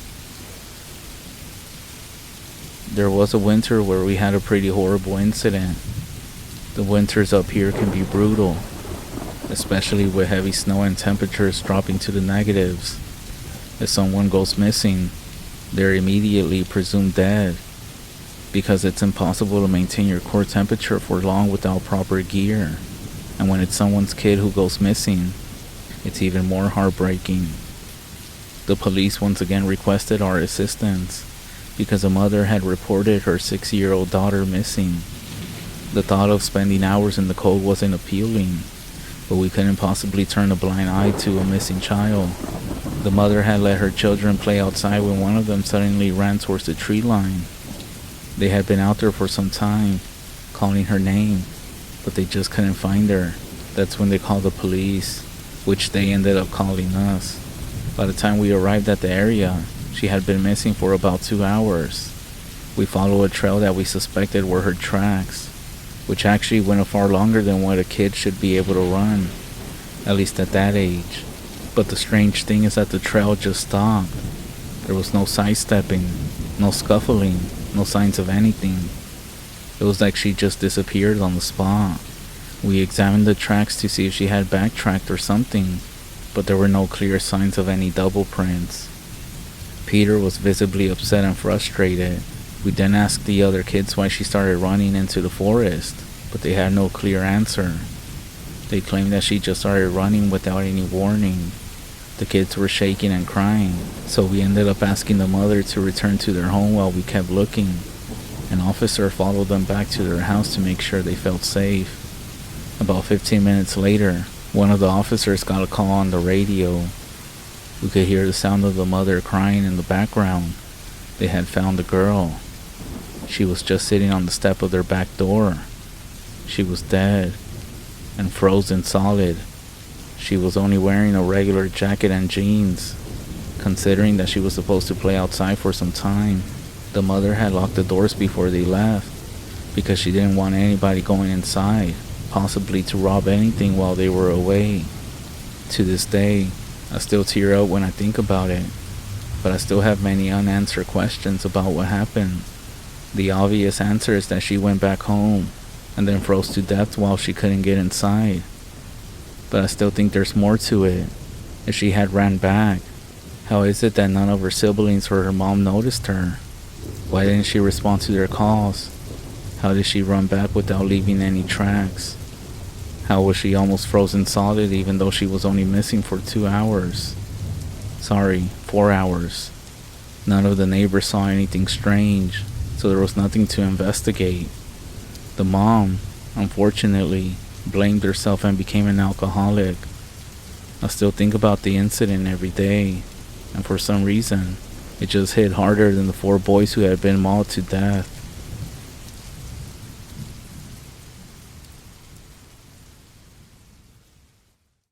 There was a winter where we had a pretty horrible incident. The winters up here can be brutal, especially with heavy snow and temperatures dropping to the negatives. If someone goes missing, they're immediately presumed dead, because it's impossible to maintain your core temperature for long without proper gear. And when it's someone's kid who goes missing, it's even more heartbreaking. The police once again requested our assistance, because a mother had reported her 6-year-old daughter missing. The thought of spending hours in the cold wasn't appealing, but we couldn't possibly turn a blind eye to a missing child. The mother had let her children play outside when one of them suddenly ran towards the tree line. They had been out there for some time, calling her name, but they just couldn't find her. That's when they called the police, which they ended up calling us. By the time we arrived at the area, she had been missing for about 2 hours. We followed a trail that we suspected were her tracks, which actually went far longer than what a kid should be able to run, at least at that age. But the strange thing is that the trail just stopped. There was no sidestepping, no scuffling, no signs of anything. It was like she just disappeared on the spot. We examined the tracks to see if she had backtracked or something, but there were no clear signs of any double prints. Peter was visibly upset and frustrated. We then asked the other kids why she started running into the forest, but they had no clear answer. They claimed that she just started running without any warning. The kids were shaking and crying, so we ended up asking the mother to return to their home while we kept looking. An officer followed them back to their house to make sure they felt safe. About 15 minutes later, one of the officers got a call on the radio. We could hear the sound of the mother crying in the background. They had found the girl. She was just sitting on the step of their back door. She was dead and frozen solid. She was only wearing a regular jacket and jeans. Considering that she was supposed to play outside for some time, the mother had locked the doors before they left because she didn't want anybody going inside, possibly to rob anything while they were away. To this day, I still tear up when I think about it, but I still have many unanswered questions about what happened. The obvious answer is that she went back home and then froze to death while she couldn't get inside. But I still think there's more to it. If she had ran back, how is it that none of her siblings or her mom noticed her? Why didn't she respond to their calls? How did she run back without leaving any tracks? How was she almost frozen solid even though she was only missing for 2 hours? Sorry, 4 hours. None of the neighbors saw anything strange, so there was nothing to investigate. The mom, unfortunately, blamed herself and became an alcoholic. I still think about the incident every day, and for some reason, it just hit harder than the 4 boys who had been mauled to death.